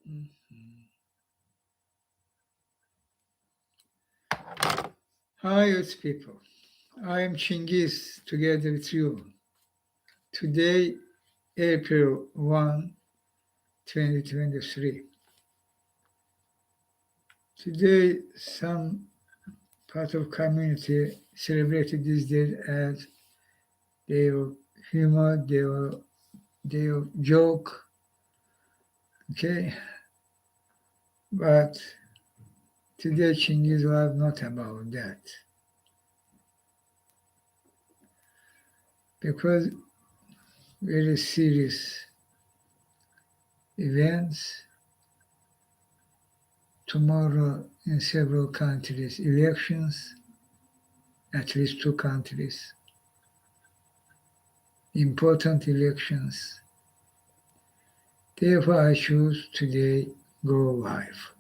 Mhm. Hi, youth people. I am Chinghiz together with you. Today, April 1, 2023. Today, some part of community celebrated this day as day of humor, day of joke, okay? But today, Chingiz was not about that because very serious events tomorrow in several countries, elections, at least two countries, important elections. Therefore, I choose today go live.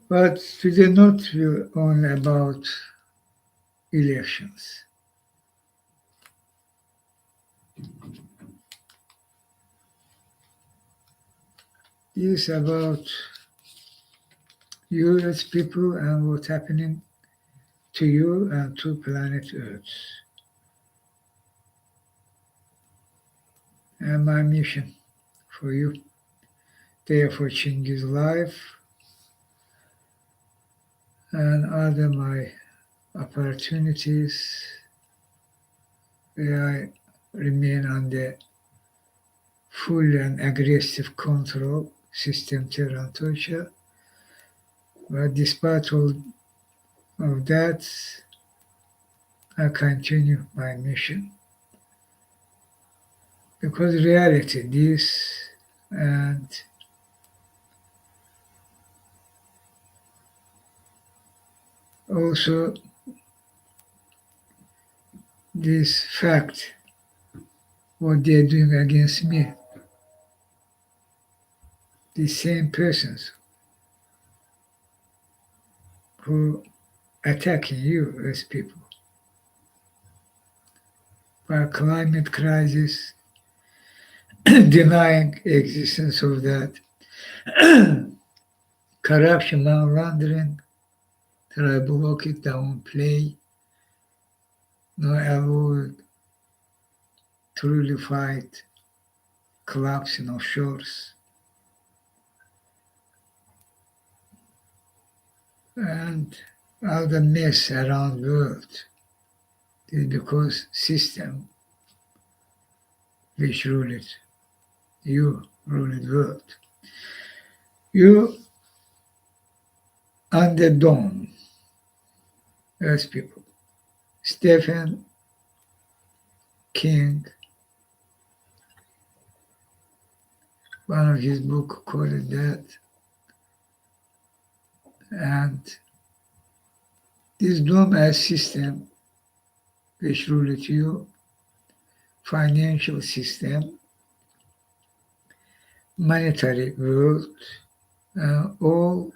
But today not only about elections. It's about you as people and what's happening to you and to planet Earth. And my mission for you, therefore Chinghiz life and other my opportunities where I remain under full and aggressive control system Terran. But despite all of that, I continue my mission because reality this and also this fact what they're doing against me, the same persons who attacking you as people by climate crisis, denying existence of that, corruption, money laundering, tribal it downplay, no avoid truly fight collapse in offshores, and all the mess around the world is because system which rule it, you rule the world. You under dome, as people. Stephen King, one of his book called it that, and this dome as system which rule it you, financial system, monetary world, all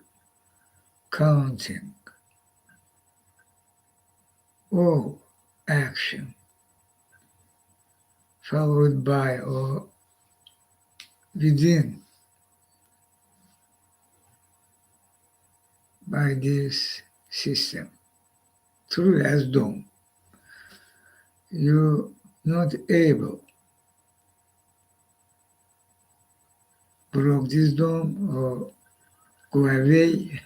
counting, all action followed by or within by this system through as dome. You're not able broke this dome or go away.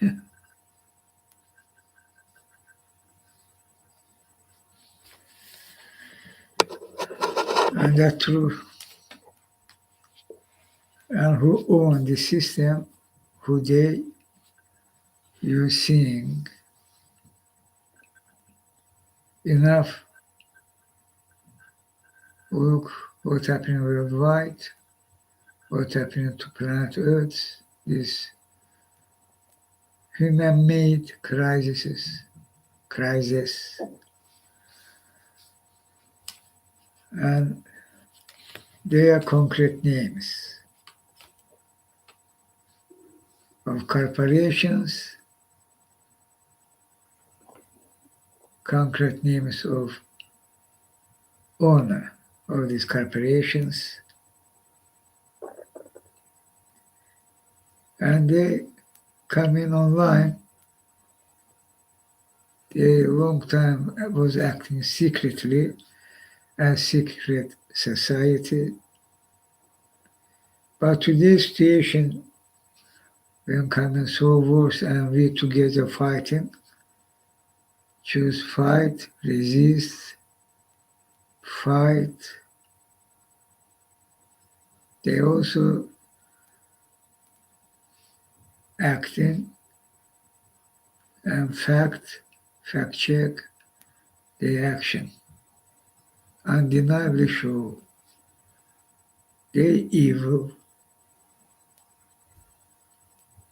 And that's true. And who own the system, who they using enough look what's happening worldwide, what's happening to planet Earth, this human-made crisis, and they are concrete names of corporations, concrete names of owner of these corporations, and they come in online. They long time was acting secretly as secret society. But today's situation, when coming so worse and we together fighting, choose fight, resist, fight. They also acting and fact check their action. Undeniably show they evil,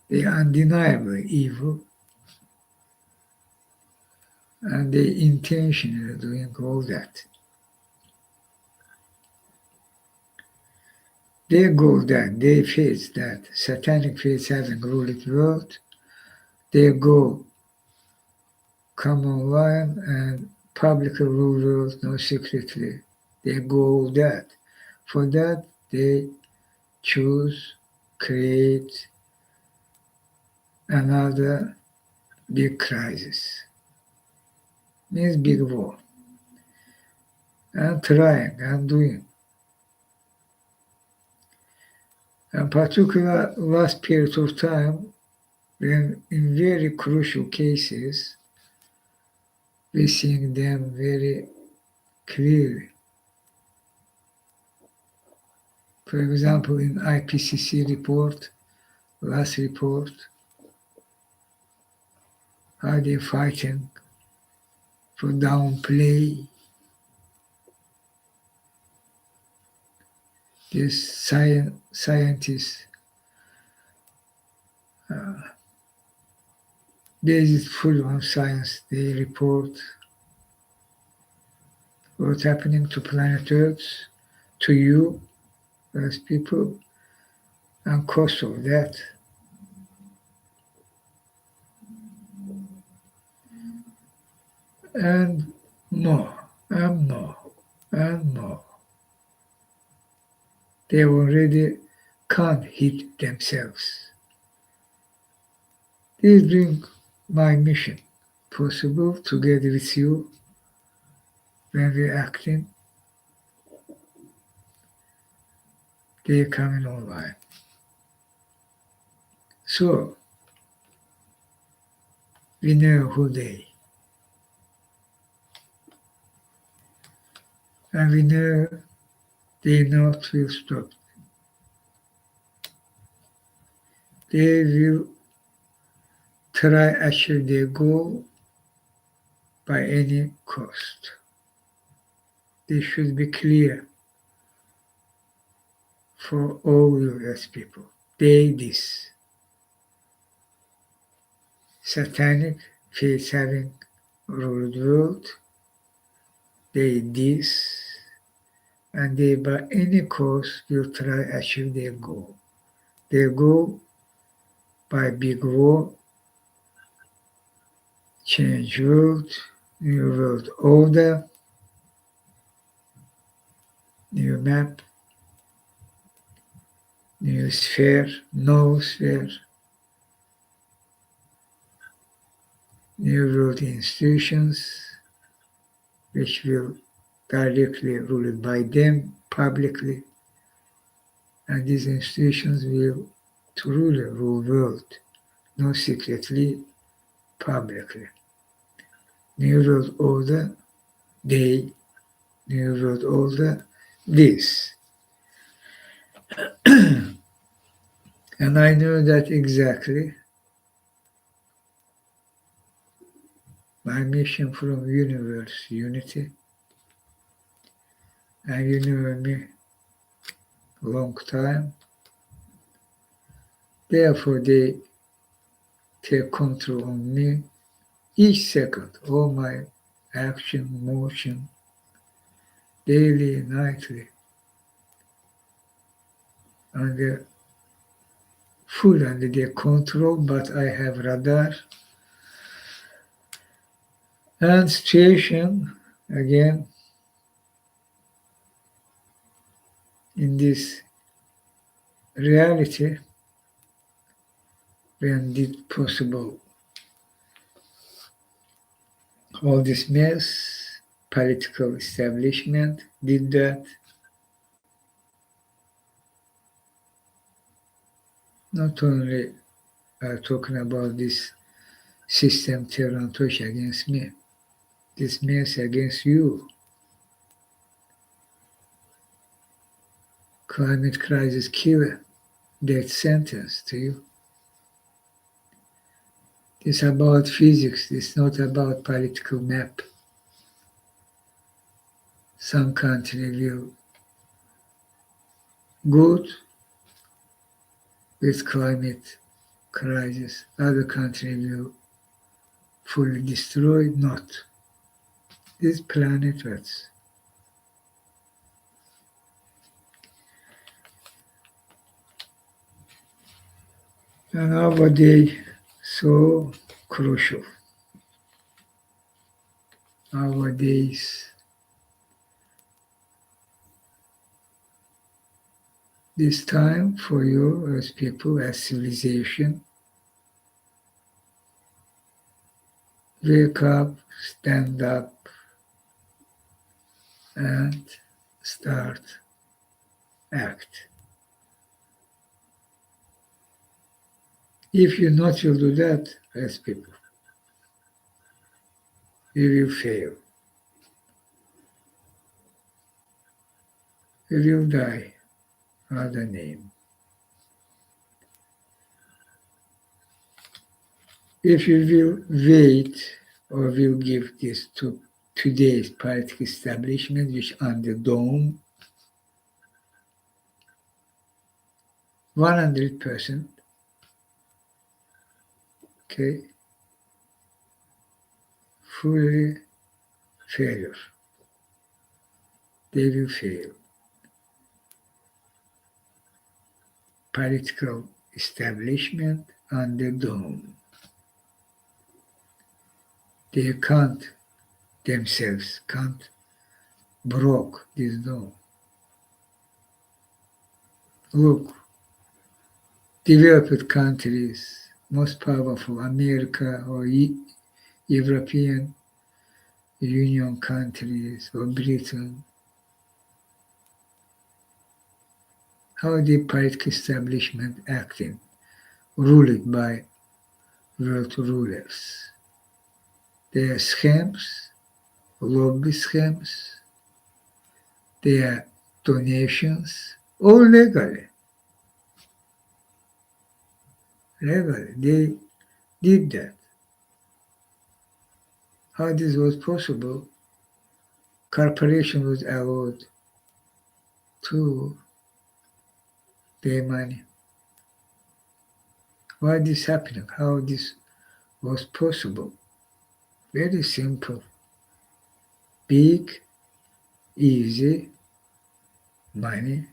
they undeniably evil, and they intentionally doing all that. Their goal that they face that satanic faith having ruled the world, their goal come online and publicly rule the world, no secretly. Their goal that. For that they choose, create another big crisis. Means big war. And trying and doing. And particular last period of time, when in very crucial cases, we're seeing them very clearly. For example, in IPCC report, last report, how they're fighting for downplay this scientists based full on science. They report what's happening to planet Earth, to you as people, and cost of that. And more, and more, and more. They already can't hit themselves. This brings my mission possible together with you when we're acting. They're coming online. So, we know who they. And we know they not will stop. They will try achieve their goal by any cost. This should be clear for all US people. They this. Satanic faith having ruled the world. They this. And they by any cost will try achieve their goal. Their goal by big war, change world, new world order, new map, new sphere, no sphere, new world institutions, which will directly ruled by them publicly, and these institutions will to rule world, not secretly, publicly. New world order, they, new world order, this. And I know that exactly. My mission from universe unity, and you know me long time. Therefore, they take control on me each second, all my action, motion, daily, nightly, under full under their control, but I have radar. And situation, again, in this reality, when it possible. All this mess, political establishment did that. Not only talking about this system Tosh against me, this mess against you. Climate crisis killer, death sentence to you. It's about physics, it's not about political map. Some country will good with climate crisis, other country will fully destroy, not. This planet Earth. And nowadays, so crucial. Nowadays, this time for you as people, as civilization, wake up, stand up, and start act. If you not will do that, as people, you will fail. You will die. Other name. If you will wait or will give this to today's political establishment, which under dome, 100%, okay, fully failure. They will fail. Political establishment under dome. They can't themselves can't broke this dome. Look, developed countries, most powerful, America or European Union countries or Britain, how the political establishment acting, ruled by world rulers. Their schemes, lobby schemes, their donations, all legally. Legally, they did that. How this was possible? Corporation was allowed to pay money. Why this happening? How this was possible? Very simple. Big, easy money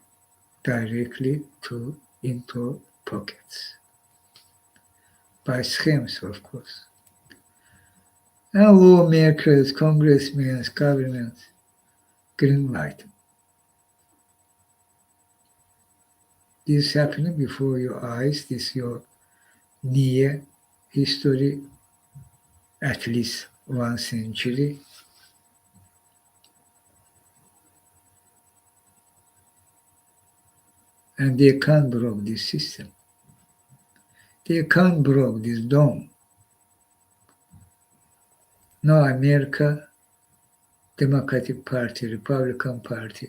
directly into pockets. By schemes, of course. And lawmakers, congressmen, governments, green light. This happening before your eyes, this your near history, at least 1 century. And they can't break this system. They can't break this dome. No America, Democratic Party, Republican Party,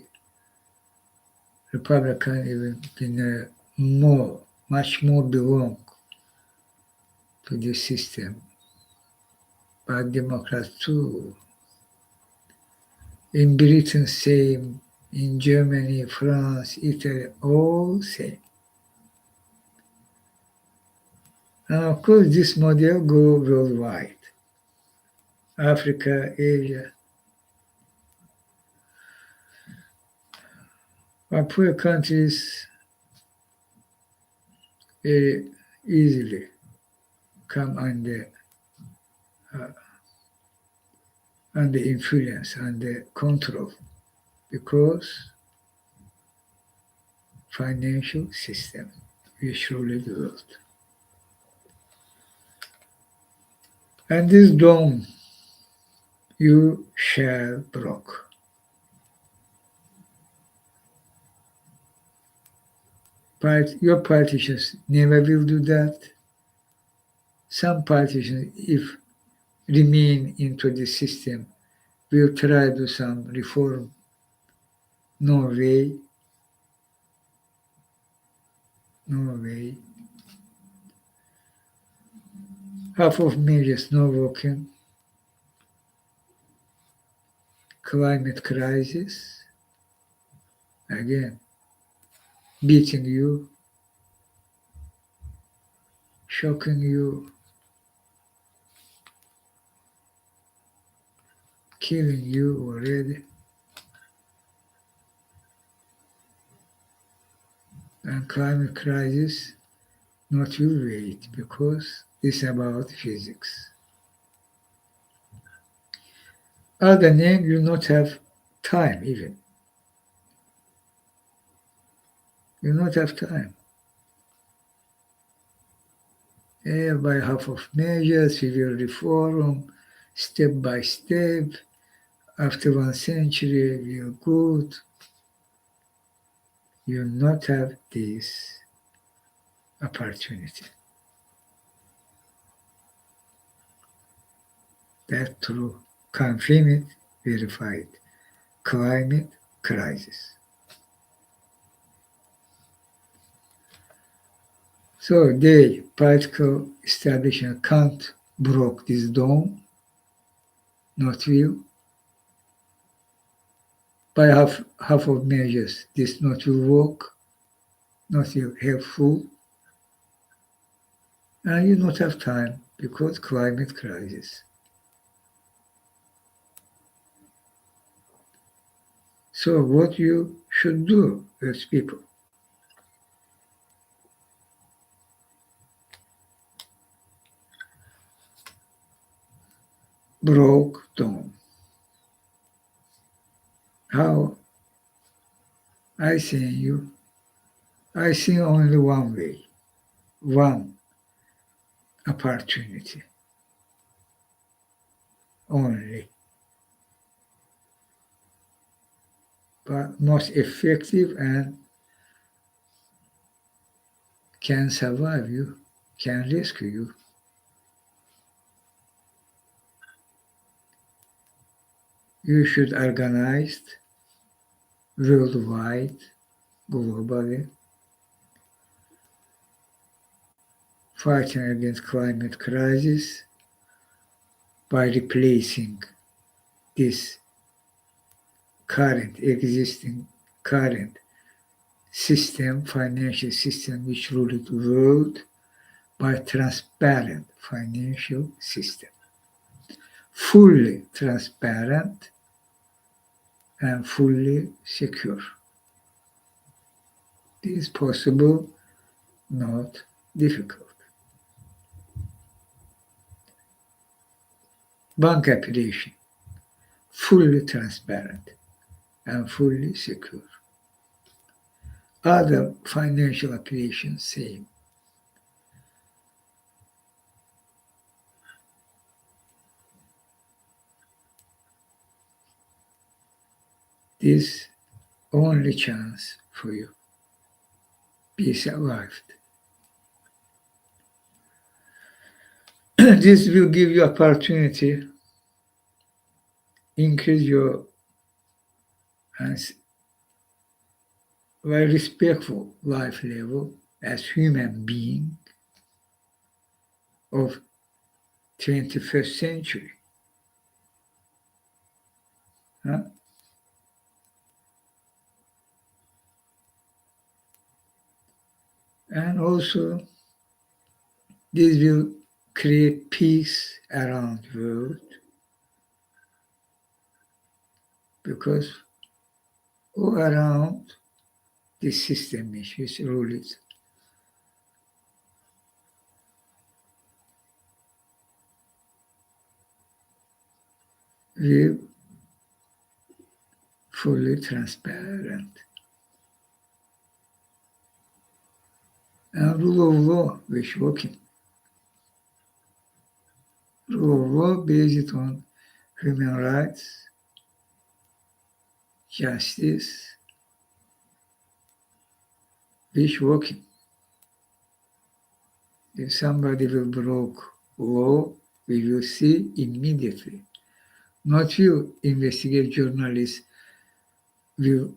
Republican even been much more belong to this system. But Democrats too. In Britain, same. In Germany, France, Italy, all same. And of course, this model go worldwide. Africa, Asia. But poor countries very easily come under influence, under control, because financial system which rule the world. And this dome you shall broke. But your politicians never will do that. Some politicians, if remain into the system, will try to do some reform. No way. No way. Half of measures no working. Climate crisis. Again, beating you, shocking you, killing you already. And climate crisis not will wait because it's about physics. Other name you not have time even. You not have time. By half of measures we will reform step by step. After 1 century we are good. You not have this opportunity. That's true. Confirmed, verified. Climate crisis. So they, political establishment, can't broke this dome, not will. By half of measures, this not will work, not will helpful. And you not have time because climate crisis. So what you should do as people? Broke dome. How I see only one way, one opportunity, only. But most effective and can survive you, can rescue you. You should organize worldwide, globally, fighting against climate crisis by replacing this current system, financial system which ruled the world, by transparent financial system. Fully transparent and fully secure. This is possible, not difficult. Bank application, fully transparent and fully secure. Other financial applications, same. This only chance for you. Be survived. This will give you opportunity, increase your very respectful life level as human being of 21st century. Huh? And also, this will create peace around the world because all around this system which rules will fully transparent. And rule of law which working. Rule of law based on human rights, justice, which working. If somebody will broke law, we will see immediately. Not you investigate journalists will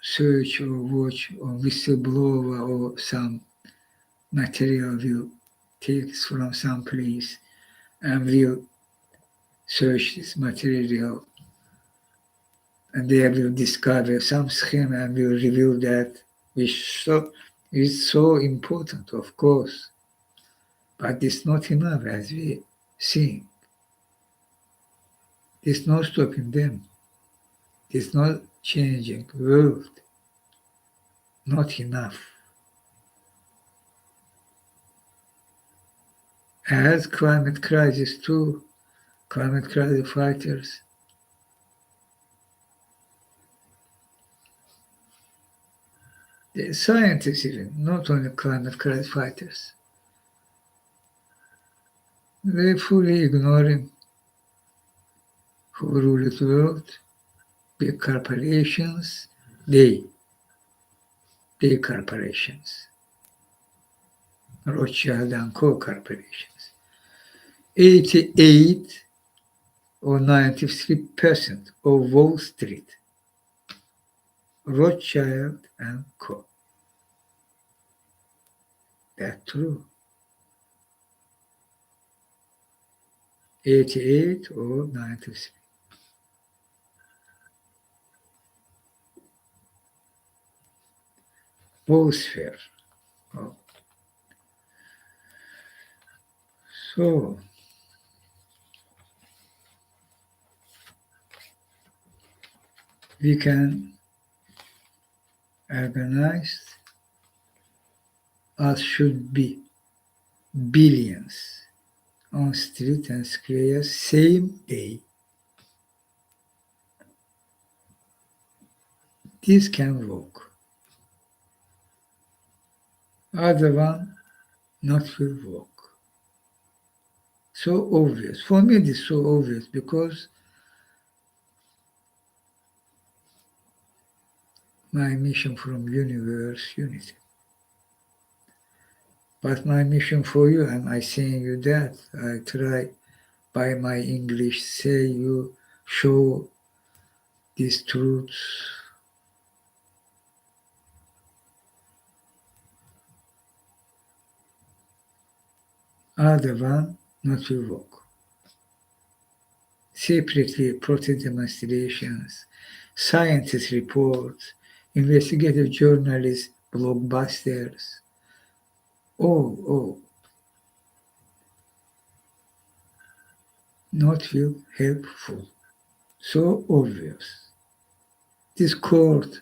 search or watch or whistleblower or some material will take from some place and will search this material and they will discover some scheme and will reveal that which is so important, of course. But it's not enough as we see. There's no stopping them. There's no changing world. Not enough. As climate crisis too, climate crisis fighters, the scientists even, not only climate crisis fighters, they fully ignoring who rule the world, big corporations, big corporations, Rothschild and Co corporations. 88 or 93% of Wall Street, Rothschild and Co. That's true. 88 or 93. Biosphere. Oh. So, we can organize as should be billions on street and square same day. This can work. Other one not will work. So obvious. For me, it is so obvious because my mission from universe unity. But my mission for you, and I saying you that, I try by my English say you show these truths. Other one not will work. Separately protest demonstrations, scientist reports, investigative journalists, blockbusters, all not feel helpful. So obvious. This court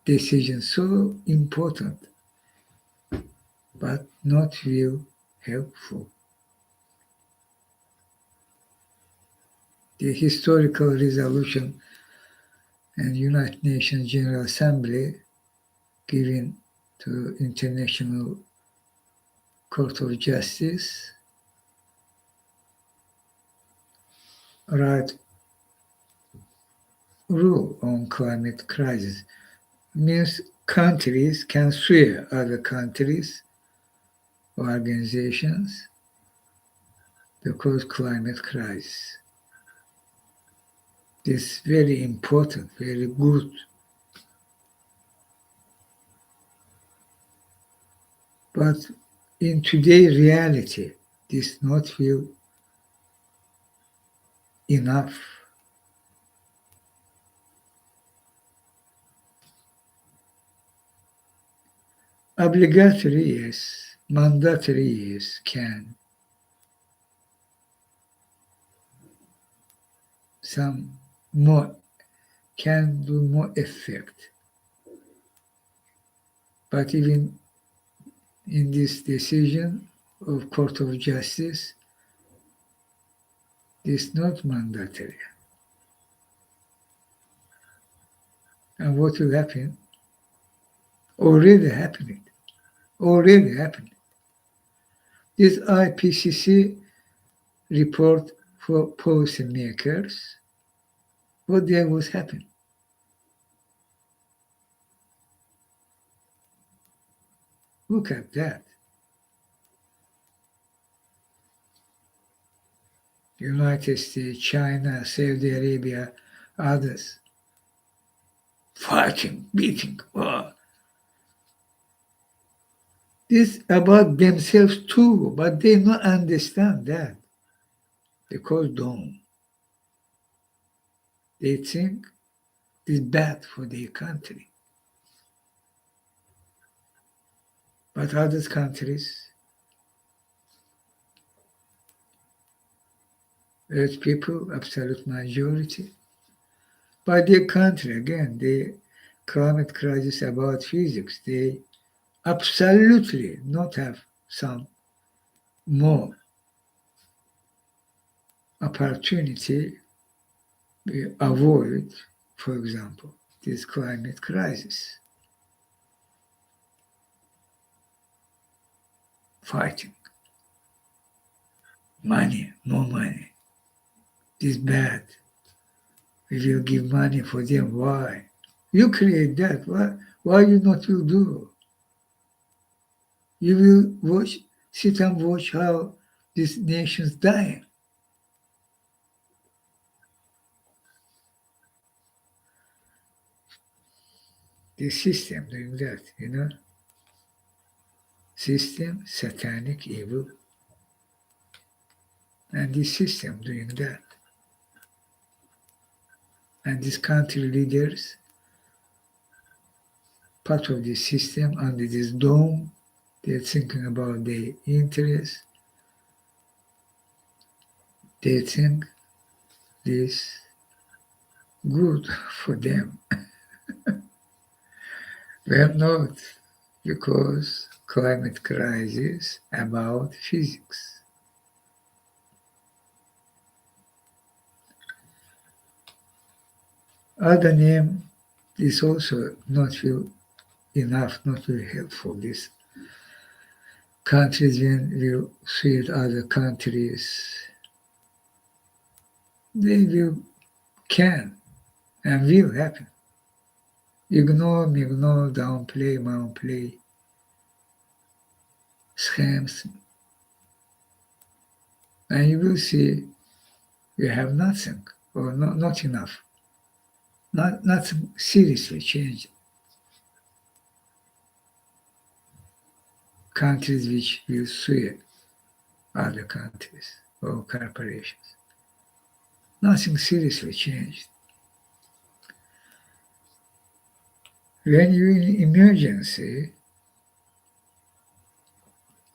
decision so important, but not feel helpful. The historical resolution and United Nations General Assembly given to International Court of Justice right rule on climate crisis means countries can sue other countries or organizations because climate crisis. This is very important, very good. But in today's reality, this not feel enough. Obligatory, yes. Mandatory, yes, can. Some more can do more effect. But even in this decision of Court of Justice, it's not mandatory. And what will happen? Already happening. Already happening. This IPCC report for policymakers what there was happening. Look at that. United States, China, Saudi Arabia, others fighting, beating. Oh. This about themselves too, but they don't understand that because they think it's bad for their country. But other countries, earth people, absolute majority, but their country, again, the climate crisis about physics, they absolutely not have some more opportunity to avoid, for example, this climate crisis. Fighting. Money, more money. This bad. We will give money for them. Why? You create that. Why you not will do? You will sit and watch how this nation's dying. The system doing that. System, satanic, evil. And the system doing that. And these country leaders, part of the system under this dome, they're thinking about their interests. They think this good for them. Well, not, because climate crisis about physics. Other name is also not feel enough, not very helpful. This countries when will see other countries, they will can and will happen. Ignore, downplay, scams, and you will see you have nothing or not enough. Nothing seriously changed. Countries which will sue other countries or corporations. Nothing seriously changed. When you're in emergency,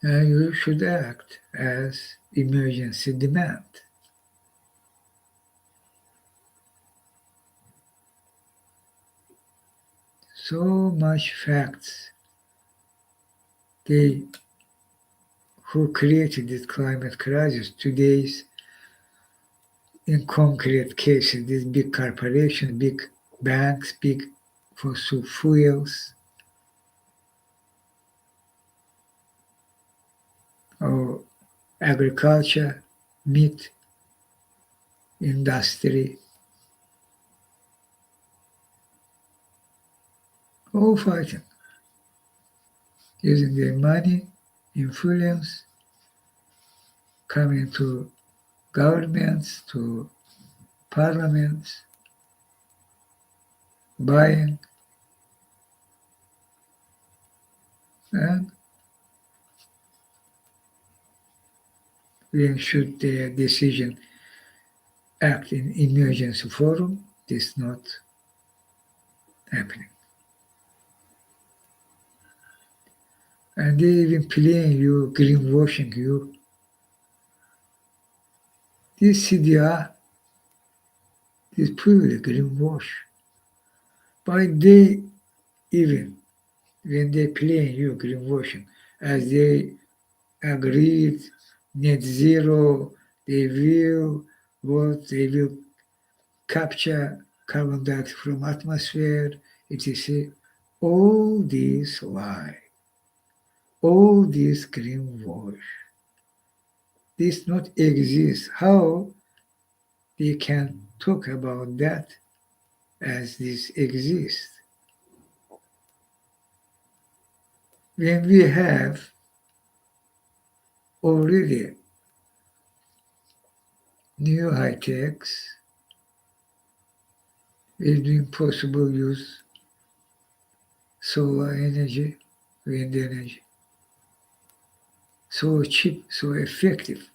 you should act as emergency demand. So much facts. They who created this climate crisis today's in concrete cases, these big corporations, big banks, big fossil fuels, or agriculture, meat industry, all fighting, using their money, influence, coming to governments, to parliaments, buying, and when should their decision act in emergency forum, this not happening. And they even playing you, greenwashing you. This CDR is purely greenwash. But they even, when they playing you greenwashing, as they agreed net zero, they will capture carbon dioxide from atmosphere, etc. All these lie, all this greenwash. this not exist, how they can talk about that as this exists? When we have already new high techs, we're doing possible use solar energy, wind energy, so cheap, so effective.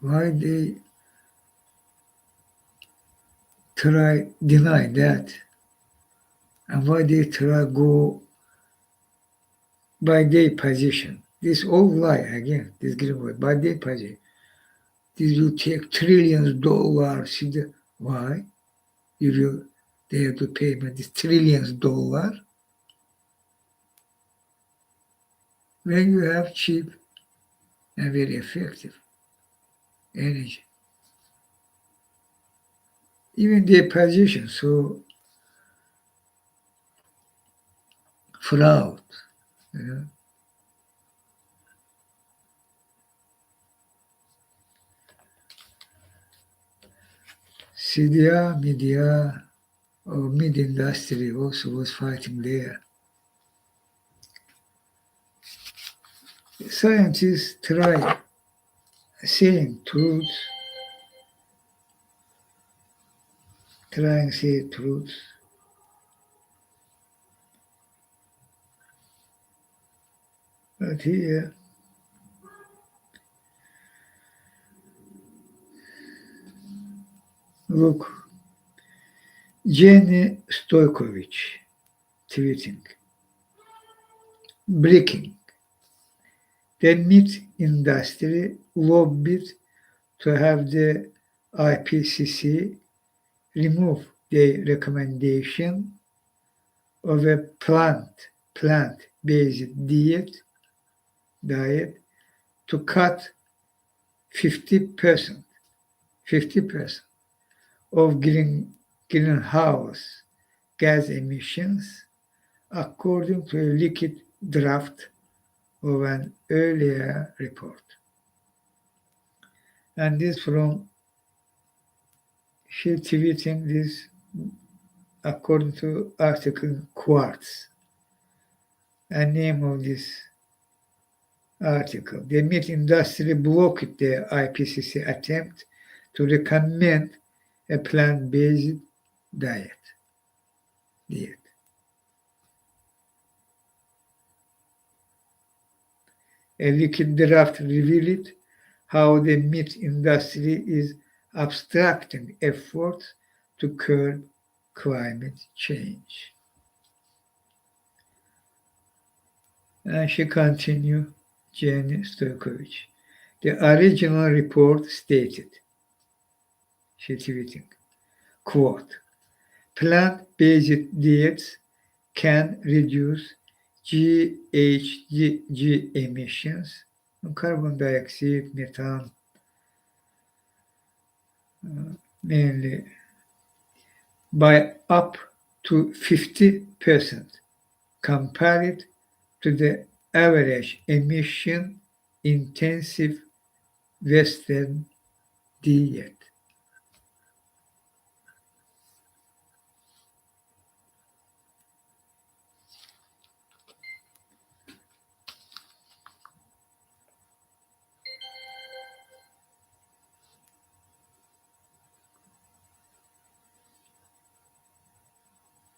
Why they try deny that, and why they try go by their position? This all lie again. This green by their position. This will take trillions of dollars. Why? You will they have to pay me this trillions of dollars when you have cheap and very effective energy. Even their position so fraud, you know. CDR, media, or mid industry also was fighting there. Scientists try saying truth, trying to say truth. But here, look, Jenny Stojkovic tweeting, breaking. The meat industry lobbied to have the IPCC remove their recommendation of a plant-based diet to cut 50% of greenhouse gas emissions, according to a liquid draft of an earlier report. And this from she tweeting this according to article Quartz. And name of this article. The meat industry blocked the IPCC attempt to recommend a plant-based diet. A liquid draft revealed how the meat industry is obstructing efforts to curb climate change. And she continued, Jenny Stojkovic. The original report stated, she tweeting, quote, plant-based diets can reduce GHG emissions, carbon dioxide, methane, mainly, by up to 50% compared to the average emission-intensive Western diet.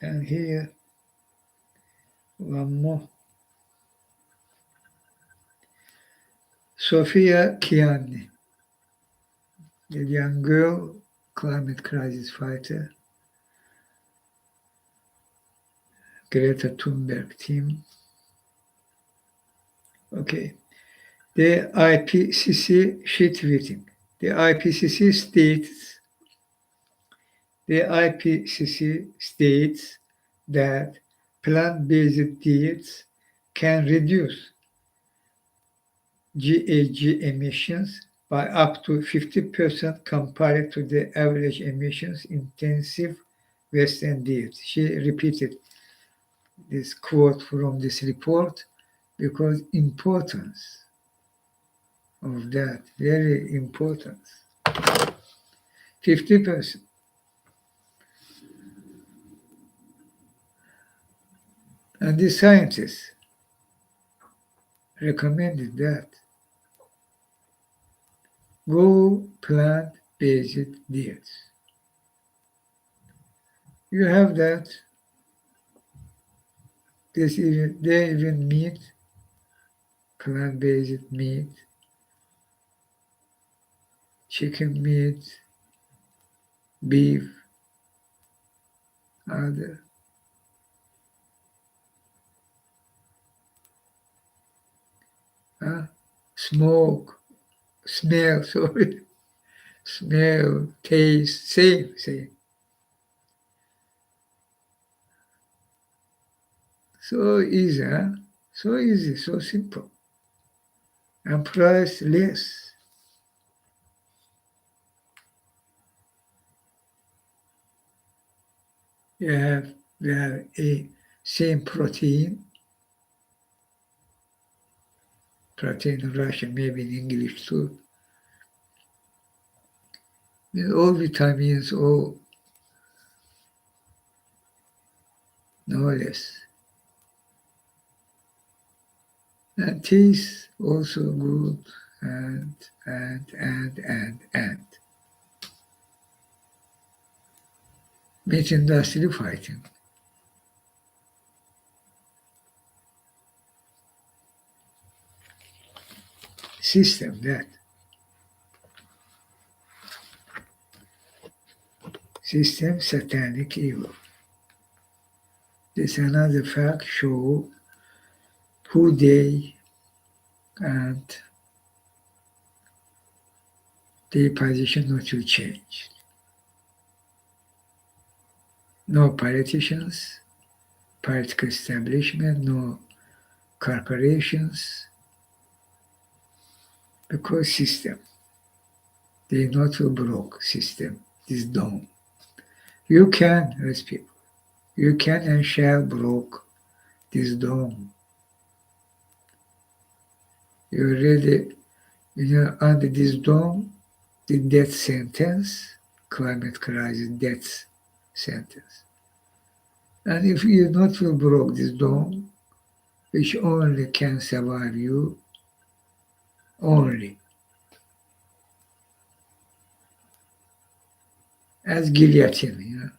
And here, one more. Sofia Kiani, the young girl, climate crisis fighter, Greta Thunberg team. Okay. The IPCC, she tweeting. The IPCC states that plant-based diets can reduce GHG emissions by up to 50% compared to the average emissions-intensive Western diet. She repeated this quote from this report because importance of that, very important. 50%. And the scientists recommended that go plant-based diets. You have that. They even meat, plant-based meat, chicken meat, beef, other. Smoke, smell, sorry, smell, taste, same. So easy, huh? So easy, so simple. And price less. You have a same protein in Russian, maybe in English too. With all vitamins, all no less. And taste also good and. Meat industry fighting. System that. System satanic evil. This another fact show who they and their position not to change. No politicians, political establishment, no corporations, because system. They not will broke system, this dome. You can, as people, you can and shall broke this dome. You already, under this dome, the death sentence, climate crisis death sentence. And if you not will broke this dome, which only can survive you, only as guillotine,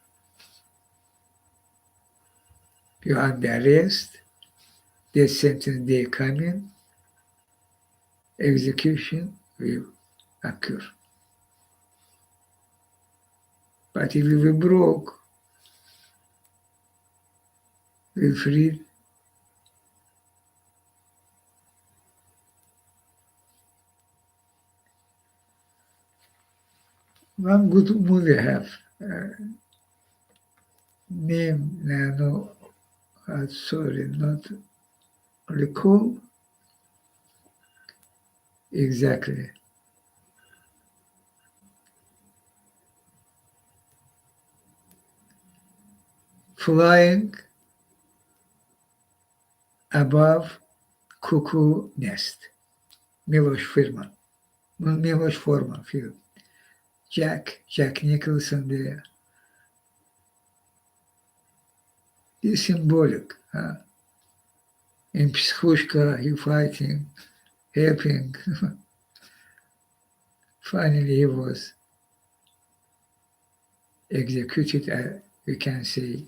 you are under arrest, death sentence they come in, execution will occur. But if we broke, we free. One good movie I have name no, sorry, not recall exactly. Flying above cuckoo nest. Miloš Forman film. Jack Nicholson there. It's symbolic. In Pshushka, he fighting, helping. Finally, he was executed, we can say.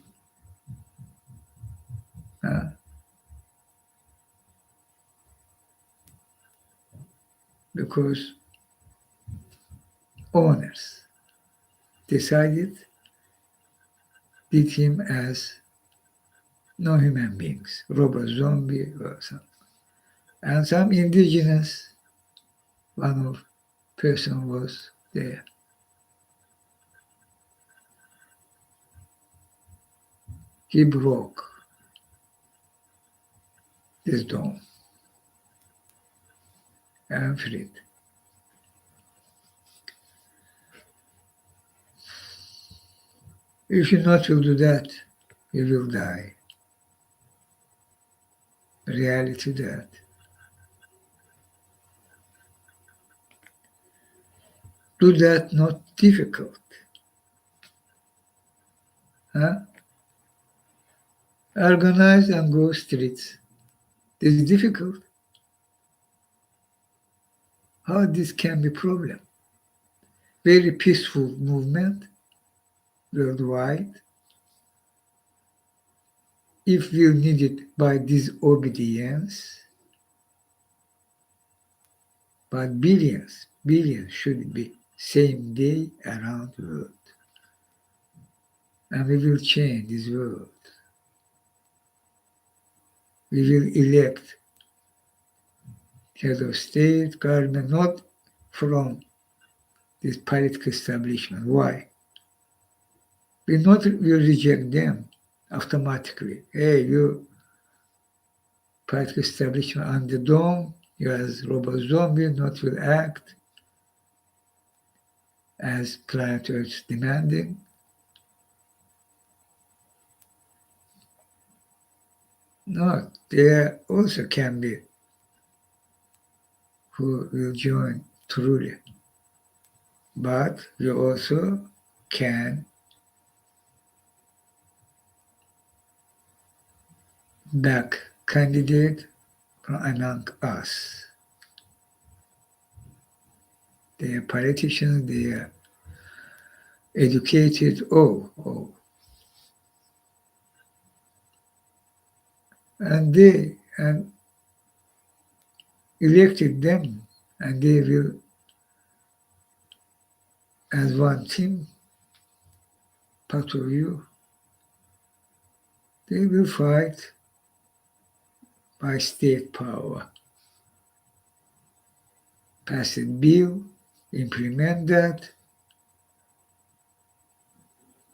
Because owners decided did him as no human beings, robot zombie or something. And some indigenous, one of person was there. He broke this dome and freed. If you not will do that, you will die. reality that. Do that not difficult? Huh? Organize and go streets. This is difficult. How this can be problem? Very peaceful movement worldwide. If we need it by disobedience, but billions should be same day around the world. And we will change this world. We will elect head of state, government, not from this political establishment. Why? We not will reject them automatically. Hey, you political establishment on the dome, you as robot zombie not will act as planet Earth demanding. No, there also can be who will join truly. But we also can back candidate from among us. They are politicians, they are educated, and they elected them, and they will, as one team, part of you, they will fight by state power. Pass a bill, implement that,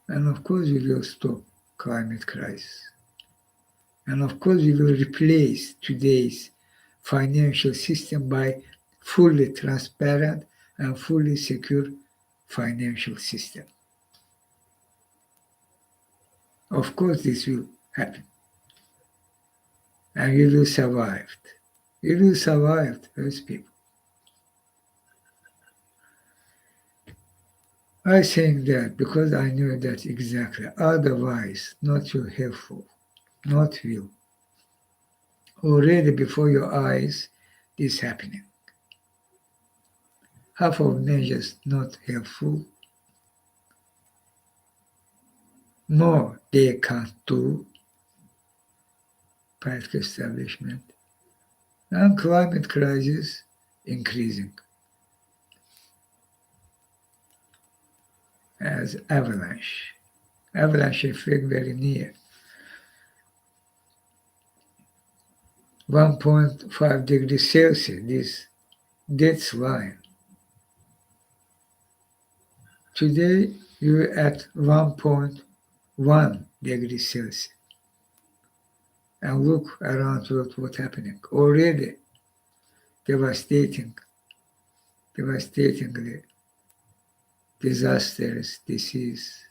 and of course we will stop climate crisis. And of course we will replace today's financial system by fully transparent and fully secure financial system. Of course this will happen. And we will survive. We will survive, those people. I think that because I know that exactly. Otherwise, not so helpful. Not will. Already before your eyes, this happening. Half of measures not helpful. More they can't do. Political establishment. And climate crisis increasing. As avalanche. Avalanche effect very near. 1.5 degrees Celsius, this death line. Today you're at 1.1 degrees Celsius. And look around what's happening. Already devastatingly disastrous disease.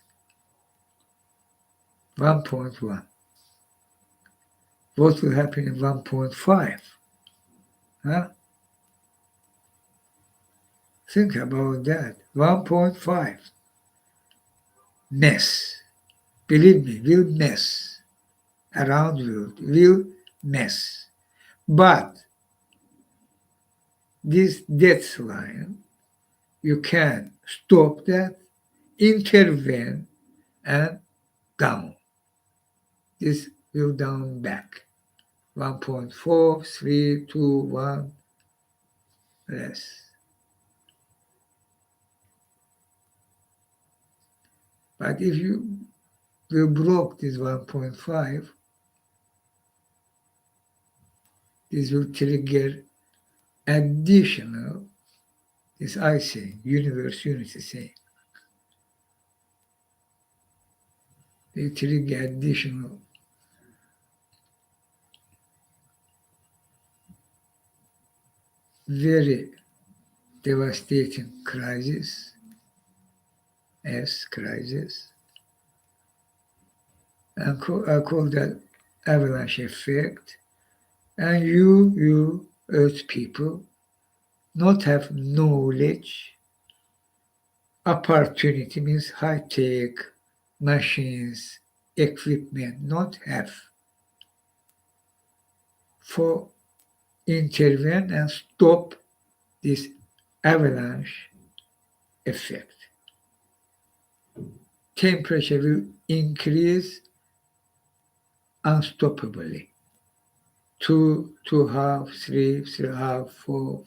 1.1. What will happen in 1.5? Huh? Think about that. 1.5. Mess. Believe me, will mess. Around the world will mess. But this death line, you can stop that, intervene, and down. This will down back. 1.4, 3, 2, 1, less. But if you will block this 1.5, this will trigger additional, this I say, universe unity saying. They trigger additional very devastating crisis, crisis, and I call that avalanche effect, And you Earth people, not have knowledge, opportunity means high-tech, machines, equipment, not have for intervene and stop this avalanche effect. Temperature will increase unstoppably. 2.5, 3.5, 4.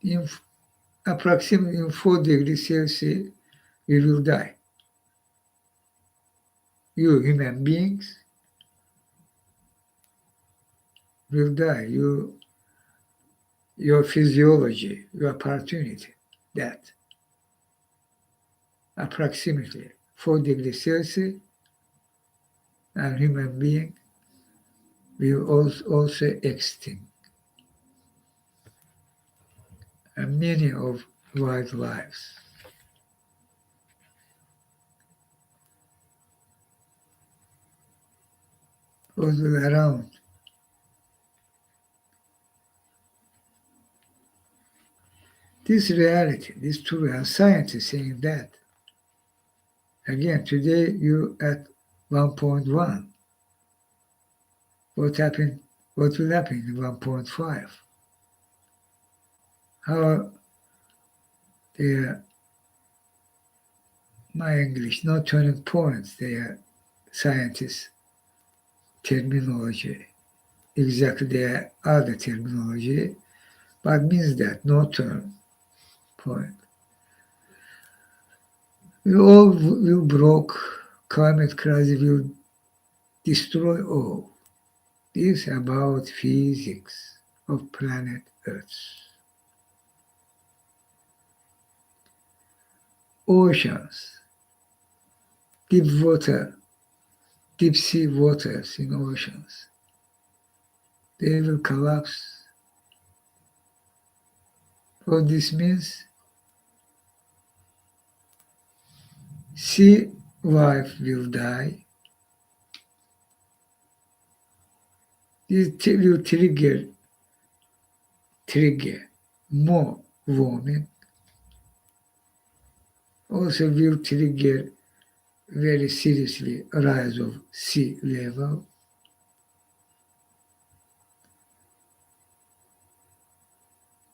In approximately in 4 degrees Celsius, we will die. You human beings will die. Your physiology, your opportunity, that approximately 4 degrees Celsius, and human being will also extinct. And many of wildlife, all around. This reality, this true, and science is saying that. Again, today you at 1.1. What happened? What will happen in 1.5? How they are, my English, not turning points, they are scientists' terminology. Exactly their other terminology, but means that no turn point. We all will broke, climate crisis will destroy all. This is about physics of planet Earth. Oceans, deep water, deep sea waters in oceans, they will collapse. What this means, sea life will die. This will trigger more warming, also will trigger very seriously rise of sea level.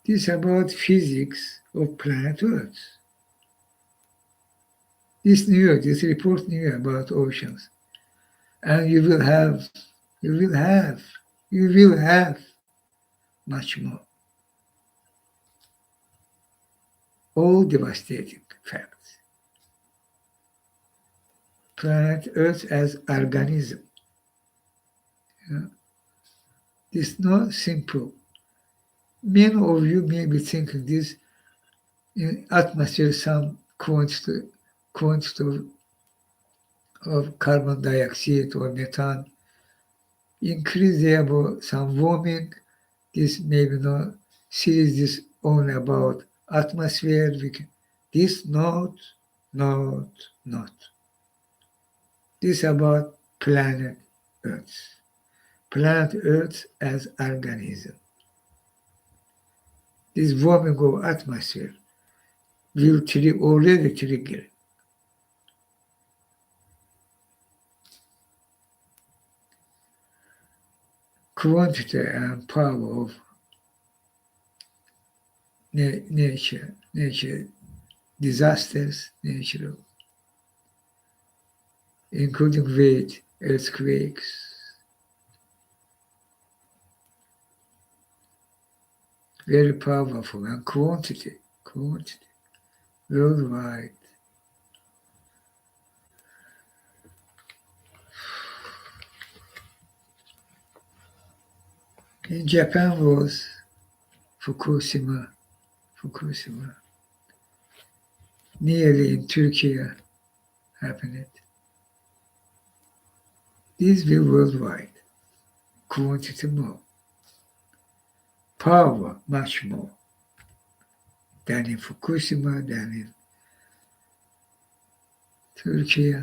This is about physics of planet Earth. This report knew about oceans. And you will have much more. All devastating facts. Planet Earth as organism. It's not simple. Many of you may be thinking this in atmosphere some quantity of carbon dioxide or methane increase there about some warming. This maybe not series this only about atmosphere. This not. This about planet Earth. Planet Earth as organism. This warming of atmosphere will already trigger quantity and power of nature disasters, natural, including great earthquakes, very powerful, and quantity worldwide. In Japan was Fukushima. Nearly in Turkey happened. These will worldwide. Quantity more. Power much more than in Fukushima, than in Turkey.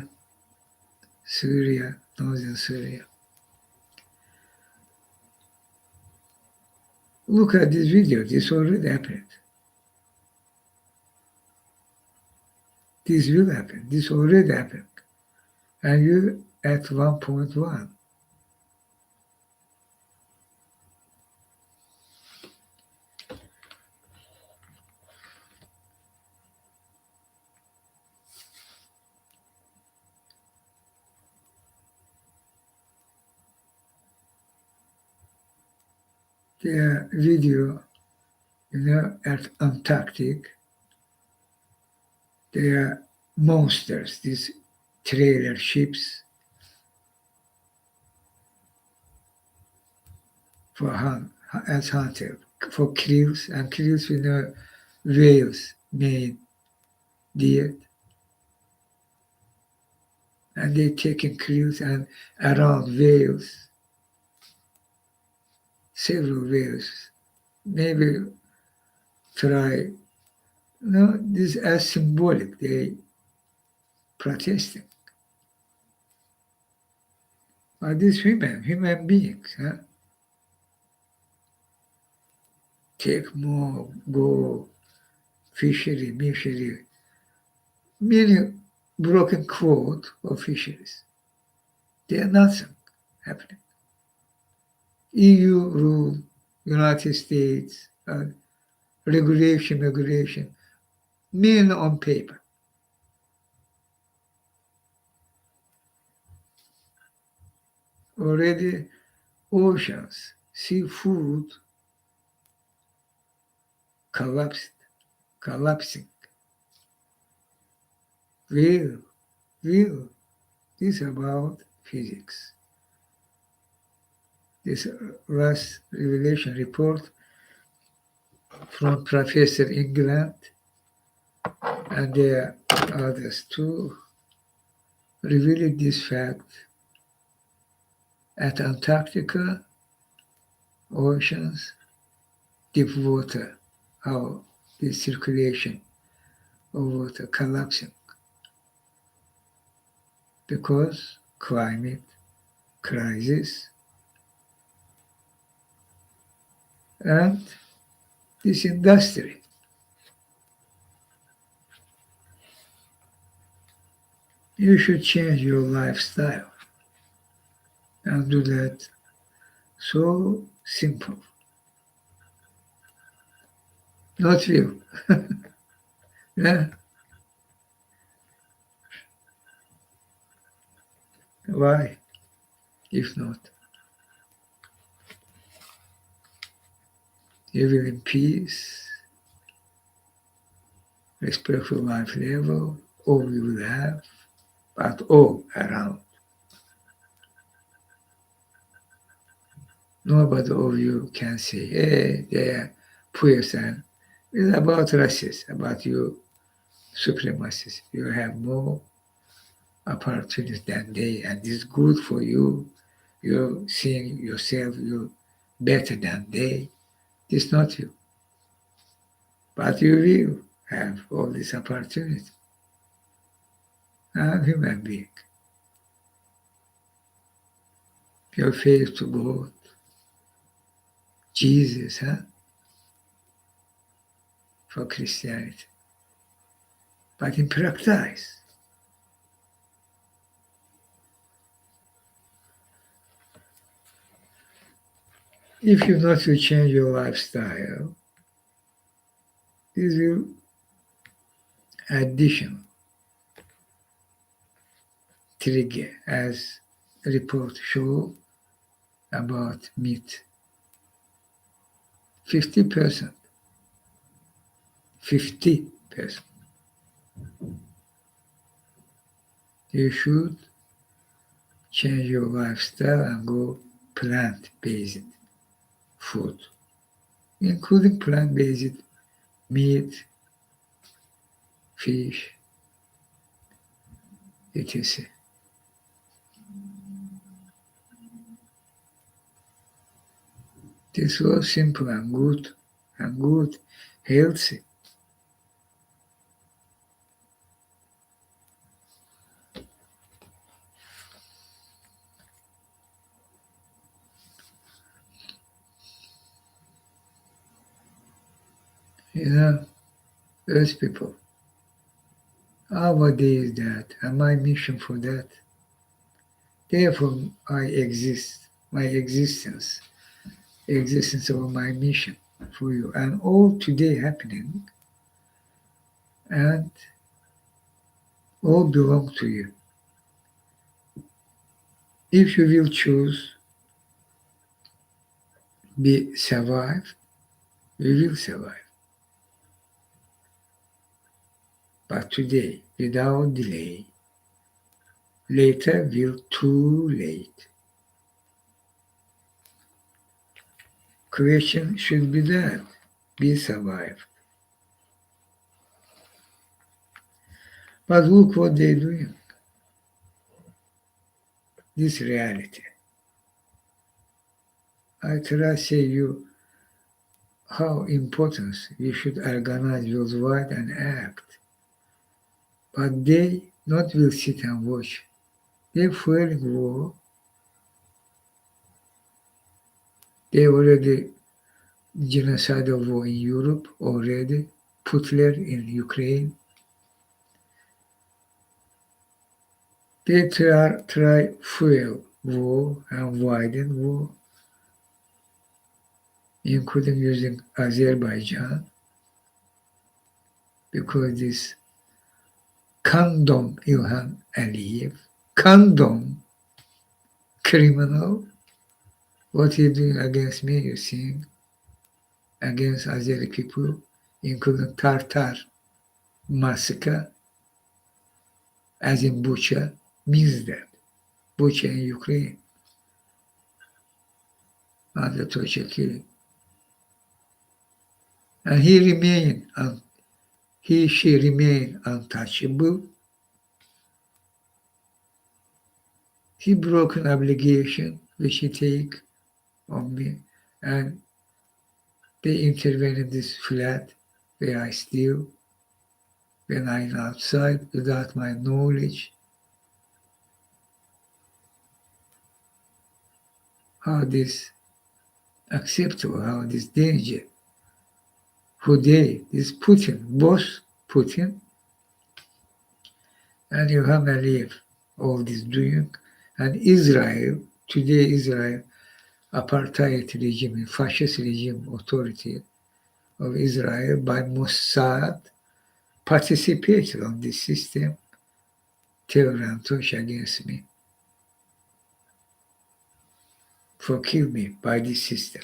Syria, northern Syria. Look at this video. This already happened. This will happen. This already happened. And you at 1.1. The video, at Antarctic, they are monsters, these trailer ships for as hunter, for krill, and krill, whales, main diet. And they taking krill and around whales, several whales, maybe try, this as symbolic, they protesting. Are these human beings, take more, go, fishery, many broken quote of fisheries. There are nothing happening. EU rule, United States, regulation, merely on paper. Already oceans, seafood collapsing. Real. This is about physics. This last revelation report from Professor England, and there are others too, revealed this fact at Antarctica, oceans, deep water, how the circulation of water collapsing because climate crisis and this industry. You should change your lifestyle and do that so simple. Not you. Yeah. Why? If not, you will in peace, respectful life level, all you will have, but all around. Nobody of you can say, hey, they are poor son. It's about racists, about you supremacists. You have more opportunities than they, and it's good for you. You're seeing yourself, you're better than they. It's not you. But you will have all this opportunity. I'm a human being. Your faith to God, Jesus, for Christianity. But in practice, if you not to change your lifestyle, this will addition trigger, as report show about meat. 50%. 50%. You should change your lifestyle and go plant-based food, including plant-based meat, fish, etc. This was simple and good, healthy. those people. Our day is that, and my mission for that. Therefore, I exist, my existence of my mission for you, and all today happening, and all belong to you. If you will choose, be survive, we will survive. But today, without delay, later will too late. Question should be that, be survived. But look what they're doing. This reality. I try to say you how important we should organize worldwide and act. But they not will sit and watch. They're fueling war. They already genocidal war in Europe already. Putler in Ukraine. They try fuel war and widen war, including using Azerbaijan, because this condom Ilham Aliyev, condom criminal, what he doing against me, you see, against Azeri people, including Tartar massacre, as in Bucha, means that. Bucha in Ukraine, under torture killing. And she remained untouchable. He broke an obligation which he take on me, and they intervene in this flat where I steal when I'm outside without my knowledge. How this acceptable, how this danger. Who they, this Putin, boss Putin, and Ilham Aliyev, all this doing, and Israel, today Israel, apartheid regime, fascist regime, authority of Israel by Mossad, participated on this system, terror and torture against me, for kill me by this system,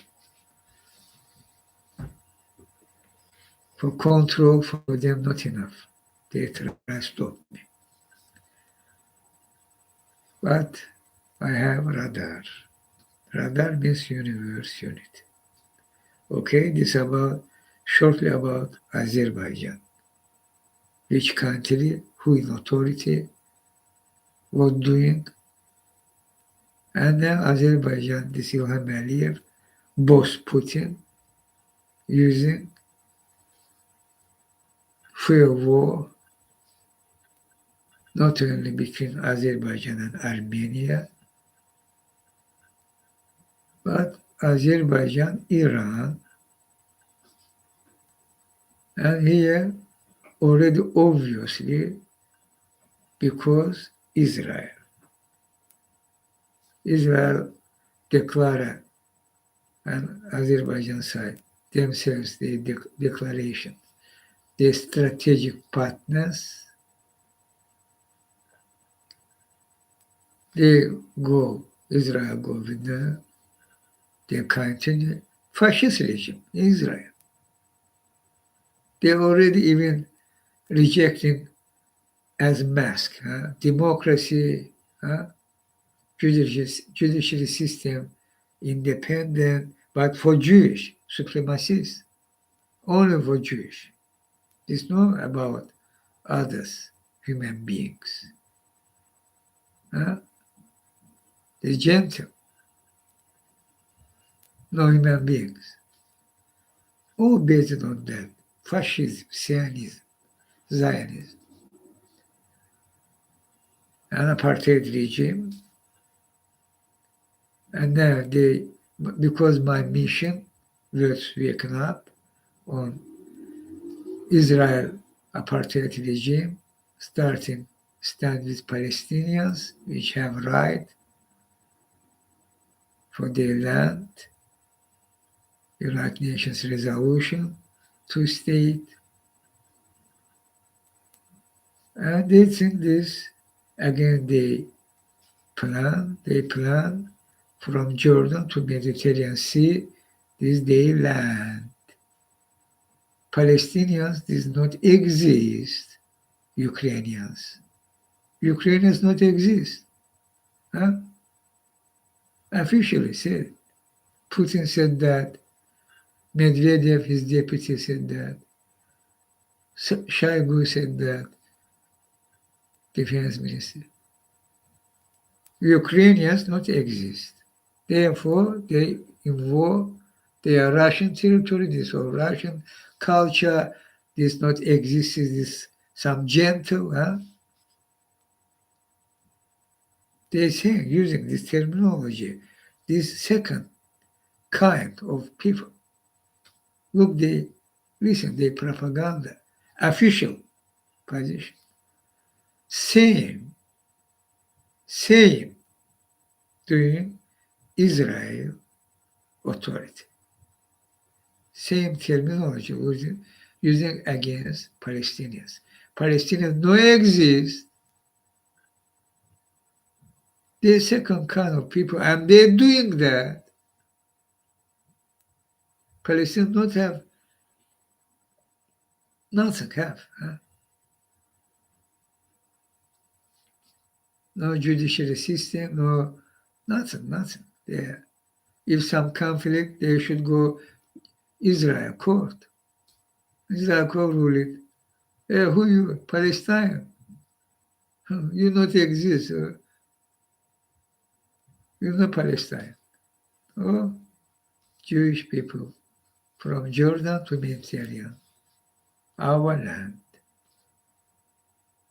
for control for them not enough. They try to stop me. But I have radar. Radar means universe unit. Okay, this about shortly about Azerbaijan. Which country, who in authority, what doing, and then Azerbaijan, this Ilham Aliyev, boss Putin, using fuel war, not only between Azerbaijan and Armenia, but Azerbaijan, Iran, and here already obviously because Israel. Israel declared, and Azerbaijan side themselves the declaration, the strategic partners, they go, Israel go with they continue fascist regime in Israel. They already even rejecting as mask, democracy, judiciary system, independent, but for Jewish supremacists, only for Jewish. It's not about others, human beings. It's gentle, no human beings. All based on that, fascism, Zionism, an apartheid regime. And then because my mission was waking up on Israel apartheid regime stand with Palestinians, which have right for their land, United Nations resolution, two-state, and they think this, again, they plan from Jordan to Mediterranean Sea, this their land. Palestinians does not exist, Ukrainians. Ukrainians not exist. Huh? Officially said. Putin said that. Medvedev, his deputy, said that. Shoigu said that. Defense minister. Ukrainians not exist. Therefore, they in war, they are Russian territory, this or Russian culture, this not exist, this some gentle, huh? They say, using this terminology, this second kind of people. Look, they listen, their propaganda, official position. Same doing Israel authority. Same terminology using against Palestinians. Palestinians no exist. They're second kind of people, and they're doing that. Palestinians not have nothing have. Huh? No judiciary system, no nothing. If some conflict, they should go Israel court. Israel court rule it. Hey, who you? Palestine. You not exist. You're not Palestine. Oh, Jewish people from Jordan to Mediterranean, our land.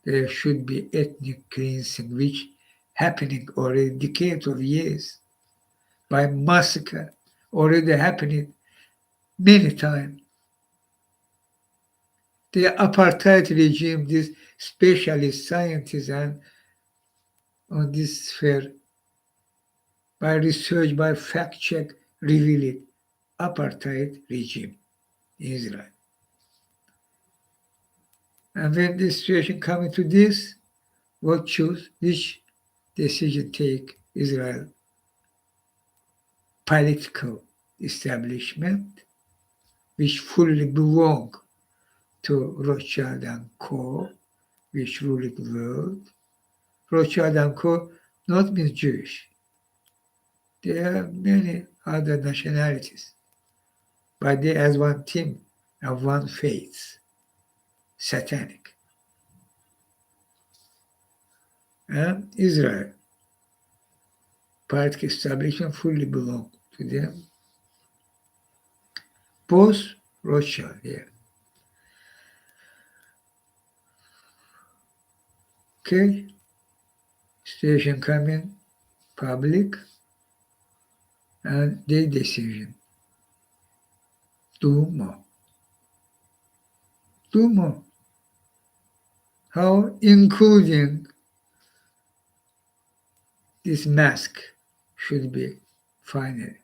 There should be ethnic cleansing, which happening already decades of years by massacre, already happening many times. The apartheid regime, this specialist scientists and on this sphere, by research, by fact check, reveal it. Apartheid regime in Israel. And when the situation coming to this, what choose, which decision take Israel political establishment, which fully belong to Rothschild and Co., which rule the world. Rothschild and Co. not means Jewish. There are many other nationalities, but they as one team and one faith, satanic. And Israel, political establishment fully belong to them. Both Rothschild, yeah. Okay, situation coming public and their decision. Do more. Do more. How? Including this mask should be finally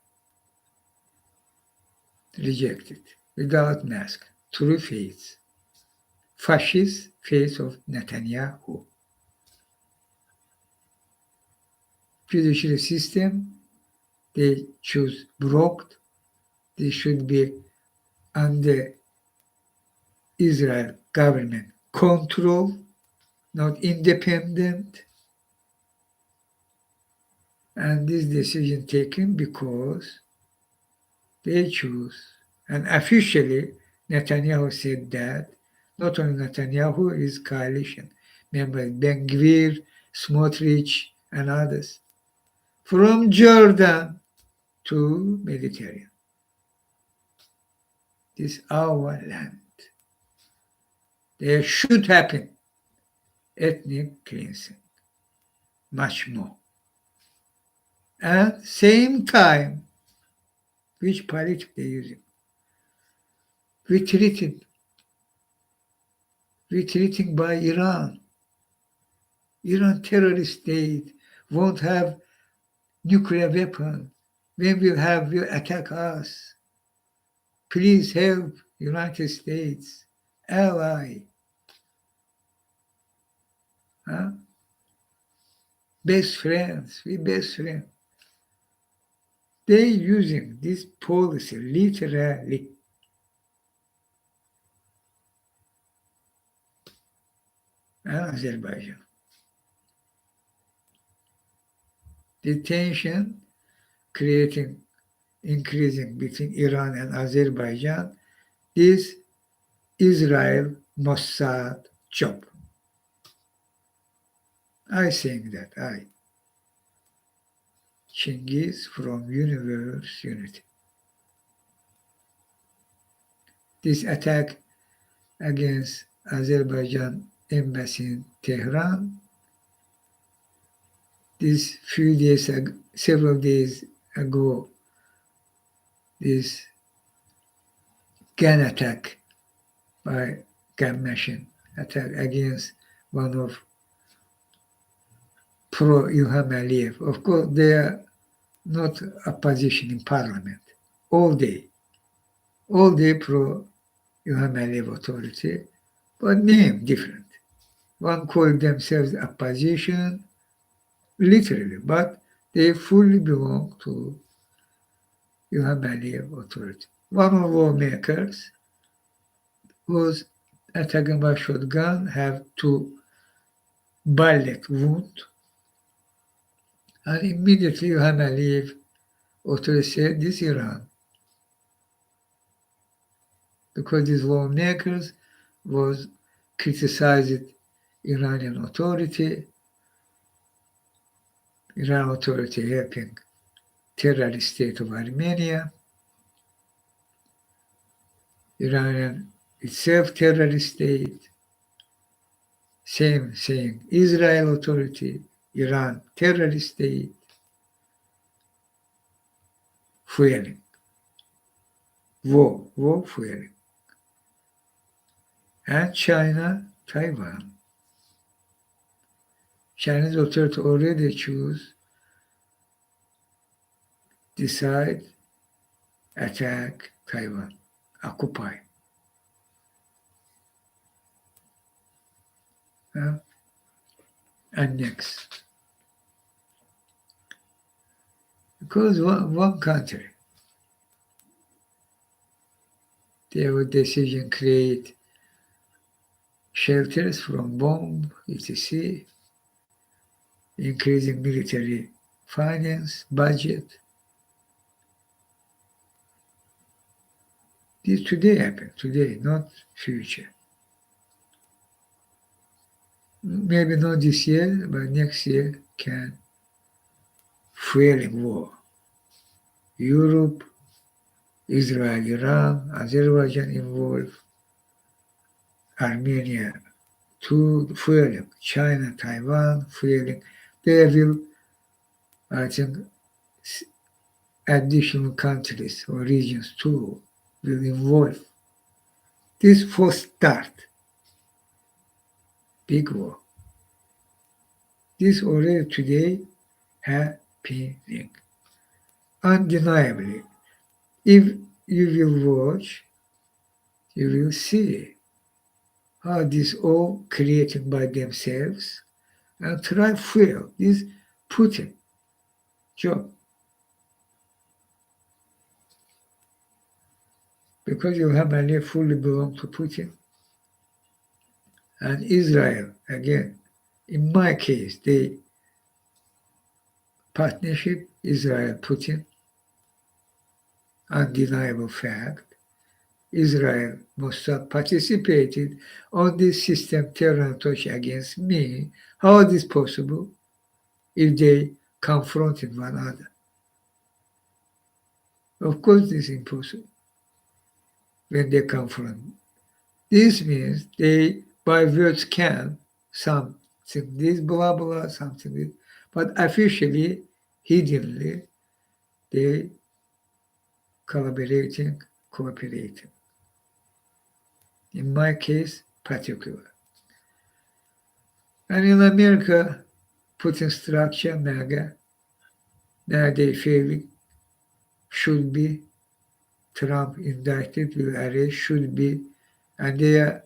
rejected. Without mask, true face. Fascist face of Netanyahu. Judiciary system, they choose broke. They should be under Israel government control, not independent. And this decision taken because they choose. And officially, Netanyahu said that not only Netanyahu, his coalition members, Ben-Gvir, Smotrich, and others, from Jordan to Mediterranean. This is our land. There should happen ethnic cleansing, much more. At same time, which politics they're using? We treated retreating by Iran. Iran terrorist state won't have nuclear weapon. When we have, you attack us. Please help United States, ally. Huh? Best friends, we best friends. They using this policy literally. And Azerbaijan. The tension increasing between Iran and Azerbaijan is Israel Mossad job. I think that Chinghiz from Universe Unity. This attack against Azerbaijan embassy in Tehran, this several days ago, this gun attack by gun machine attack against one of pro-Ilham Aliyev. Of course, they are not opposition in parliament. All day pro-Ilham Aliyev authority, but name different. One call themselves opposition, literally, but they fully belong to Ilham Aliyev authority. One of lawmakers was attacked by shotgun, have 2 bullet wound, and immediately Ilham Aliyev authority said, this Iran. Because these lawmakers was criticized Iranian authority helping terrorist state of Armenia, Iranian itself terrorist state, same saying Israel authority, Iran terrorist state, fueling, war fueling. And China, Taiwan. Chinese authority already decide, attack Taiwan, occupy. Annex. Because one country, their decision create shelters from bomb, etc., increasing military finance, budget. This today happened, today, not future. Maybe not this year, but next year can fueling war. Europe, Israel, Iran, Azerbaijan involved, Armenia, to fueling, China, Taiwan, fueling. They will, I think, additional countries or regions too will involve. This for start, big war. This already today happening. Undeniably, if you will watch, you will see how this all created by themselves and try fuel this Putin job. Because you have Aliyev fully belong to Putin. And Israel, again, in my case, they partnership, Israel, Putin, undeniable fact. Israel Mossad participated on this system terror touch against me. How is this possible if they confronted one another? Of course, this is impossible when they confront. This means they, by words, can something this, blah, blah, something this, but officially, hiddenly, they cooperating. In my case, particular. And in America, Putin structure, MAGA, now they feel should be Trump indicted, will arrest, should be, and they are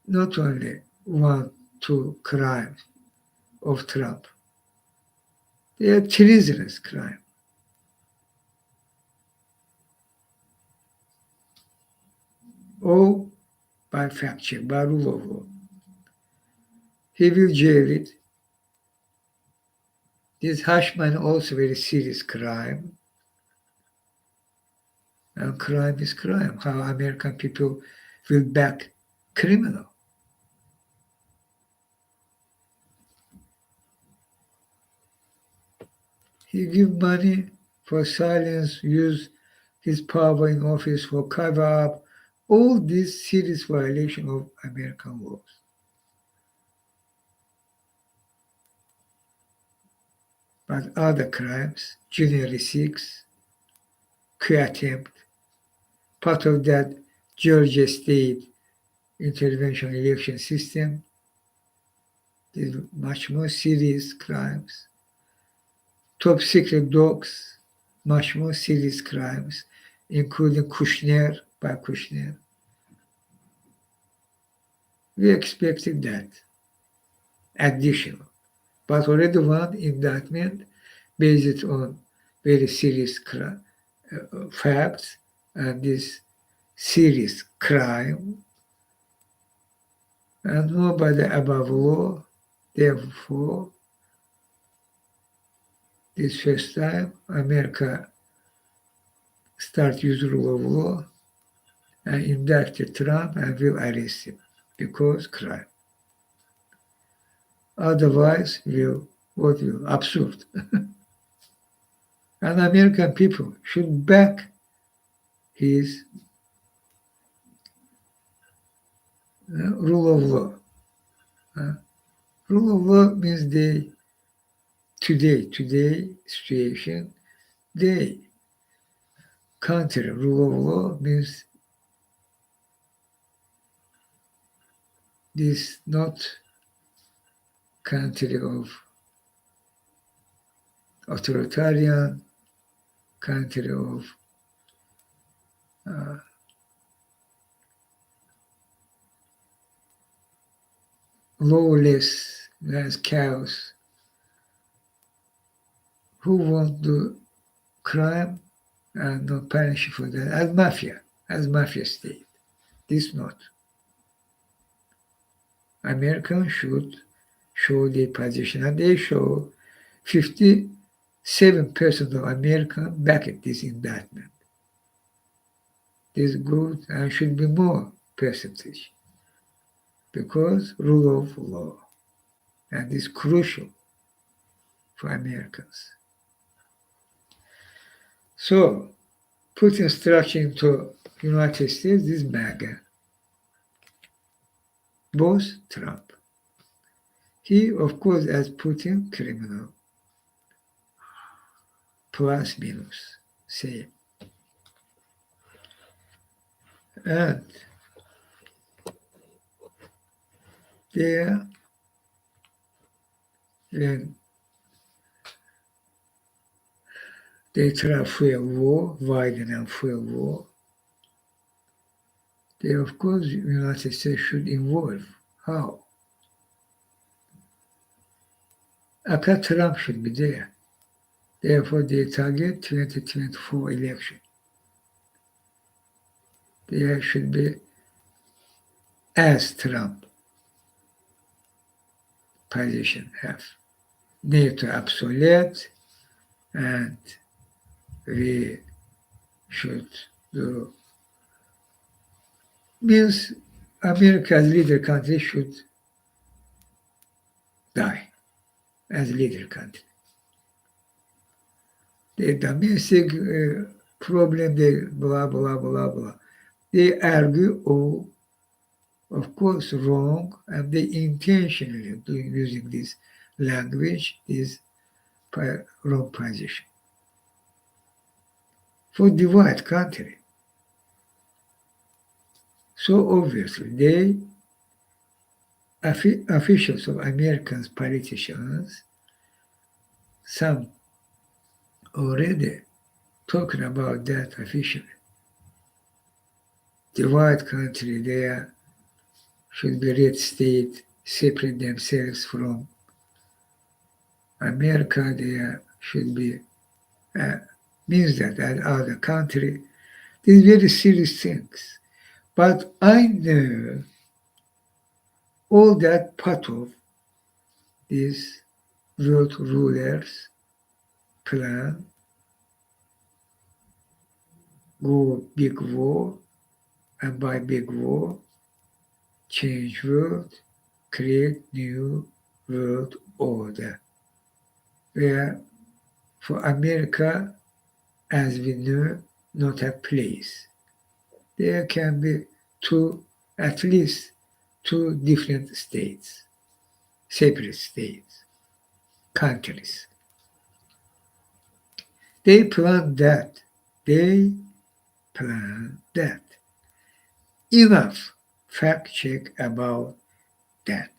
not only one, two crimes of Trump, they are treasonous crime. All by fact check, by rule of law. He will jail it. This Hashman also very serious crime. And crime is crime. How American people will back criminal. He give money for silence, use his power in office for cover up. All these serious violation of American laws. But other crimes, January 6, coup attempt, part of that Georgia state intervention election system, is much more serious crimes. Top secret dogs, much more serious crimes, including Kushner, by Kushner. We expected that, additional. But already one indictment based on very serious facts and this serious crime, and nobody above law. Therefore, this first time America start use rule of law and indicted Trump and will arrest him because crime. Otherwise, what will absurd. And American people should back his rule of law. Rule of law means today situation, country rule of law means this not country of authoritarian, country of lawless, there's chaos. Who won't do crime and not punish for that? As mafia state. This not. Americans should show their position, and they show 57% of Americans back at this indictment. This is good and should be more percentage because rule of law, and is crucial for Americans. So, put instruction into United States, this MAGA, both Trump. He, of course, as Putin, criminal, plus minus, same. And there, when they try fuel war, Biden and fuel war, they, of course, United States should involve. How? Aka Trump should be there. Therefore, they target 2024 election. There should be as Trump position have. NATO obsolete, and we should do. Means America's leader country should die as leader country. The domestic problem, they blah, blah, blah, blah. They argue, oh, of course, wrong, and they intentionally using this language, this wrong position. For divide country. So obviously, they officials of American politicians, some already talking about that officially. Divide country there should be red state, separate themselves from America, there should be means that other country. These very serious things. But I know all that part of this world rulers plan, go big war, and by big war, change world, create new world order. Where for America, as we know, not have place. There can be at least two different states, separate states, countries. They plan that. They plan that. Enough fact check about that.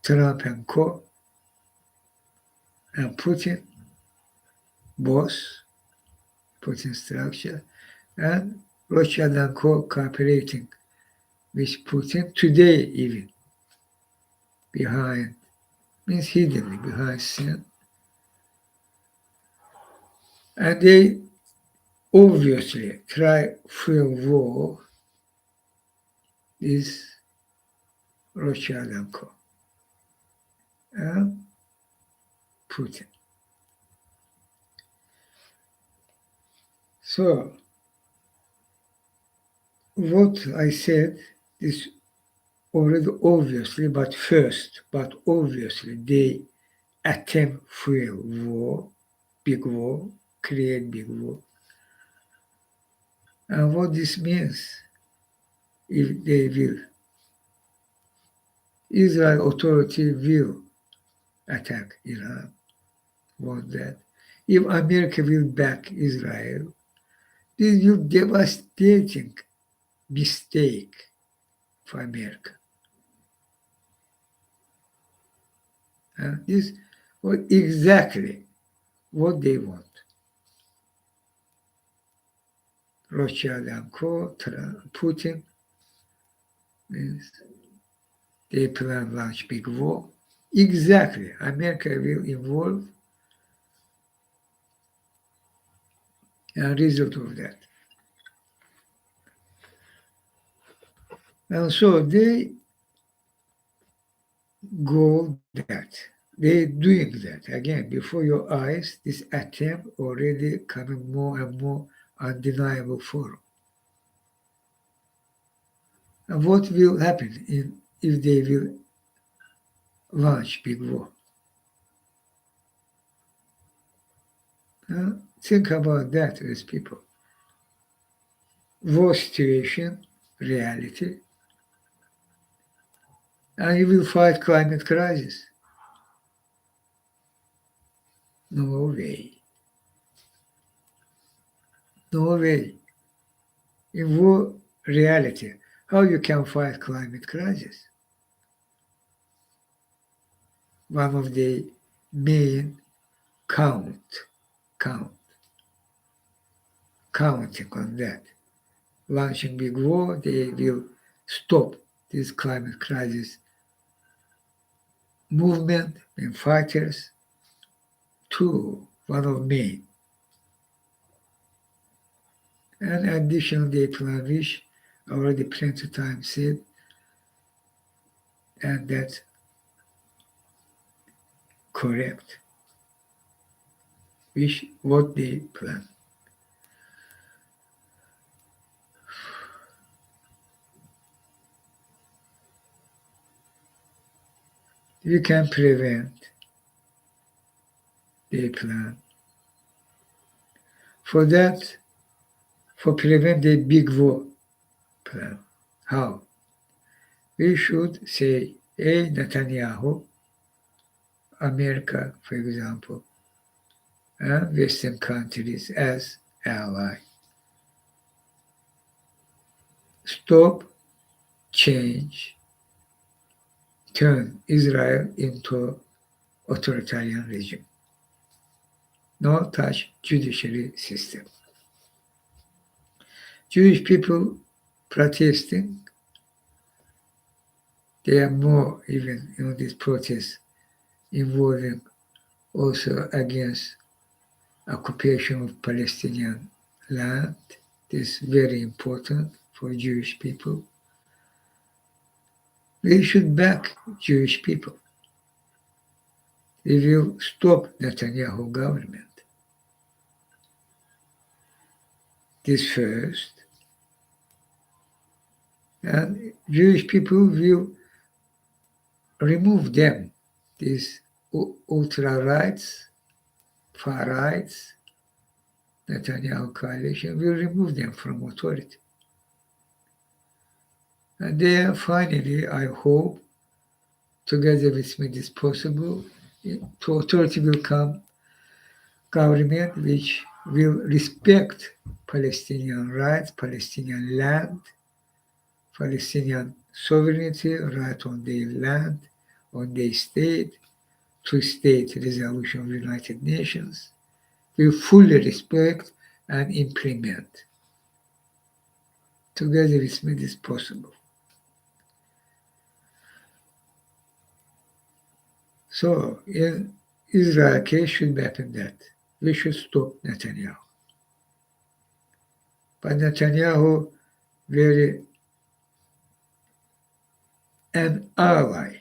Trump and co and Putin, both Putin structure, and Russia and co cooperating with Putin today even behind, means hiddenly behind scene. And they obviously try fuel war is Russia and co and Putin. So what I said is already obviously, but obviously they attempt fuel war, big war, create big war. And what this means, if they will, Israel authority will attack Iran, want that. If America will back Israel, this will devastating mistake for America. And this was exactly what they want. Russia and co, Putin means they plan launch big war. Exactly, America will involve a result of that. And so they go that. They doing that again before your eyes. This attempt already coming more and more undeniable form. And what will happen if they will launch big war? Think about that as people. War situation, reality, and you will fight climate crisis. No way. No way. In war reality, how you can fight climate crisis? One of the main counting on that. Launching big war, they will stop this climate crisis movement and fighters. Two, one of main. And additional they plan which already plenty of times said, and that's correct. Which what they plan. You can prevent their plan. For that, for prevent the big war plan. How? We should say, Netanyahu, America, for example, and Western countries as ally. Stop change, turn Israel into authoritarian regime. No touch judiciary system. Jewish people protesting, they are more even in this protest involving also against occupation of Palestinian land. This is very important for Jewish people. We should back Jewish people. We will stop Netanyahu government. This first. And Jewish people will remove them, these ultra-rights, far-rights, Netanyahu coalition will remove them from authority. And then finally, I hope, together with me, this possible, to authority will come government which will respect Palestinian rights, Palestinian land, Palestinian sovereignty, right on their land, on their state, two-state resolution of the United Nations, will fully respect and implement. Together with me, this possible. So, in Israel case should happen that we should stop Netanyahu. But Netanyahu very an ally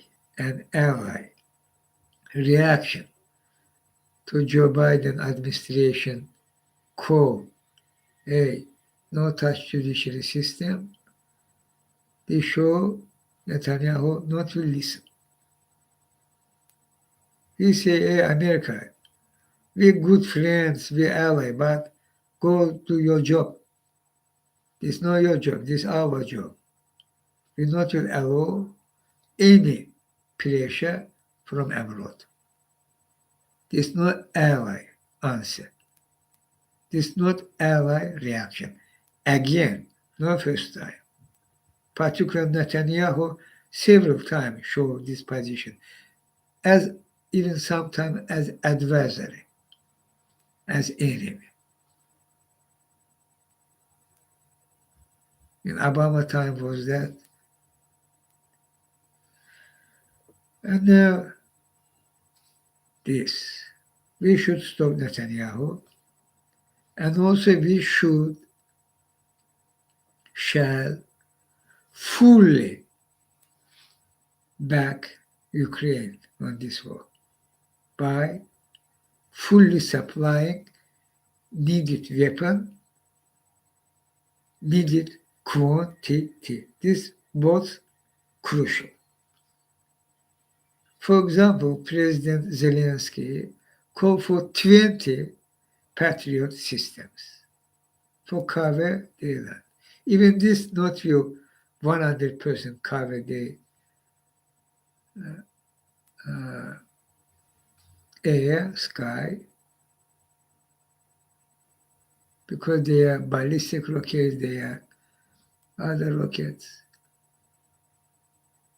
reaction to Joe Biden administration call, hey, no touch judiciary system, they show Netanyahu not will listen. He say, hey, America, we're good friends, we're ally, but go do your job. This is not your job, this is our job. We not will allow any pressure from abroad. This is not ally answer. This is not ally reaction. Again, not first time. Particularly Netanyahu several times showed this position as even sometimes as adversary, as enemy. In Obama time was that. And now this. We should stop Netanyahu, and also we shall fully back Ukraine on this war by fully supplying needed weapon, needed quantity. This both crucial. For example, President Zelensky called for 20 Patriot systems for cover the land. Even this not will 100% cover the air, sky, because they are ballistic rockets, they are other rockets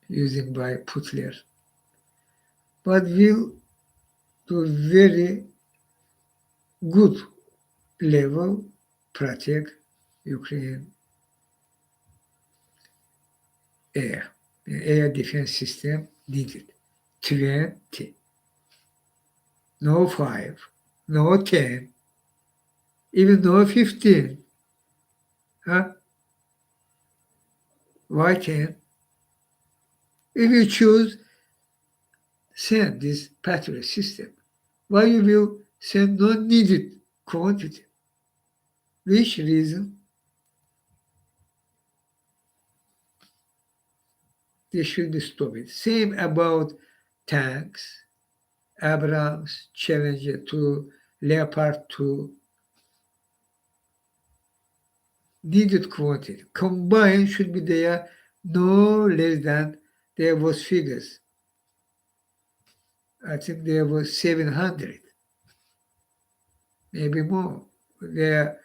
used by Putler. But will to very good level protect Ukraine air. The air defense system needed 20, no 5, no 10, even no 15. Huh? Why 10? If you choose send this Patriot system, why you will send non-needed quantity? Which reason? They should stop it. Same about tanks, Abrams, Challenger 2, Leopard 2, needed quantity. Combined should be there no less than there was figures. I think there was 700, maybe more. There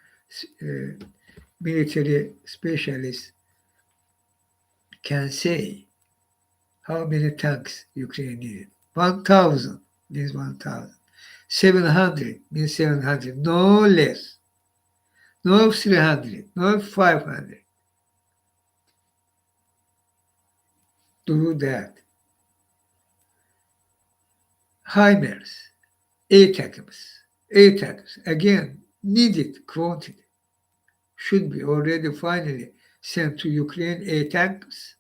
military specialists can say how many tanks Ukraine needed. 1,000 means 1,000. 700 means 700, no less. No 300, no 500. Do that. HIMARS, ATACMS, again, needed quantity. Should be already finally sent to Ukraine, ATACMS.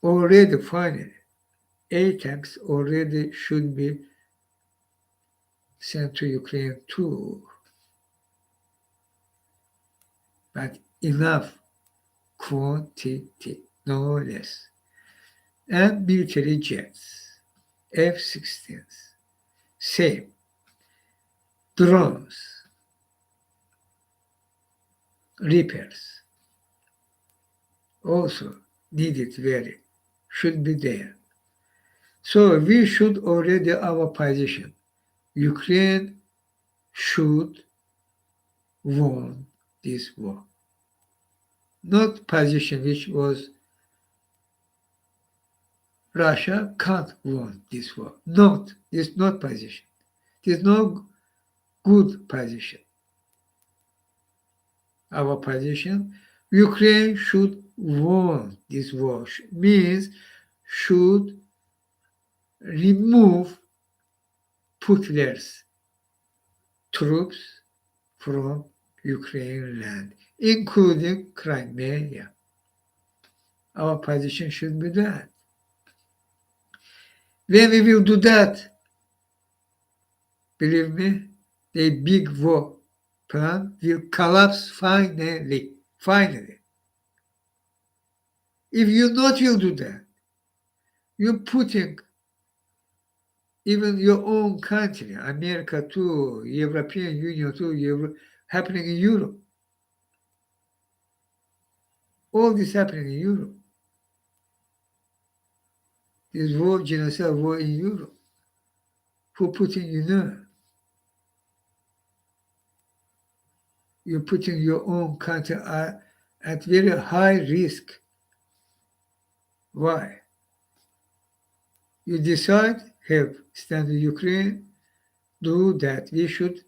Already finally, ATACMS already should be sent to Ukraine too. But enough quantity, no less. And military jets, F-16s, same. Drones, Reapers, also needed very, should be there. So we should already our position. Ukraine should won this war. Not position which was Russia can't win this war. Not. It's not position. It's no good position. Our position, Ukraine should win this war. Means should remove Putler's troops from Ukraine land, including Crimea. Our position should be that. When we will do that, believe me, the big war plan will collapse finally. Finally. If you not will do that, you're putting even your own country, America too, European Union too, happening in Europe. All this happening in Europe. This war, genocide war in Europe. Who putting you're putting your own country at very high risk. Why? You decide, help, stand with Ukraine, do that. We should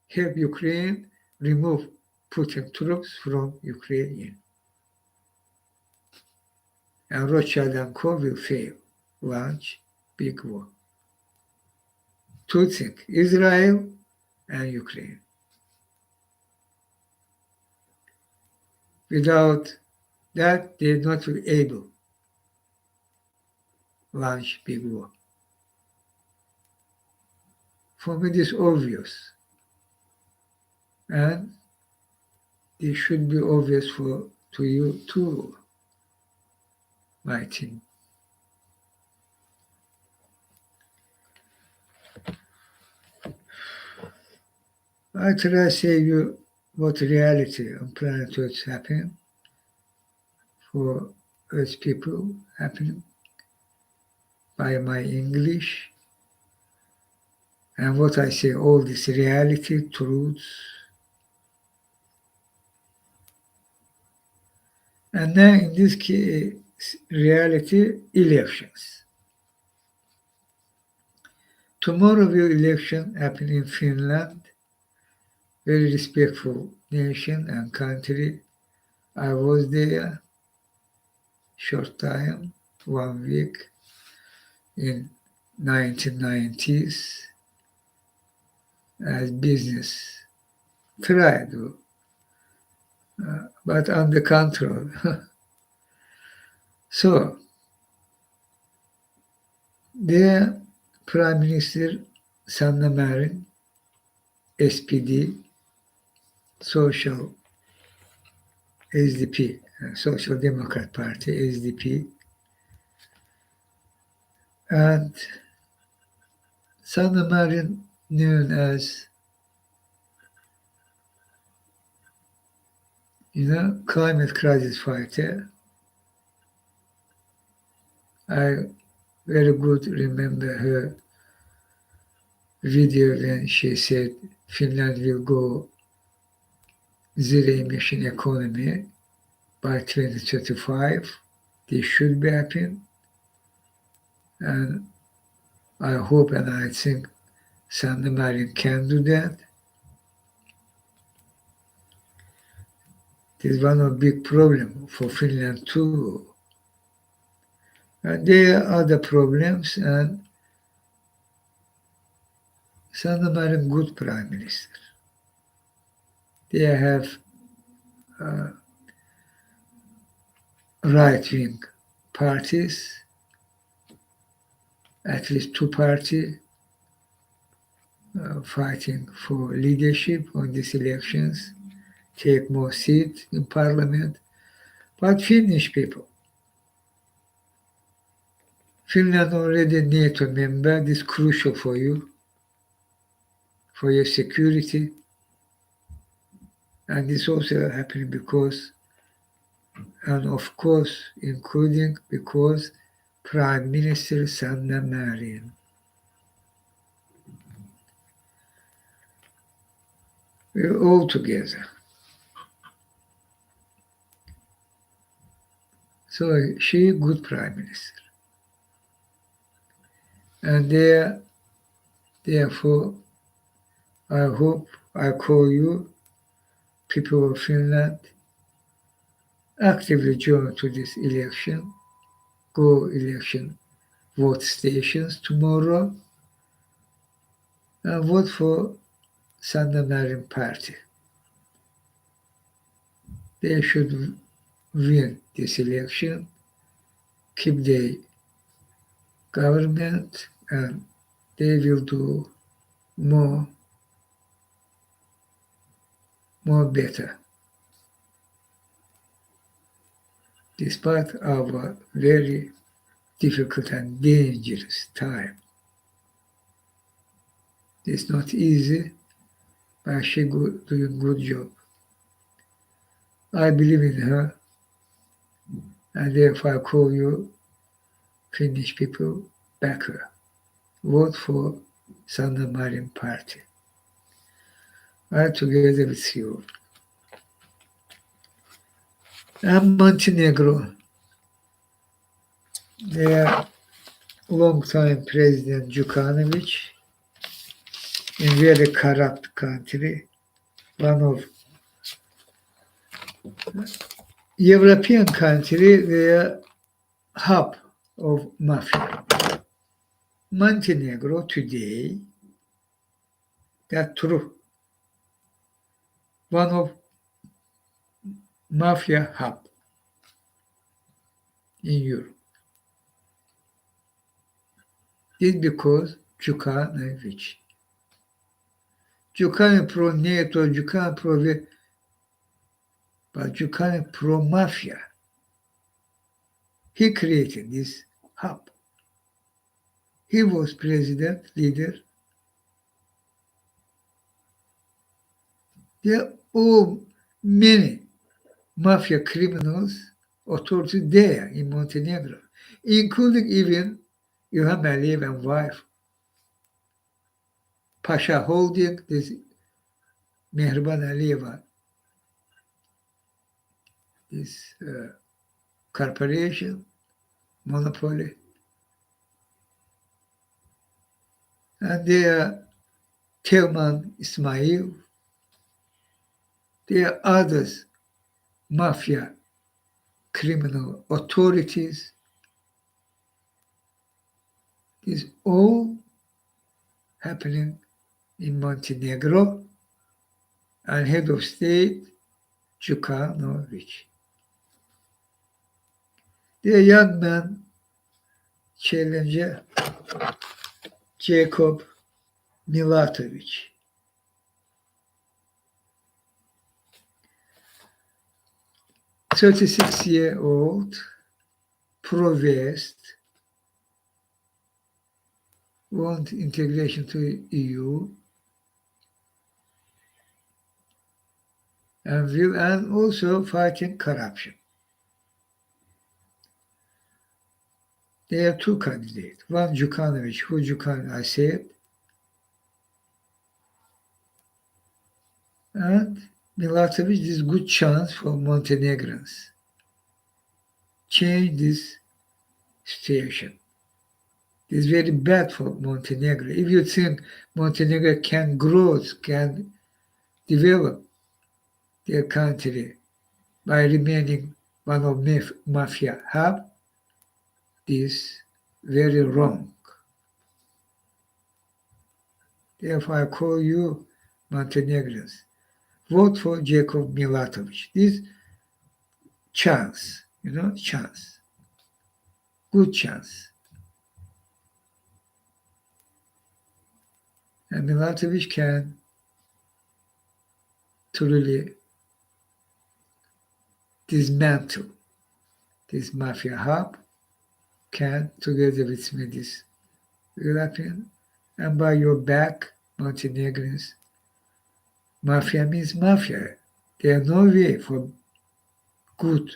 help Ukraine remove Putin troops from Ukraine. And Rothschild and Co. will fail, launch big war. Two things, Israel and Ukraine. Without that, they're not able to launch big war. For me, this is obvious. And it should be obvious to you too, my team. I try to say you what reality on planet Earth happening for Earth people happening by my English, and what I say, all this reality, truths. And then in this case, reality, elections. Tomorrow will election happen in Finland, very respectful nation and country. I was there short time, 1 week in 1990s as business. Tried, but under control. So, the Prime Minister Sanna Marin, SPD, Social SDP, Social Democrat Party, SDP, and Sanna Marin, known as, climate crisis fighter. I very good remember her video when she said Finland will go zero emission economy by 2035. This should be happening. And I hope and I think San Marino can do that. It is one of the big problems for Finland too. And there are other problems, and San Marino good prime minister. They have right-wing parties, at least two parties, fighting for leadership on these elections, take more seats in parliament. But Finnish people, Finland already NATO member, this is crucial for you, for your security. And this also happening because, and of course, including because Prime Minister Sanna Marin. We're all together. So she good Prime Minister. And therefore, I hope I call you, people of Finland, actively join to this election, go election vote stations tomorrow, and vote for Sanna Marin party. They should win this election, keep the government, and they will do more better. Despite our very difficult and dangerous time. It's not easy, but she's doing good job. I believe in her, and therefore I call you Finnish people, back her. Vote for Sanna Marin party. I'm together with you. And Montenegro, their long-time President Djukanovic, in very corrupt country, one of European country, where hub of mafia. Montenegro today, that's true. One of mafia hub in Europe. This because Djukanovic. Djukanovic pro NATO, Djukanovic but Djukanovic pro mafia. He created this hub. He was president, leader. There are all many mafia criminals authorities there in Montenegro, including even Ilham Aliyev and wife, Pasha Holding, this Mehriban Aliyeva, this corporation, monopoly. And there are Telman Ismail. There are others, mafia, criminal authorities. It's all happening in Montenegro, and head of state, Djukanovic. The young man, challenger, Jacob Milatovic. "36-year-old, pro-West, want integration to EU, and also fighting corruption." There are two candidates. One, Djukanovic, who Djukanovic, I said, and Milosevic, this good chance for Montenegrins. Change this situation. It's very bad for Montenegro. If you think Montenegro can grow, can develop their country by remaining one of mafia hub, is very wrong. Therefore, I call you Montenegrins. Vote for Jacob Milatovic. This chance, chance. Good chance. And Milatovic can truly dismantle this mafia hub, can, together with me, this European, and by your back, Montenegrins. Mafia means mafia. There are no way for good.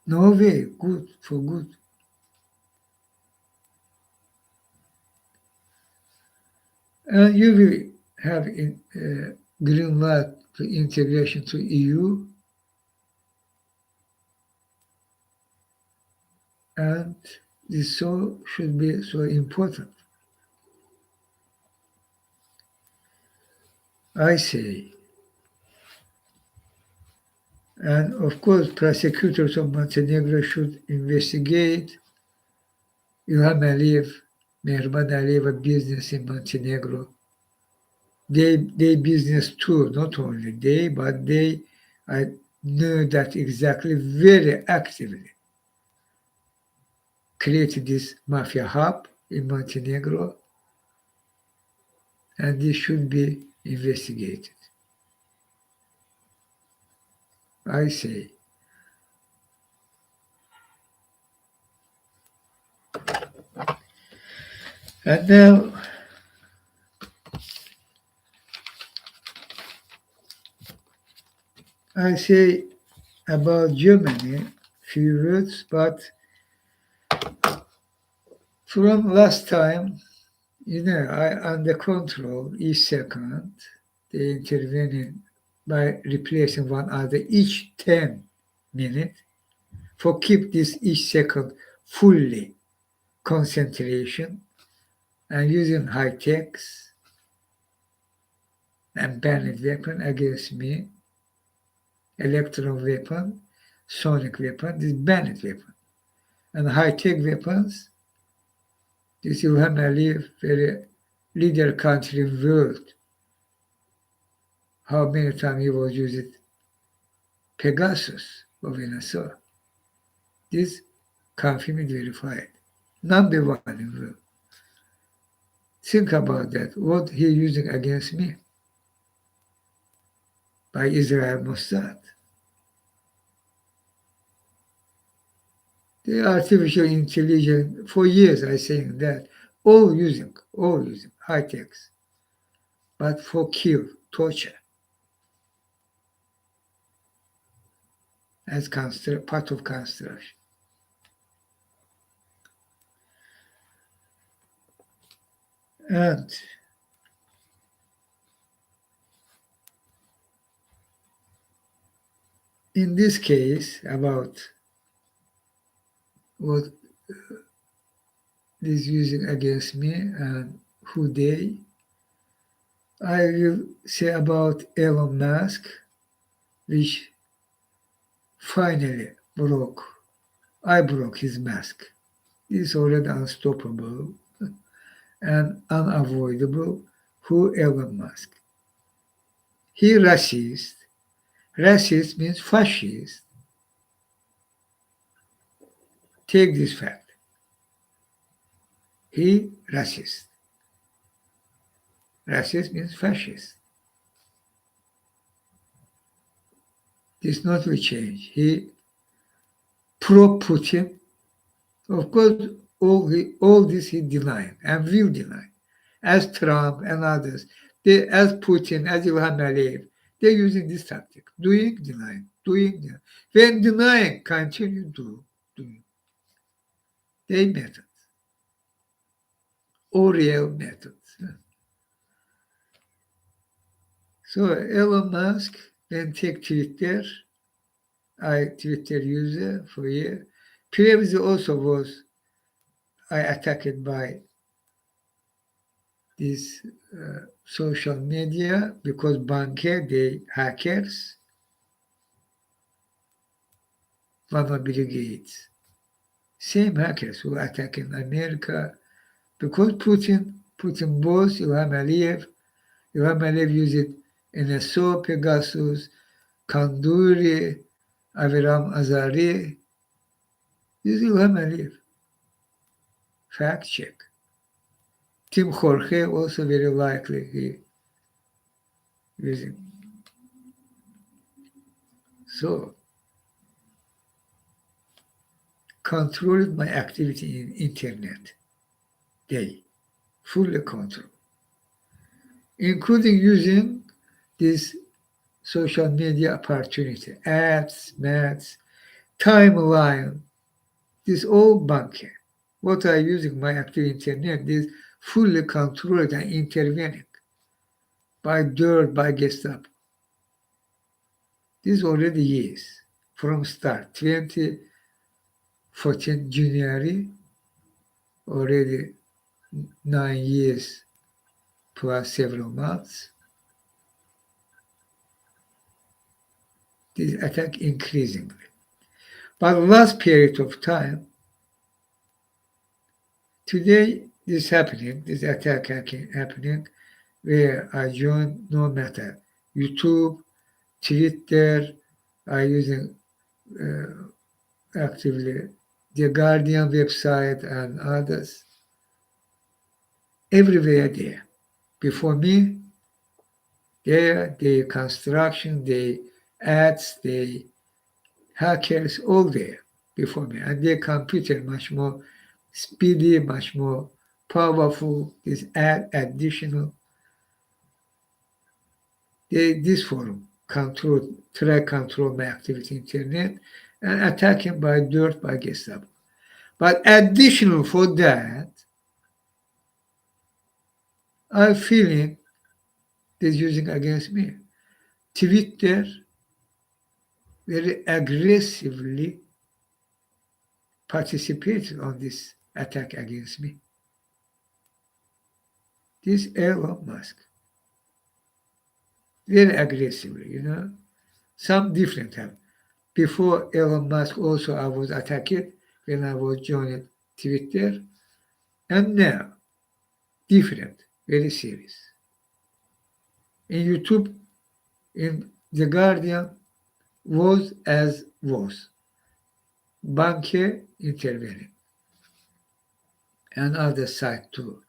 No way good for good. And you will have green light to integration to EU, and this should be so important. I say. And of course, prosecutors of Montenegro should investigate İlham Aliyev, Mehriban Aliyeva business in Montenegro. They business too, not only they, but I know that exactly very actively created this mafia hub in Montenegro, and this should be investigated. I say. And now I say about Germany few words, but from last time, I under control each second. They intervening by replacing one another each 10 minutes for keep this each second fully concentration and using high techs and banned weapon against me, electron weapon, sonic weapon, this banned weapon. And high-tech weapons, this İlham Aliyev, very leader country in world. How many times he was using Pegasus of NSO. This confirmed, verified. Number one in world. Think about that. What he using against me by Israel Mossad. The artificial intelligence, for years I saying that, all using high techs, but for kill, torture, as part of construction. And in this case, about what is using against me and who they, I will say about Elon Musk, which finally I broke his mask. It's already unstoppable and unavoidable. Who Elon Musk? He racist. Racist means fascist. Take this fact. He racist. Racist means fascist. This not will change. He pro-Putin. Of course, all this he denied and will deny. As Trump and others, as Putin, as İlham Aliyev, they're using this tactic. Doing, denying, doing, denying. When denying, continue doing. They methods. Or real methods. So Elon Musk then take Twitter. I Twitter user for a year. Previously also was I attacked by this social media because banker, they hackers, one of Bill Gates. Same hackers who attack in America because Putin boss Ilham Aliyev used it NSO, Pegasus, Kanduri, Aviram Azari. This is Ilham Aliyev. Fact check. Tim Jorge also very likely he using. So controlled my activity in internet. They fully control, including using this social media opportunity, ads, maths, timeline, this all banking. What I using my active internet is fully controlled and intervening by dirt, by Gestapo. This already is from start, 2014 January, already 9 years plus several months. This attack increasingly. But last period of time, today this attack happening, where I join no matter YouTube, Twitter, I using actively the Guardian website and others. Everywhere there. Before me, there, the construction, the ads, the hackers, all there before me. And their computer much more speedy, much more powerful, this additional. This forum try control my activity internet and attacking by dirt by Gestapo. But additional for that, I'm feeling this using against me. Twitter very aggressively participated on this attack against me. This Elon Musk, very aggressively, some different have. Before Elon Musk also I was attacked when I was joining Twitter, and now different, very serious. In YouTube, in The Guardian, was as was. Banke intervening. And other side too.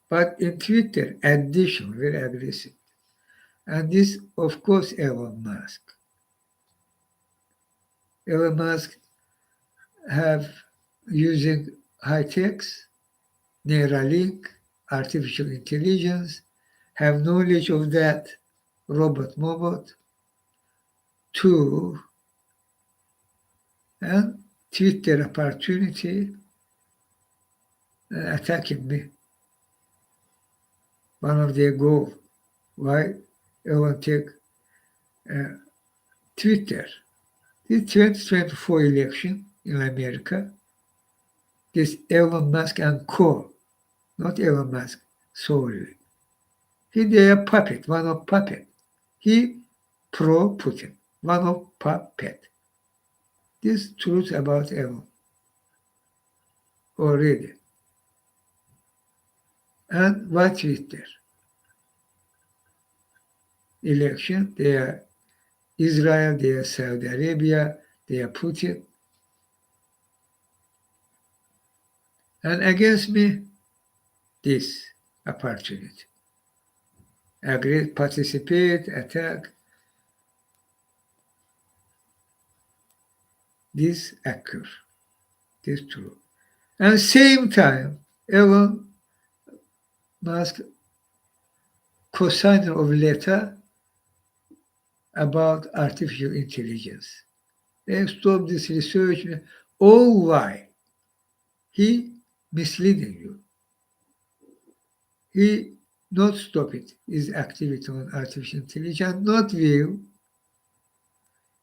But in Twitter, addition, very aggressive. And this, of course, Elon Musk. Elon Musk have using high techs, Neuralink, artificial intelligence, have knowledge of that robot, to and Twitter opportunity attacking me. One of their goals, why Elon take Twitter. The 2024 election in America, this Elon Musk and co, not Elon Musk solely. They are puppet, one of puppet. He pro-Putin, one of puppet. This truth about Elon already. And what Twitter? Election, they are Israel, they are Saudi Arabia, they are Putin. And against me, this opportunity. Agree, participate, attack. This occur. This true. And same time, Elon Musk co-signer of letter about artificial intelligence. They stop this research. All why? He misleading you. He not stop it, his activity on artificial intelligence, not will.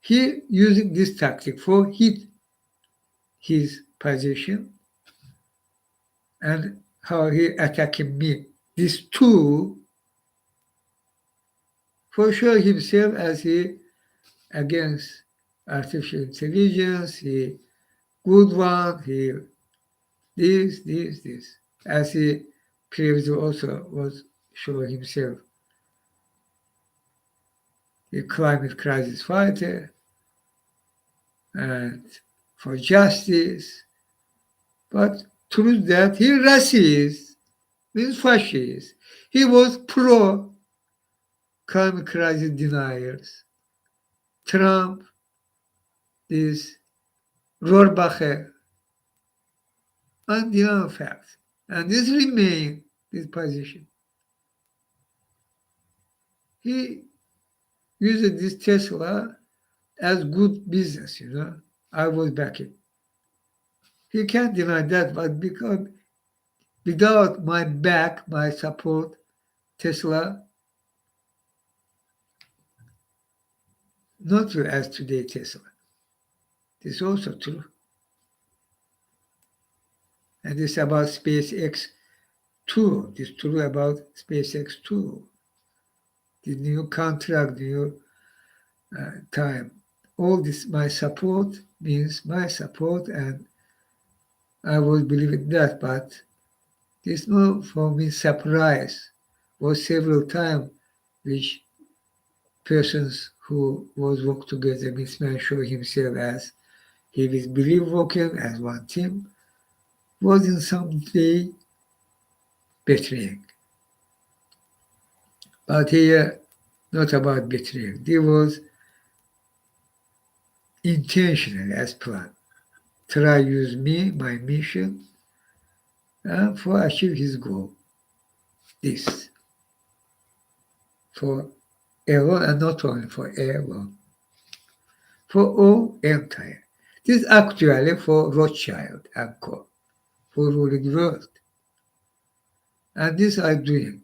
He using this tactic for his position and how he attacking me. This tool for sure himself as he against artificial intelligence, he good one, he this. As he previously also was showing himself a climate crisis fighter and for justice. But truth that he racist, means fascist. He was pro climate crisis deniers. Trump, this Rohrbacher, undeniable fact. And this remain this position. He used this Tesla as good business, I was backing. He can't deny that, but because without my back, my support, Tesla, not as today Tesla. This is also true. And this about SpaceX too. This is true about SpaceX too. The new contract, new time. All this, my support means my support, and I was believing that, but this no for me surprise was several times which persons who was work together, Miss Man show himself as he was believe working as one team, was in some way betraying. But here, not about betraying. There was intentional as planned. Try use me, my mission, for achieve his goal. This for alone and not only for alone. For all entire. This actually for Rothschild and Co. For ruling the world. And this I'm doing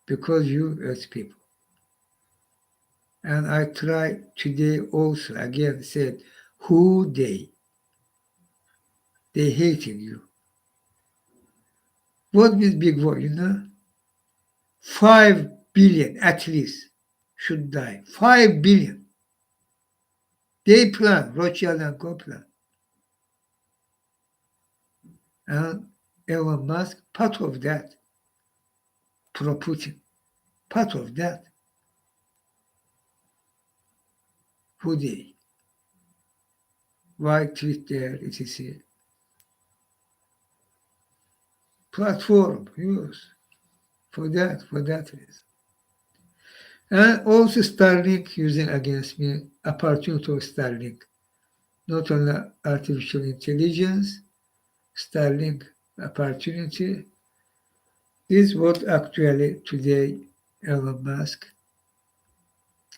because you as people. And I try today also again said who they hating you. What means big war, 5 billion at least should die. 5 billion. They plan, Rothschild and Co plan. And Elon Musk, part of that, pro-Putin, part of that. Who they? Why Twitter, etc. Platform use for that reason. And also Starlink using against me, opportunity of Starlink. Not only artificial intelligence, Starlink opportunity. This is what actually today Elon Musk,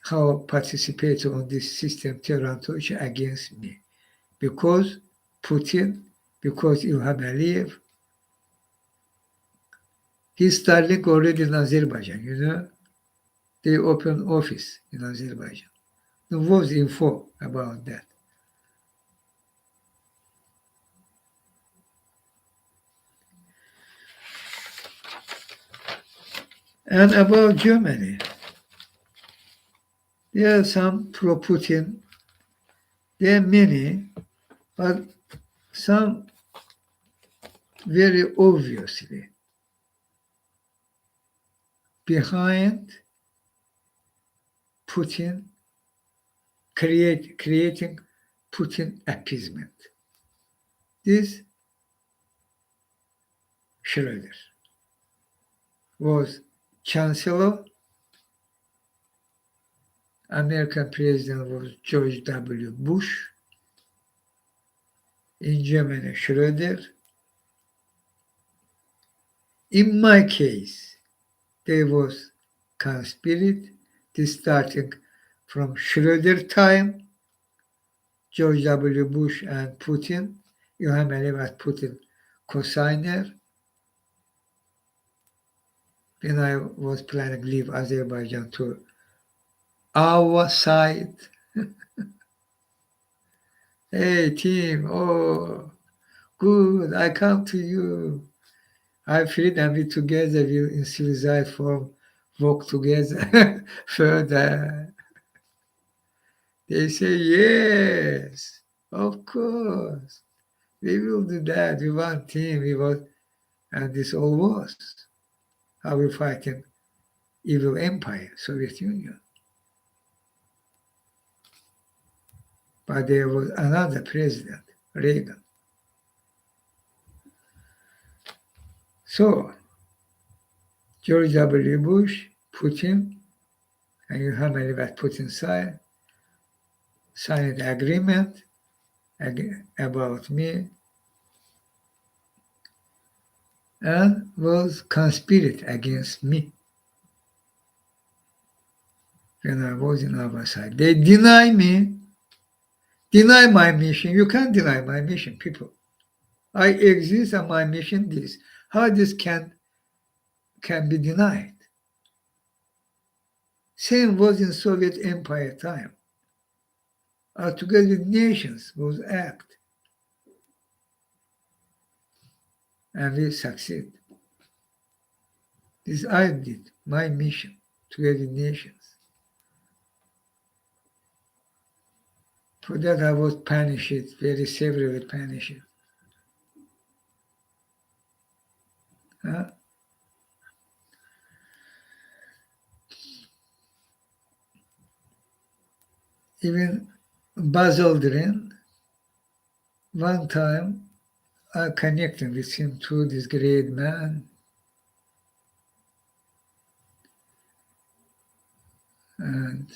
how participate on this system Toronto against me. Because Putin, because Ilham Aliyev, he Starlink already in Azerbaijan, They open office in Azerbaijan. There was info about that. And about Germany, there are some pro-Putin. There are many, but some very obviously behind Putin, creating Putin appeasement. This Schroeder was chancellor. American president was George W. Bush. In Germany, Schroeder. In my case, there was conspiracy, this starting from Schroeder time, George W. Bush and Putin, Ilham Aliyev as Putin co-signer. when I was planning to leave Azerbaijan to our side. Hey team, oh good, I come to you. I feel that we together will in civilized form walk together further. They say yes, of course. We will do that. We want team, we want, and this all was how we fighting evil empire, Soviet Union. But there was another president, Reagan. So George W. Bush, Putin, and you have many that Putin signed the agreement about me and was conspired against me when I was in our side. They deny my mission. You can't deny my mission, people. I exist and my mission this. How this can be denied? Same was in Soviet Empire time. Together with nations was act, and we succeed. This I did, my mission, together with nations. For that I was punished, very severely punished. Even Buzz Aldrin, one time I connected with him to this great man. And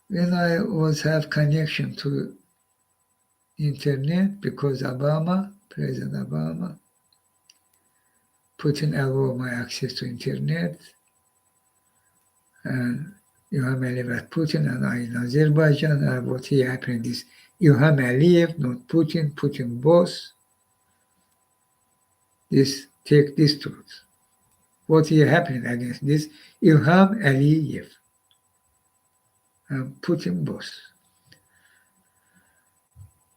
when I was have connection to internet, because President Obama, Putin allowed my access to internet, and Ilham Aliyev Putin and I in Azerbaijan, and what he happened is Ilham Aliyev, not Putin, Putin boss, take this truth. What he happened against this Ilham Aliyev and Putin boss.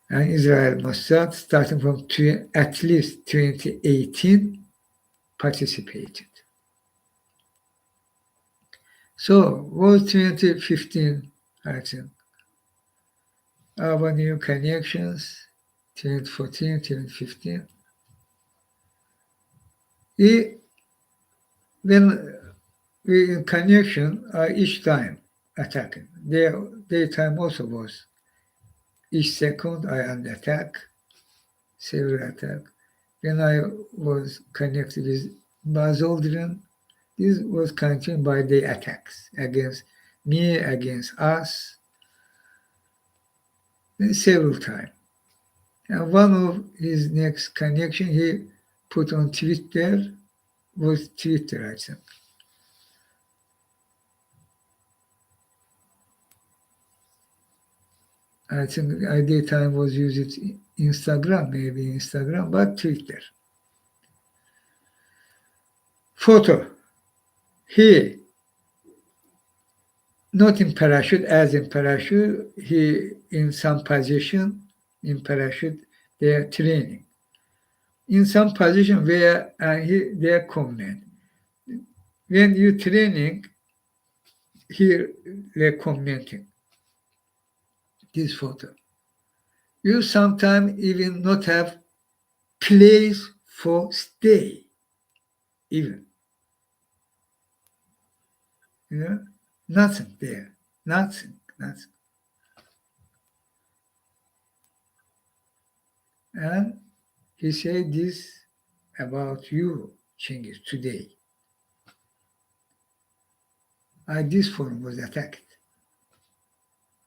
And Israel Mossad, starting from at least 2018, participated. So, was 2015, I think. Our new connections, 2014, 2015. When we in connection, each time attacking. Their time also was. Each second I under attack, several attack. When I was connected with Buzz Aldrin, this was continued by the attacks against me, against us, several times. And one of his next connection he put on Twitter was Twitter, I think. I think at that time was used Instagram, maybe Instagram, but Twitter. Photo. He, not in parachute, as in parachute, he in some position in parachute, they are training. In some position where they are comment. When you training, here they're commenting this photo. You sometimes even not have place for stay, even. You know, nothing there, nothing. And he said this about you, Chinghiz, today. This forum was attacked.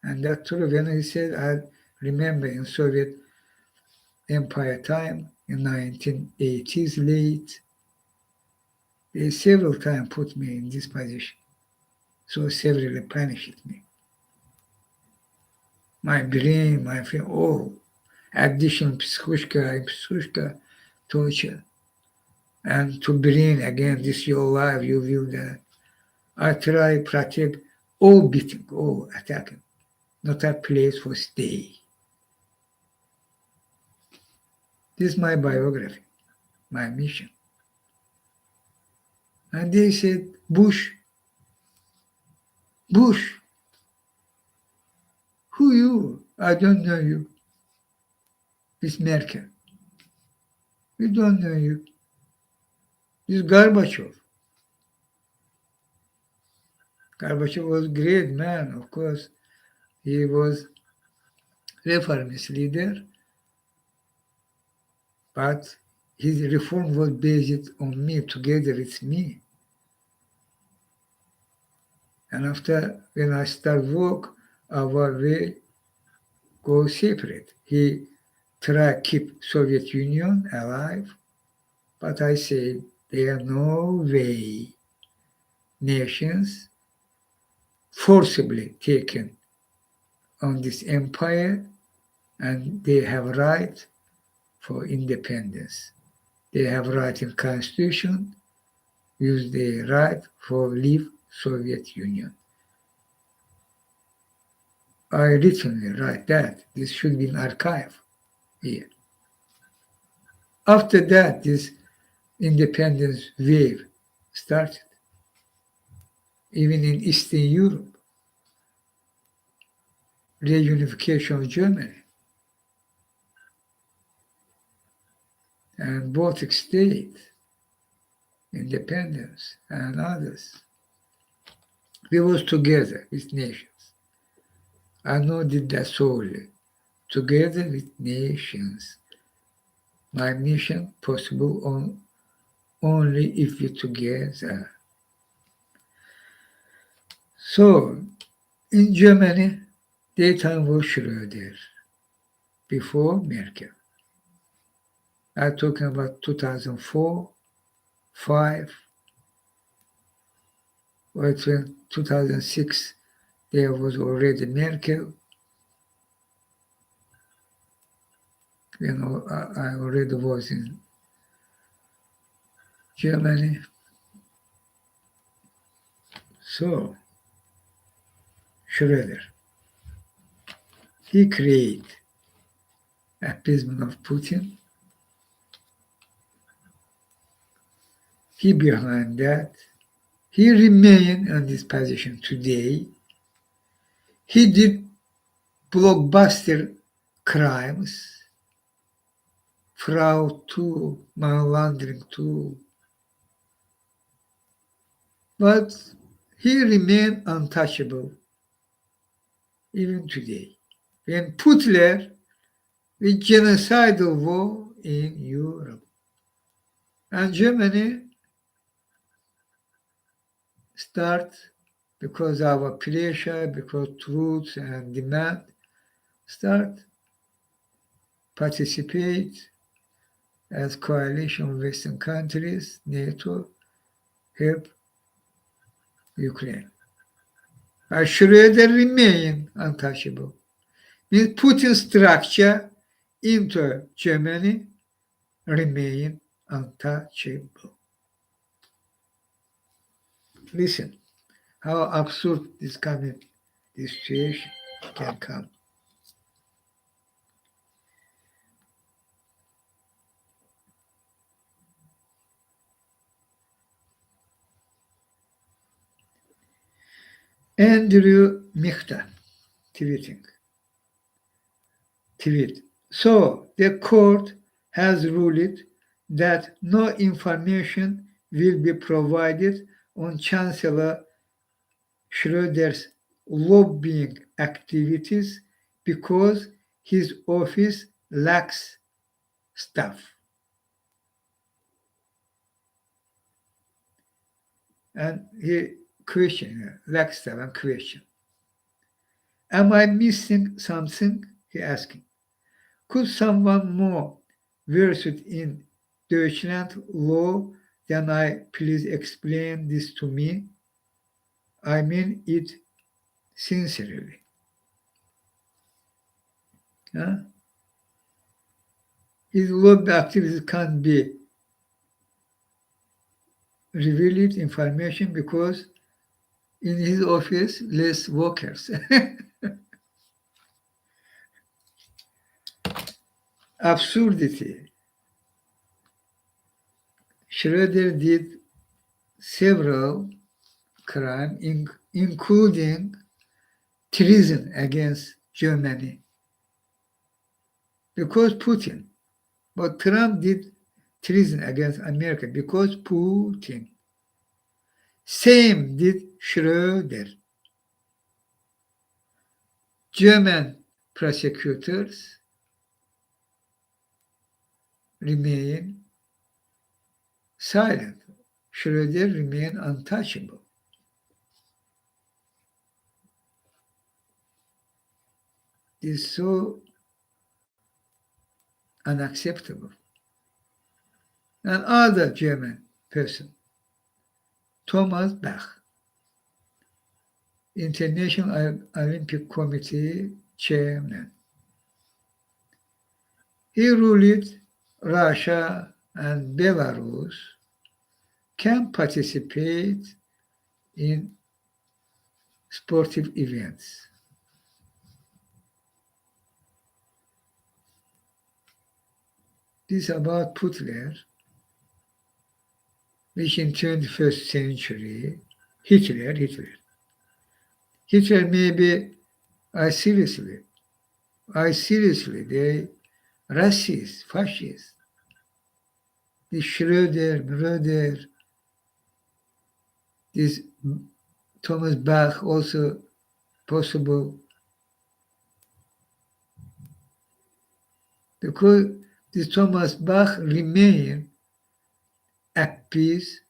And that true, when he said, I remember in Soviet Empire time, in 1980s late, they several times put me in this position. So severely punished me. My brain, my additional psychoshka torture. and to bring again this your life, you will that. I try protect all beating, all attacking, not a place for stay. This is my biography, my mission. And they said, Bush, Bush, who you? I don't know you. It's Merkel. We don't know you. This Gorbachev. Gorbachev was a great man, of course. He was reformist leader, but his reform was based on me, together with me. And after, when I start work, our way go separate. He try keep Soviet Union alive, but I say there are no way nations forcibly taken on this empire, and they have right for independence. They have right in constitution, use their right for leave Soviet Union. I literally write that. This should be an archive here. After that, this independence wave started. Even in Eastern Europe, reunification of Germany and Baltic state, independence and others. We was together with nations. I know did that solely, together with nations. My mission possible only if we together. So, in Germany, daytime was Schröder, before Merkel. I'm talking about 2004, 5, or it's when 2006, there was already Merkel. You know, I already was in Germany. So, Schröder, he created appeasement of Putin. He behind that. He remained on this position today. He did blockbuster crimes, fraud too, money laundering too. But he remained untouchable even today. When Putler with genocidal war in Europe. And Germany start because our pressure, because truth and demand, start participate as coalition of Western countries, NATO, help Ukraine. But Schröder remain untouchable. With Putin's structure into Germany remain untouchable. Listen, how absurd this situation can come. Andrew Michta tweet. So the court has ruled that no information will be provided on Chancellor Schröder's lobbying activities because his office lacks staff. And he questioned, lacks staff and question. Am I missing something? He asking. Could someone more versed in Deutschland law than I please explain this to me? I mean it sincerely. Huh? His lobby activities can't be revealed information because in his office less workers. Absurdity. Schroeder did several crimes, including treason against Germany, because Putin. But Trump did treason against America because Putin. Same did Schroeder. German prosecutors remain silent. Schroeder remained untouchable. It's so unacceptable. Another German person, Thomas Bach, International Olympic Committee chairman. He ruled Russia and Belarus can participate in sportive events. This is about Putler, which in 21st century, Hitler maybe, I seriously, they racist, fascist. The Schroeder, this Thomas Bach also possible, because this Thomas Bach remained appease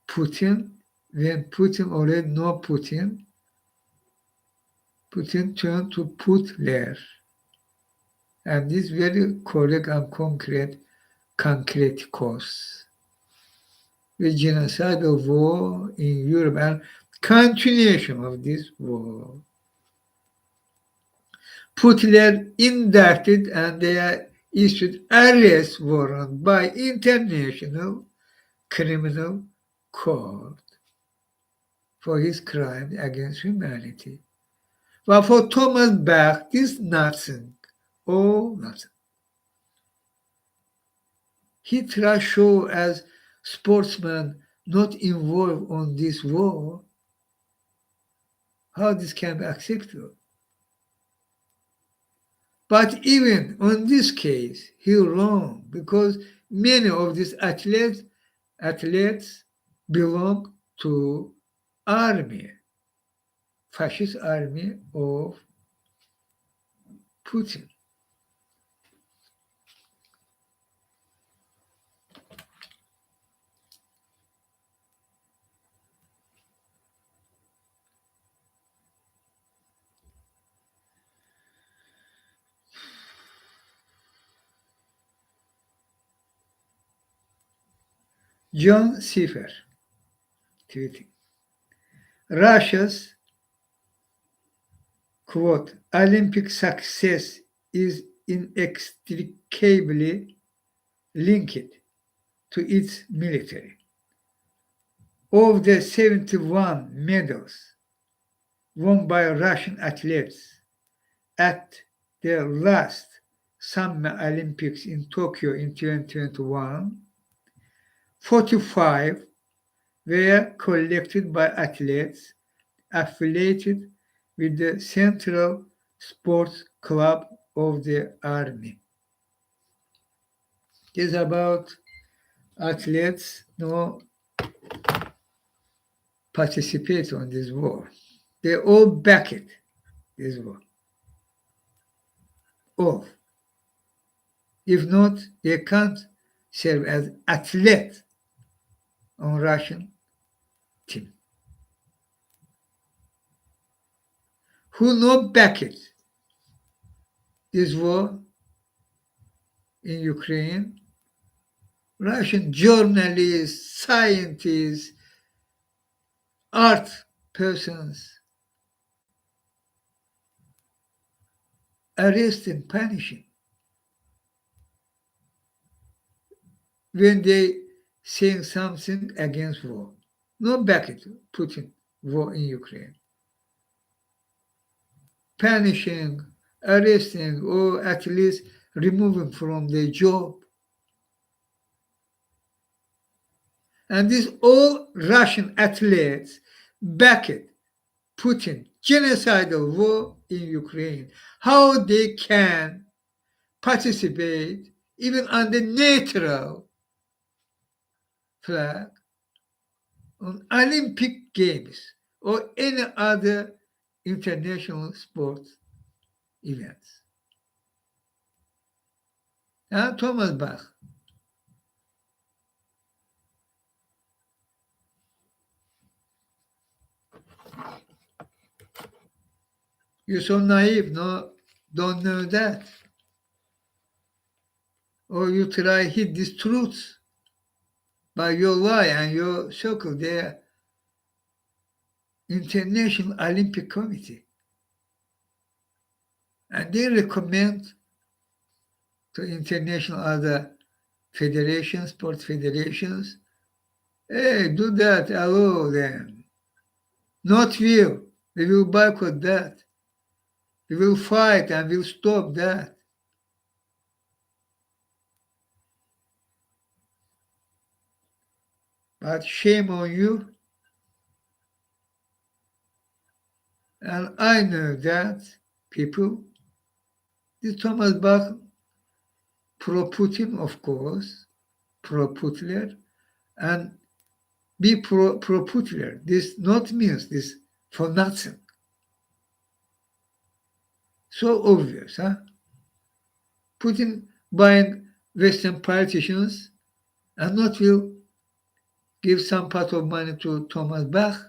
Putin when Putin already know Putin turned to Putler. And this very correct and concrete cause. The genocidal war in Europe and continuation of this war. Putler indicted and they are issued arrest warrant by International Criminal Court for his crime against humanity. But for Thomas Bach, this nothing. Oh, nothing. Hitler show as sportsman not involved on this war. How this can be acceptable? But even on this case, he wrong because many of these athletes belong to army, fascist army of Putin. John Seifer tweeting. Russia's, quote, Olympic success is inextricably linked to its military. Of the 71 medals won by Russian athletes at the last Summer Olympics in Tokyo in 2021, 45 were collected by athletes affiliated with the Central Sports Club of the Army. It is about athletes participate on this war. They all back it, this war. All. If not, they can't serve as athlete on Russian team. Who not back it? This war in Ukraine, Russian journalists, scientists, art persons, arresting, punishing. When they saying something against war. No back it, Putin war in Ukraine. Punishing, arresting, or at least removing from their job. And these all Russian athletes back it, Putin genocidal war in Ukraine. How they can participate even on the neutral flag on Olympic Games or any other international sports events. Thomas Bach. You're so naive, no, don't know that. Or you try hid these truths by your lie and your circle there. International Olympic Committee. And they recommend to international other federations, sports federations, hey, do that, allow them. Not will. We will boycott that. We will fight and we'll stop that. But shame on you. And I know that people, this Thomas Bach, pro-Putin, of course, pro-Putler, and be pro-Putler. This not means this for nothing. So obvious, huh? Putin buying Western politicians and not will give some part of money to Thomas Bach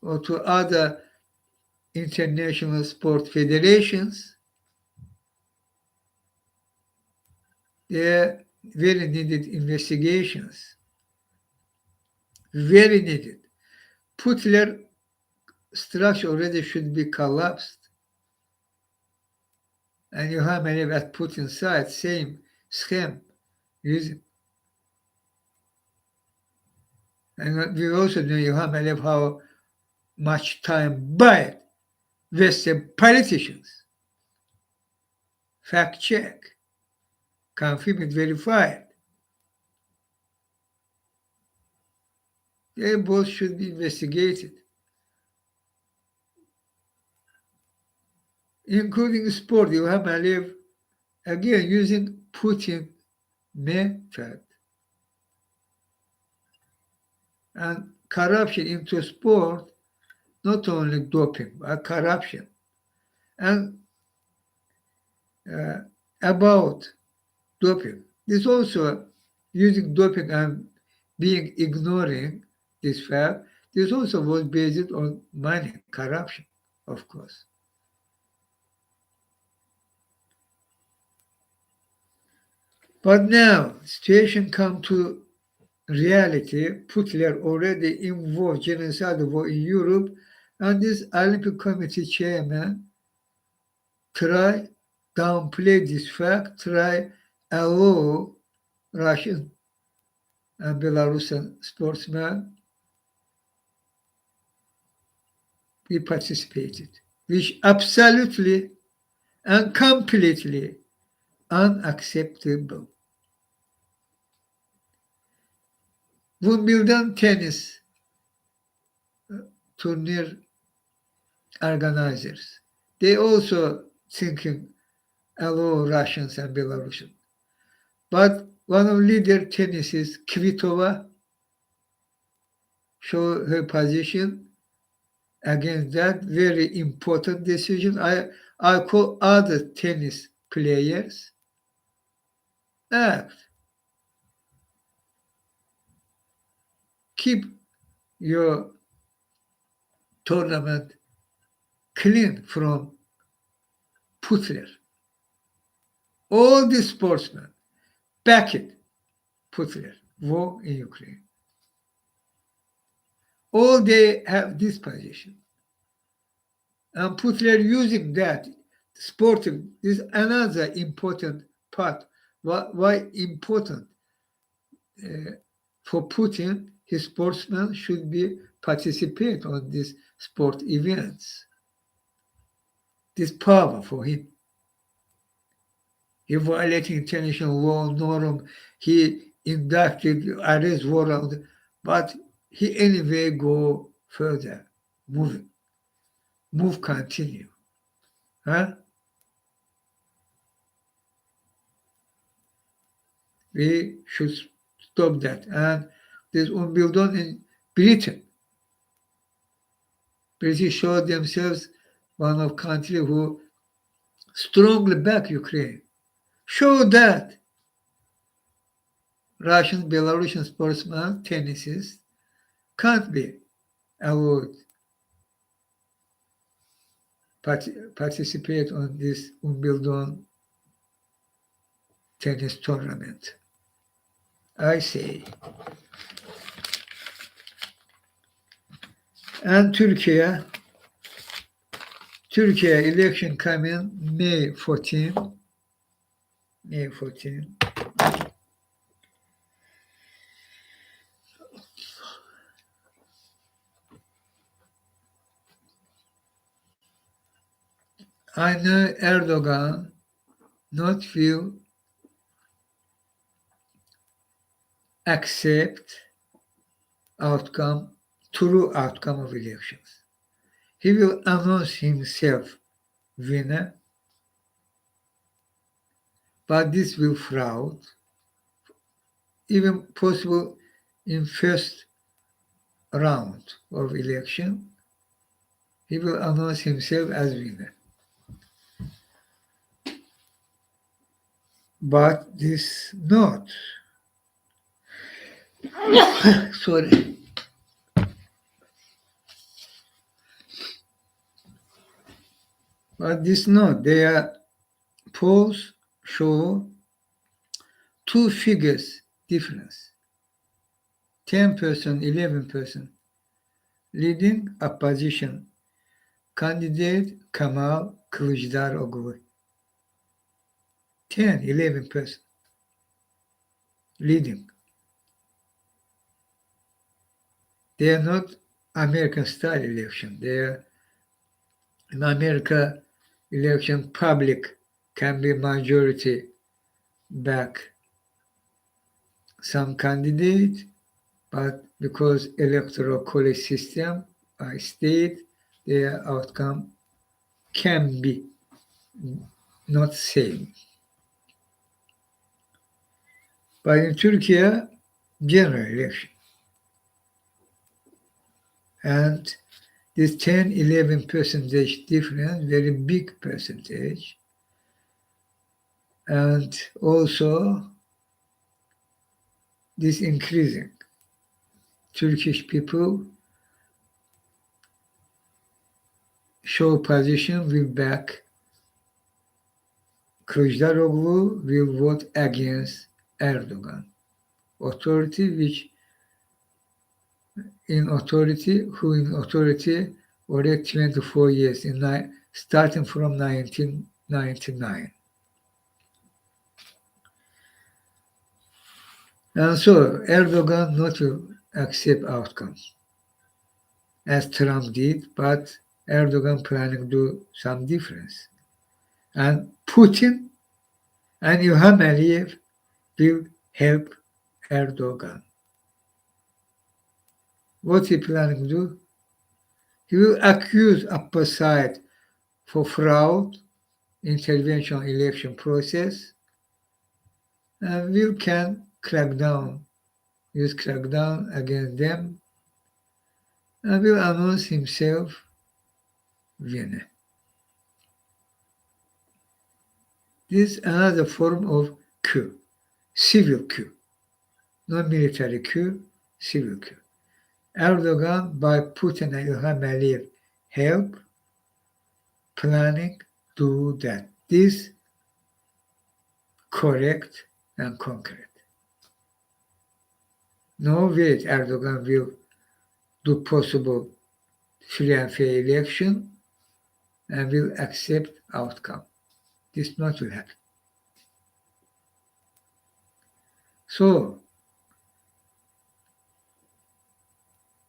or to other international sport federations. They're very needed investigations. Very needed. Putler structure already should be collapsed. And you have many at Putin's side, same scheme using. And we also know you have many how much time by Western politicians. Fact check. Confirm it, verified. They both should be investigated. Including sport, you have to live again using Putin method. And corruption into sport, not only doping, but corruption. And about doping, this also using doping and being ignoring this fact, this also was based on money, corruption, of course. But now, situation come to reality. Putler already involved genocide war in Europe, and this Olympic Committee chairman try downplay this fact, try allow Russian and Belarusian sportsmen be participated, which absolutely and completely unacceptable. Wimbledon tennis tournament organizers, they also thinking allow Russians and Belarusians. But one of leader tennis is Kvitova show her position against that very important decision. I call other tennis players act. Keep your tournament clean from Putler. All the sportsmen back it, Putler, war in Ukraine. All they have this position. And Putler using that sporting is another important part why important for Putin, his sportsmen should be participate on these sport events. This power for him. He violated international law norm. He inducted arrest warrant, but he anyway go further, move continue. Huh? We should stop that. And this unbildon in Britain. British showed themselves one of country who strongly back Ukraine. Show that Russian, Belarusian sportsmen, tennists can't be allowed participate on this Wimbledon tennis tournament. I say. And Turkey election coming May 14. May 14. I know Erdogan not will accept true outcome of elections. He will announce himself winner, but this will fraud, even possible in first round of election. He will announce himself as winner. But this not. Sorry. But this not. Their polls show two figures difference. 10%, 11%. Leading opposition candidate Kemal Kılıçdaroğlu. 10, 11%. Leading. They are not American style election. They are in America election public can be majority back some candidate, but because electoral college system by state, their outcome can be not same. But in Turkey, general election. And this 10-11 percentage difference, very big percentage. And also this increasing. Turkish people show position will back Kılıçdaroğlu will vote against Erdogan. Authority in authority already 24 years, starting from 1999. And so Erdogan not to accept outcome as Trump did, but Erdogan planning to do some difference. And Putin and İlham Aliyev will help Erdogan. What he planning to do? He will accuse upper side for fraud, intervention election process, and will can use crackdown against them, and will announce himself winner. This is another form of coup, civil coup, not military coup, civil coup. Erdogan, by Putin and İlham Aliyev help planning do that. This correct and concrete. No way Erdogan will do possible free and fair election and will accept outcome. This not will happen. So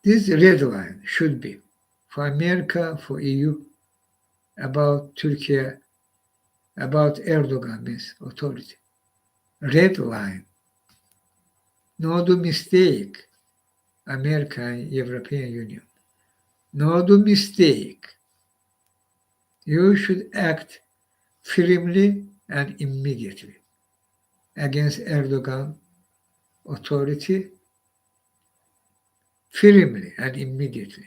this red line should be for America, for EU, about Turkey, about Erdogan's authority. Red line. No do mistake, America and European Union. No do mistake. You should act firmly and immediately against Erdogan authority, firmly and immediately.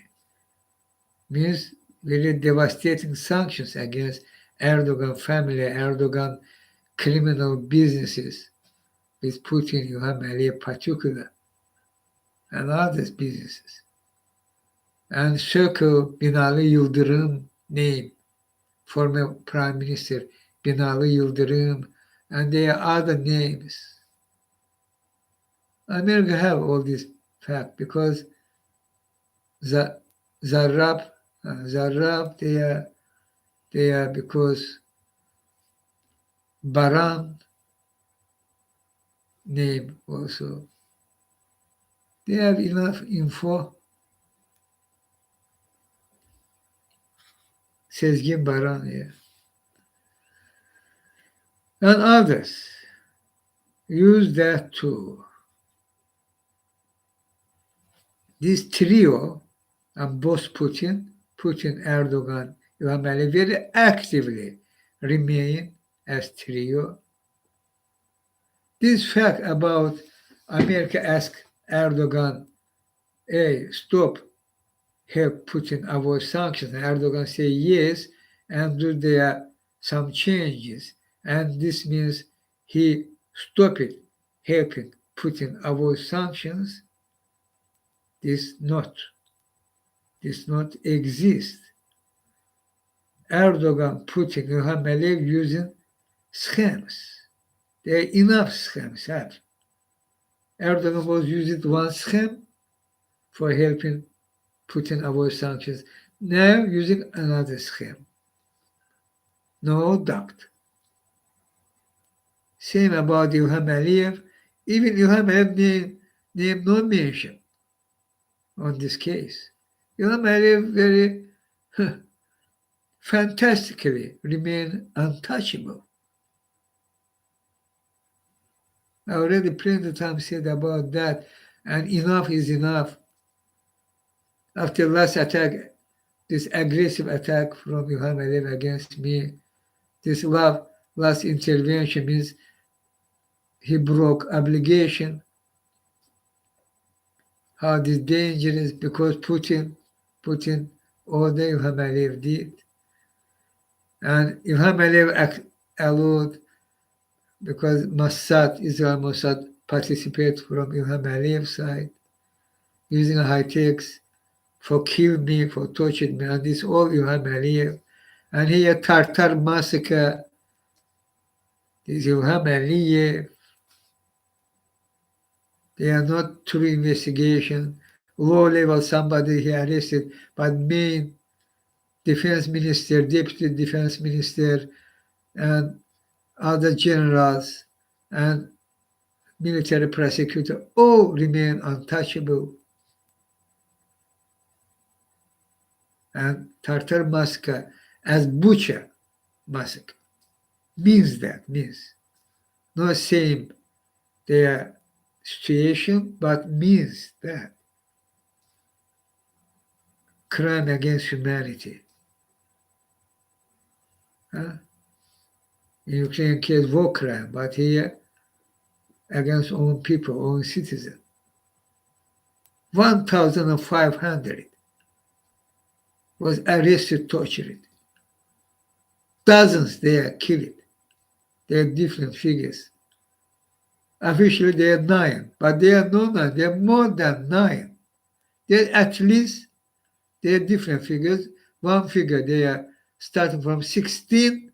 Means very devastating sanctions against Erdogan family, Erdogan criminal businesses, with Putin, Ilham Aliyev particular, and others businesses. And circle Binali Yıldırım name, former Prime Minister Binali Yıldırım, and their other names. America have all this fact because Zarrab, they are because Baran name also. They have enough info. Sezgin Baran, yeah. And others use that too. This trio, and both Putin, Erdogan, Ilham Aliyev very actively remain as trio. This fact about America ask Erdogan, hey, stop, help Putin avoid sanctions. And Erdogan say yes, and do there some changes. And this means he stop it, helping Putin avoid sanctions. This not exist. Erdogan, Putin, Ilham Aliyev using schemes. There are enough schemes have. Erdogan was using one scheme for helping Putin avoid sanctions. Now using another scheme. No doubt. Same about Ilham Aliyev. Even Ilham Aliyev name no mention on this case. Ilham Aliyev very fantastically remain untouchable. I already plenty of times said about that, and enough is enough. After last attack, this aggressive attack from Ilham Aliyev against me, this last intervention means he broke obligation. How this dangerous because Putin, all the Ilham Aliyev did. And Ilham Aliyev allowed because Israel Mossad participate from Ilham Aliyev's side, using high-techs for kill me, for torture me, and this all Ilham Aliyev. And here Tartar massacre, this Ilham Aliyev. They are not true investigation. Low level somebody he arrested, but main defense minister, deputy defense minister, and other generals and military prosecutor all remain untouchable. And Tartar massacre as butcher massacre means not same their situation, but means that crime against humanity. In Ukraine case, war crime, but here against own people, own citizens. 1,500 was arrested, tortured. Dozens they are killed. They are different figures. Officially they are 9, but they are not 9, they are more than 9. They are at least they are different figures. One figure they are starting from 16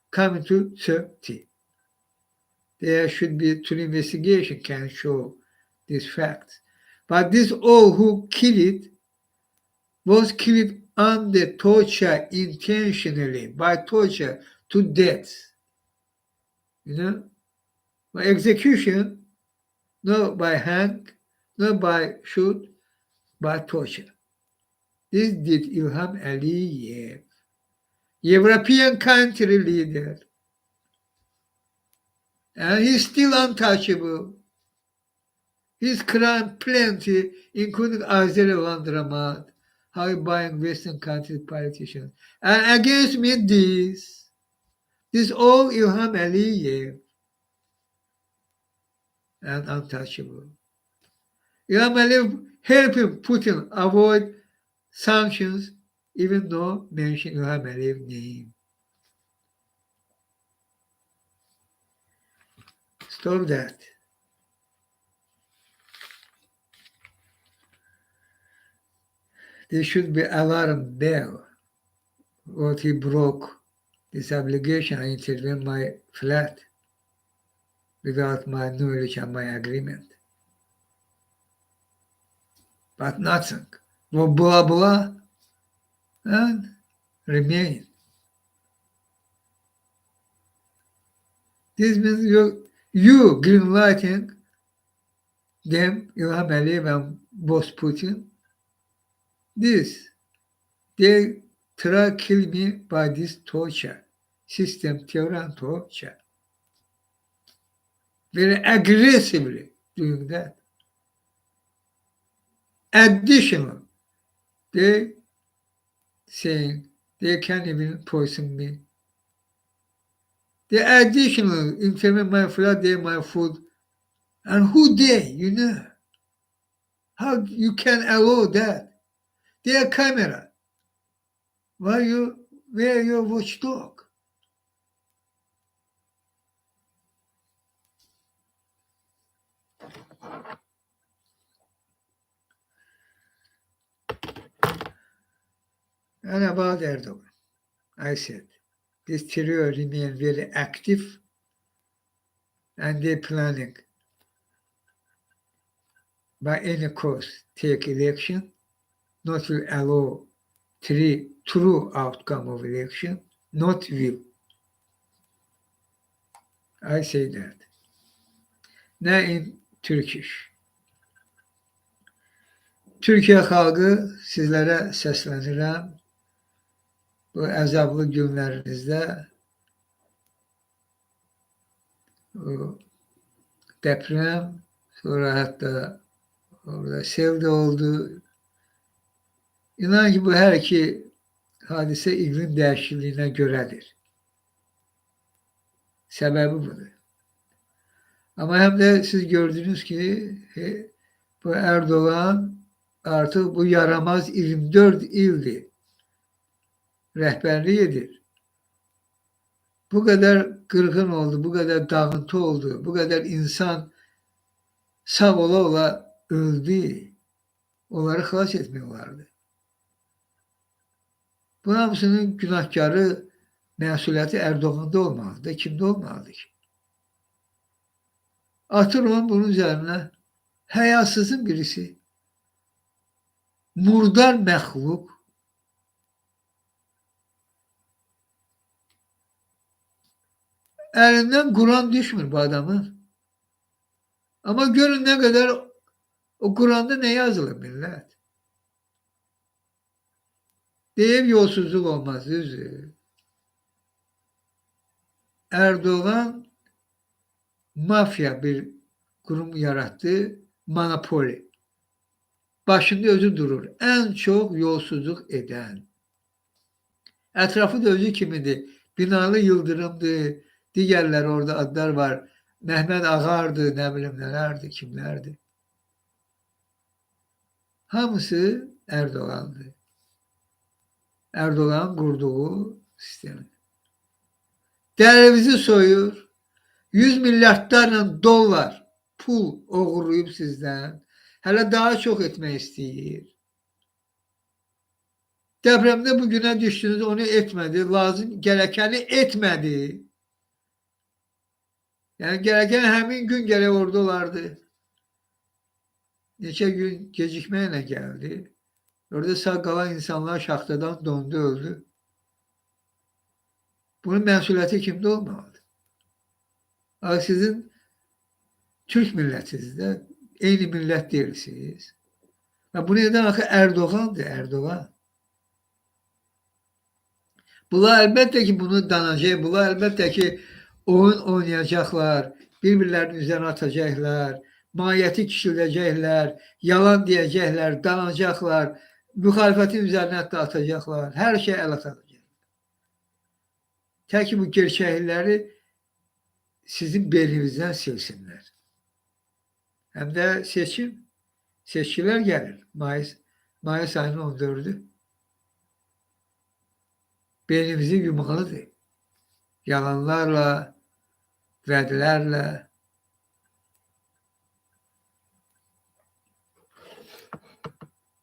coming to 30. There should be true investigation can show these facts. But this all who killed was killed under torture intentionally, by torture to death. You know? By execution, not by hang, not by shoot, by torture. This did İlham Aliyev, European country leader, and he's still untouchable. His crime plenty, including Azeri Landramat, how he buying Western country politicians. And against me this all İlham Aliyev and untouchable. İlham Aliyev helping Putin avoid sanctions, even though mention İlham Aliyev's name. Stop that. There should be alarm bell. What he broke this obligation, I intervened my flat without my knowledge and my agreement. But nothing. Blah blah and remain. This means you green lighting them, İlham Aliyev and boss Putin. This, they try kill me by this torture, system terror and torture. Very aggressively doing that. Additional, they saying they can't even poison me. They additional intervene my flat, they my food. And who they, you know? How you can allow that? Their camera. Why you wear your watchdog? And about Erdogan, I said, this trio remain very active and they're planning by any cost take election, not will allow true outcome of election, not will. I say that. Now in Turkish. Türkiye halkı sizlere səslənirəm. Bu əzablı günlərinizdə deprem, sonra hətta orada sel de oldu. İnan ki bu hər iki hadisə iqlim dəyişikliyinə görədir. Səbəbi budur. Ama hem de siz gördünüz ki bu Erdoğan artık bu yaramaz 24 ildir. Rehberliği edir. Bu kadar kırgın oldu, bu kadar dağıntı oldu, bu kadar insan sağ ola ola öldü. Onları xilas etmiyorlardı. Bu hamısının günahkarı, məsuliyyəti Erdoğan'da olmalıdır. Kimde olmalıdır ki? Atır onun bunun üzerine hayasızın birisi. Murdar məxluq. Elinden Kur'an düşmür bu adamın. Ama görün ne kadar o Kur'an'da ne yazılır millet. Deyip yolsuzluk olmaz. Düzdür. Erdoğan mafya bir kurum yarattı. Monopoli. Başında özü durur. En çok yolsuzluk eden. Etrafı da özü kimidir. Binalı Yıldırım'dı. Diğerler orada adlar var. Mehmet Ağar'dı. Ne bileyim nelerdi. Kimlerdi. Hamısı Erdoğan'dı. Erdoğan kurduğu sistemi. Değerimizi soyur. 100 milyardlarla dolar pul oğurlayıp sizden. Hele daha çok etmek istiyor. Depremde bugüne düştünüz, onu etmedi. Lazım gerekeni etmedi. Yani gereken hemen gün gerek orada olardı. Neçə gün gecikmeyle geldi. Orada sağ kalan insanlar şahtadan dondu, öldü. Bunun məsuliyyəti kimdə olmalıdır? Sizin Türk milletiz de. Eyni millet değilsiniz. Bu neden axı Erdoğan'dır, Erdoğan. Bunlar elbette ki bunu danacak, bunlar elbette ki oyun oynayacaklar, birbirlerinin üzerine atacaklar, mahiyeti kişileyecekler, yalan diyecekler, danacaklar, muhalefetin üzerine hatta atacaklar, her şey el atacak. Tek ki bu gerçekleri sizin belinizden silsinler. Hem de seçkiler gelir. Mayıs ayının 14'ü. Beynimizi yumalıdır. Yalanlarla, vədlərlə.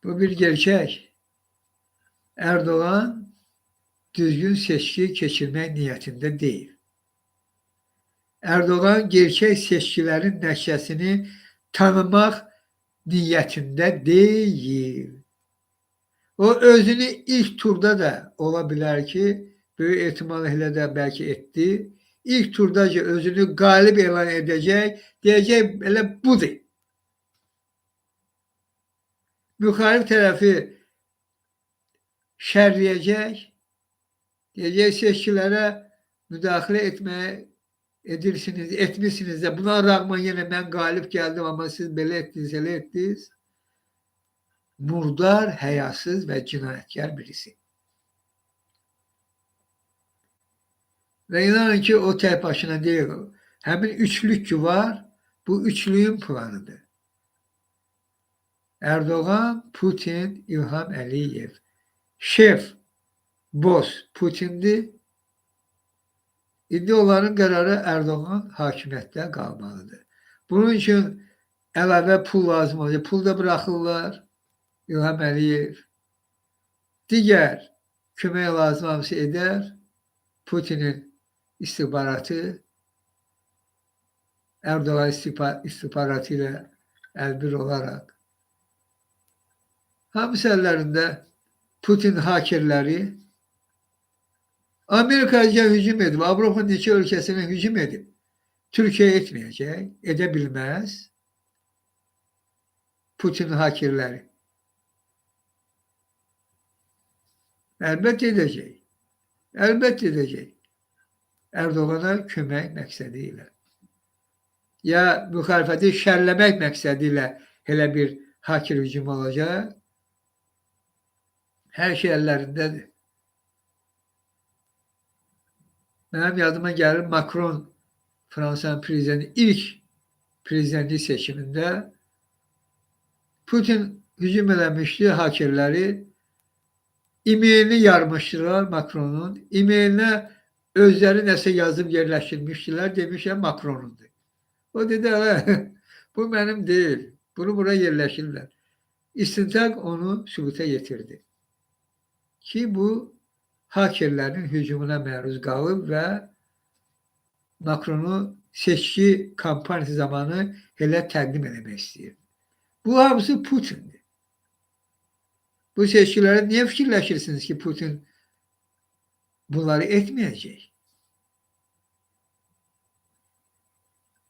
Bu bir gerçek. Erdoğan düzgün seçki keçirmək niyyətində deyil. Erdoğan gerçek seçkilerin nəticəsini tanımaq niyyətində deyil. O özünü ilk turda da olabilir ki, böyük ehtimalle de belki etti. İlk turdaca özünü galip elan edecek, diyecek böyle budur. Muhalif tarafı şerleyecek, diyecek seçkilere müdahale etmişsiniz de buna rağmen yine ben galip geldim ama siz böyle ettiniz. Murdar, həyasız ve cinayetkar birisi. Ve inanın ki o tek başına değil. Hemen üçlük ki var, bu üçlüğün planıdır. Erdoğan, Putin, İlham Əliyev. Şef, boss Putin'di. İndi onların qərarı Erdoğan hakimiyyətdə qalmalıdır. Bunun için əlavə pul lazım olacaq. Pul da bırakırlar. İlham Əliyev. Diğer kömək lazım hamısı eder. Putin'in istihbaratı Erdoğan istihbaratıyla elbir olarak hamısı ellerinde Putin hakerleri Amerika'ya hücum edip Avrupa'nın iki ülkesine hücum edip Türkiye etmeyecek, edebilmez. Putin hakerleri elbette edecek. Elbette edecek. Erdoğan'a kömək məqsədiyle. Ya müxalifəti şərləmək məqsədiyle elə bir haker hücum olacaq. Her şey əllərindədir. Benim yadıma gelir Macron Fransa'nın ilk prezidentlik seçiminde Putin hücum eləmişdi hakerleri. E-mailini yarmıştılar Macron'un. E-mailine özleri nəsə yazıb yerləşdirmişdilər. Demişlər Macron'undur. O dedi bu benim değil. Bunu buraya yerləşirlər. İstintaq onu sübuta getirdi. Ki bu hakerlerin hücumuna məruz qalıb və Macron'u seçki kampanyası zamanı elə təqdim etmək istəyir. Bu hamısı Putin'dir. Bu seçkileri niye fikirləşirsiniz ki Putin bunları etmeyecek?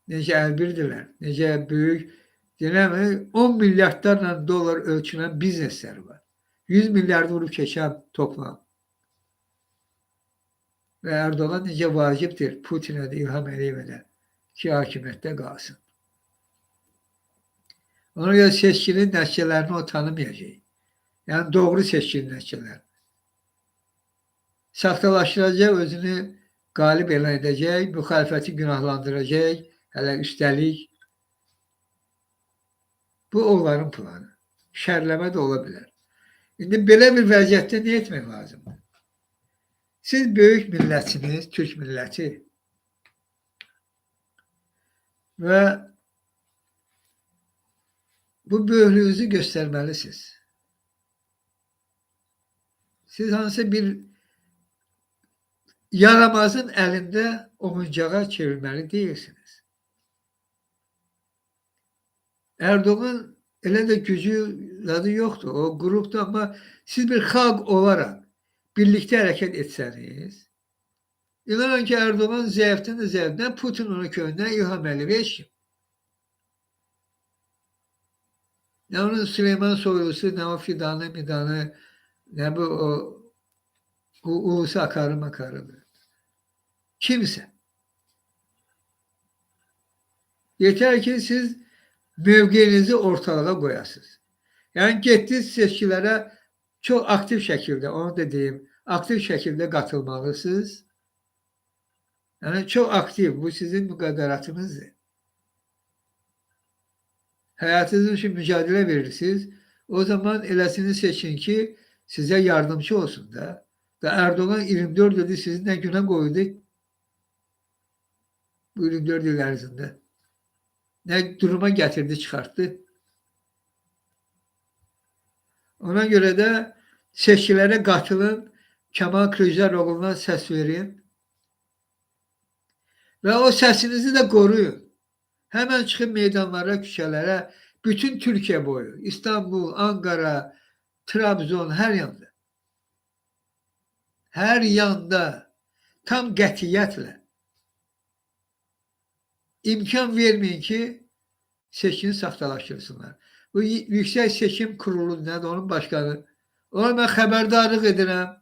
Necə əlbirdirlər, necə böyük, deyiləm, 10 milyardlarla dolar ölçülən biznesler var. 100 milyard vurup keçən toplam. Ve Erdoğan necə vacibdir Putin'e de İlham Əliyevə də ki hakimiyyətdə qalsın. Ona göre seçkinin nəticələrini o tanımayacaq. Yani doğru seçkinin nəticələrini. Saxtalaşdıracaq, özünü galip elan edecek, muhalefeti günahlandıracak, hele üstelik bu onların planı. Şərləmə de olabilir. İndi belə bir vəziyyətdə ne etmək lazımdır? Siz büyük milletsiniz, Türk milleti ve bu böyüklüğünüzü göstermelisiniz. Siz hansı bir yaramazın elinde oyuncağa çevirmeli değilsiniz. Erdoğan elə de gücü adı yoktu o grupta ama siz bir halk olarak birlikte hareket etseniz, inanın ki Erdoğan zayıftan da zayıftan Putin onu köyünden İlham Əliyevə eşim. Ne onun Süleyman Soylusu, ne o fidanı midanı, ne bu o Uğur'su akarı makarı. Kimse. Yeter ki siz mövqeyinizi ortalığa koyasınız. Yani getdiniz seçkilərə çox aktiv şəkildə, onu da deyim, aktiv şəkildə qatılmalısınız. Yani çok aktif, bu sizin müqəddəratınızdır. Hayatınız için mücadele verirsiniz. O zaman eləsini seçin ki, size yardımcı olsun da. Ve Erdoğan 24 dedi, sizi ne güne koydu? Bu 24 yıl ərzində. Ne duruma getirdi, çıkarttı. Ona göre de seçkilere katılın, Kemal Kılıçdaroğlu'na ses verin ve o sesinizi de koruyun. Hemen çıkın meydanlara, küçelere, bütün Türkiye boyu, İstanbul, Ankara, Trabzon, her yanda. Her yanda tam qətiyyətlə imkan vermeyin ki, seçkini saxtalaşdırsınlar. Bu Yüksək Seçim Kurulu nədir, onun başkanı. Ona mən xəbərdarlıq edirəm.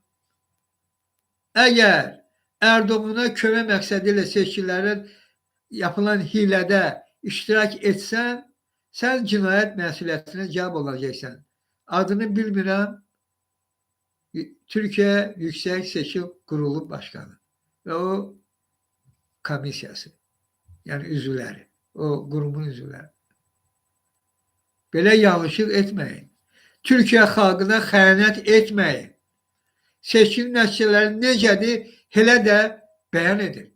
Əgər Erdoğan'a kömək məqsədi ilə seçkilərin yapılan hilədə iştirak etsən, sən cinayət məsuliyyətinə cavab olacaqsan. Adını bilmirəm. Türkiye Yüksek Seçim Kurulu Başkanı ve o komisyası. Yani üzvləri. O grubun üzvləri. Belə yanlışlıq etməyin. Türkiye xalqına xəyanət etməyin. Seçim nəticələri necədir, elə də bəyan edin.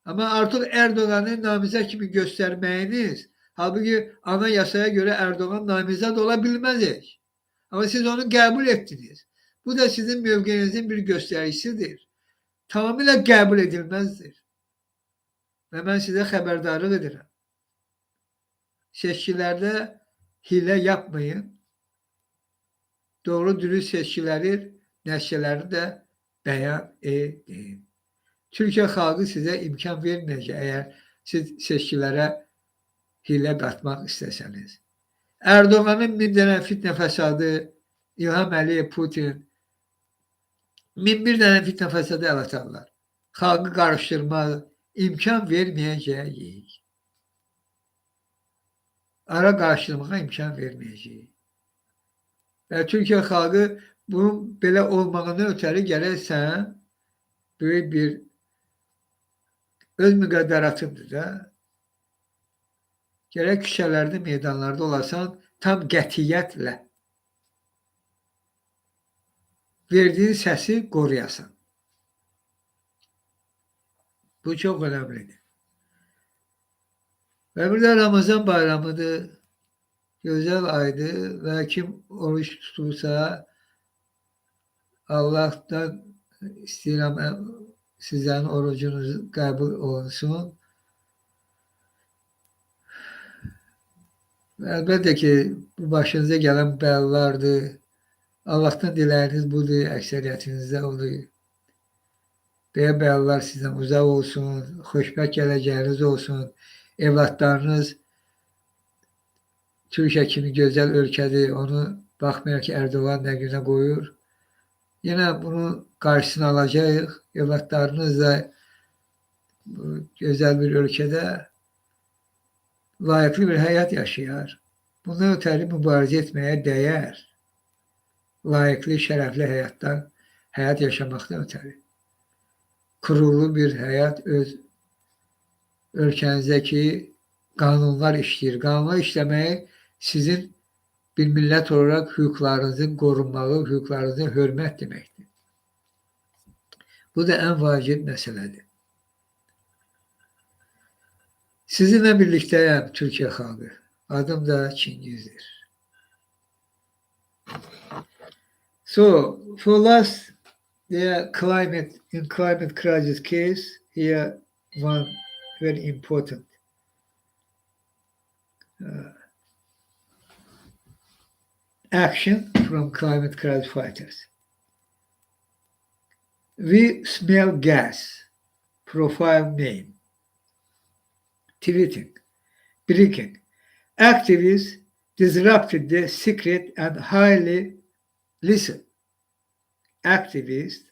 Ama artık Erdoğan'ı namizəd kimi göstərməyiniz, halbuki anayasaya göre Erdoğan namizəd ola bilməz. Ama siz onu qəbul etdiniz. Bu da sizin mövqeyinizin bir göstergesidir. Tamamıyla qəbul edilmezdir. Ve ben size xəbərdarlıq edirəm. Seçkilerde hile yapmayın. Doğru dürüst seçkilerin nəticələrini de beyan edin. Türkiye xalqı size imkan vermeyecek eğer siz seçkilere hile katmak isteseniz. Erdoğan'ın bir dənə fitnə fəsadı, İlham Əliyev, Putin, min bir dənə fitnə fəsadı əl atarlar. Xalqı qarışdırmaz, imkan verməyəcəyik. Ara qarışdırmağa imkan verməyəcəyik. Və Türkiyə xalqı bunun belə olmağını ötəri gələksən, böyük bir öz müqəddəratındır da. Gərək küçələrdə, meydanlarda olasan, tam qətiyyətlə verdiğin səsi qoruyasan. Bu çok önemlidir. Ve bir de Ramazan bayramıdır. Güzel aydır ve kim oruç tutursa Allah'tan istəyirəm sizlerin orucunuz kabul olsun. Elbette ki bu başınıza gelen bəlalardır. Allah'tan diləyiniz budur, əksəriyyətinizdə olur. Belə bəlalar sizdən uzaq olsun, xoşbəxt gələcəyiniz olsun, evlatlarınız Türkiyə kimi gözəl ölkədir, onu baxmayaraq ki, Erdoğan nə günə qoyur. Yine bunu karşısına alacağıq, evlatlarınız da gözəl bir ölkədə layıqlı bir həyat yaşayar. Bundan ötəri mübarizə etməyə dəyər. Layıqlı, şərəfli həyat yaşamaktan ötəri. Kurulu bir həyat öz ölkənizdəki qanunlar işləyir. Qanunlar işləməyi sizin bir millət olarak hüquqlarınızın qorunmağı, hüquqlarınızın hörmət deməkdir. Bu da en vacib məsələdir. Sizinle birlikteyim Türkiye xalqı. Adım da Chingiz'dir. So, for last, the climate crisis case, here one very important action from climate crisis fighters. We smell gas, profile name, tweeting, breaking. Activists disrupted the secret and highly listen. Activists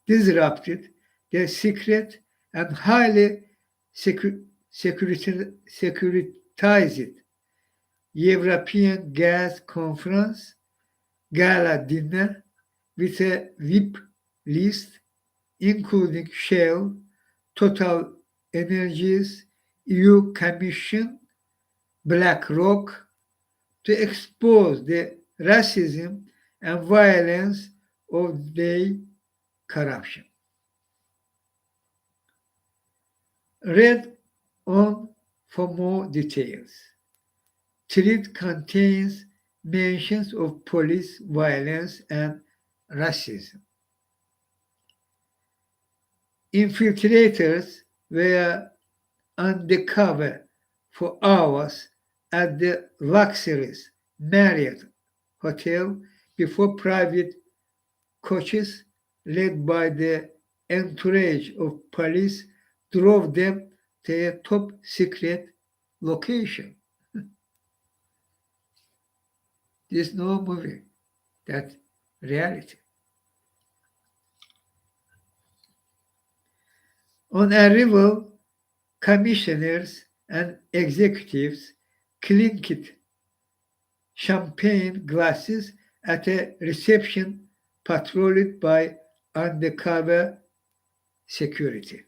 disrupted the secret and highly securitized European gas conference gala dinner with a VIP list including Shell, Total Energies, EU Commission, BlackRock, to expose the racism and violence of their corruption. Read on for more details. Thread contains mentions of police violence and racism. Infiltrators were undercover for hours at the luxurious Marriott Hotel before private coaches led by the entourage of police drove them to a top secret location. This is no movie, that's reality. On arrival, commissioners and executives clinked champagne glasses at a reception patrolled by undercover security.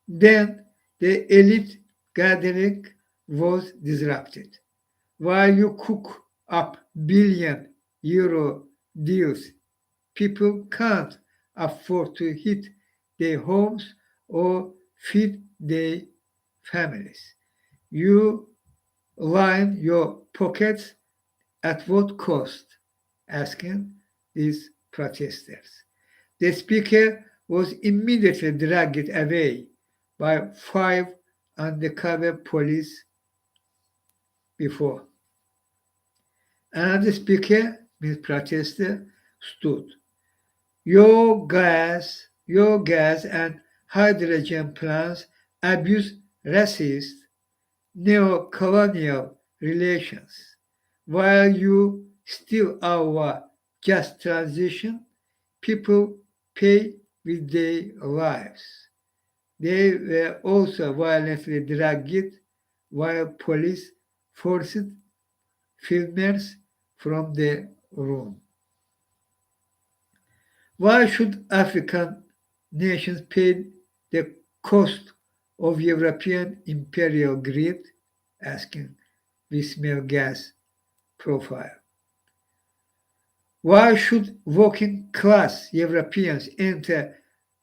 Then the elite gathering was disrupted. While you cook up billion-euro deals, people can't afford to heat their homes or feed their families. You line your pockets at what cost? Asking these protesters. The speaker was immediately dragged away by 5 undercover police before. Another speaker, Ms. Protester, stood. Your gas and hydrogen plants abuse racist neo-colonial relations, while you steal our just transition, people pay with their lives. They were also violently dragged while police forced filmers from the room. Why should African nations pay the cost of European imperial greed? Asking Vismail Gas profile. Why should working class Europeans enter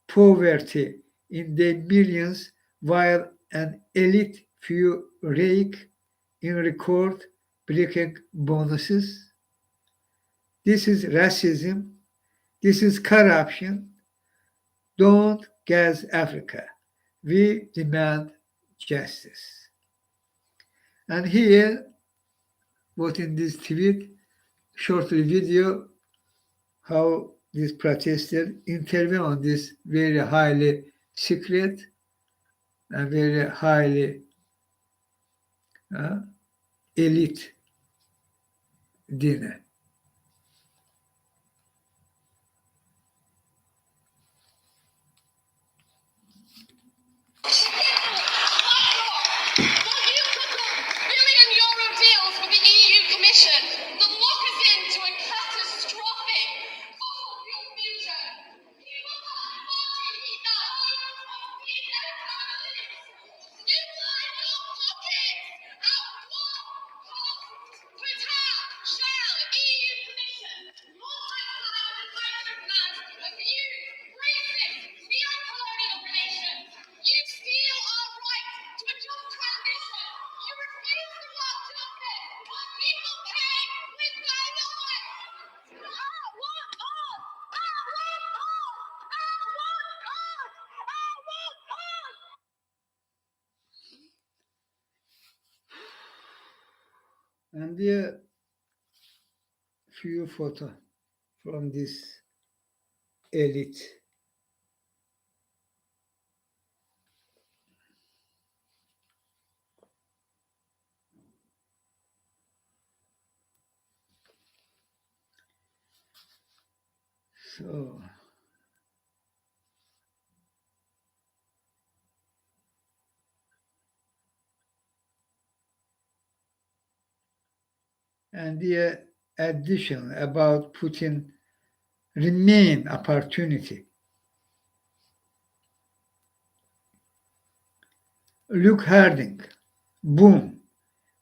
poverty in their millions while an elite few rake in record breaking bonuses? This is racism. This is corruption. Don't gas Africa. We demand justice. And here, what in this tweet, shortly video, how these protesters intervene on this very highly secret and very highly elite dinner. And there few photo from this elite. So, and the addition about Putin remain opportunity. Luke Harding, boom.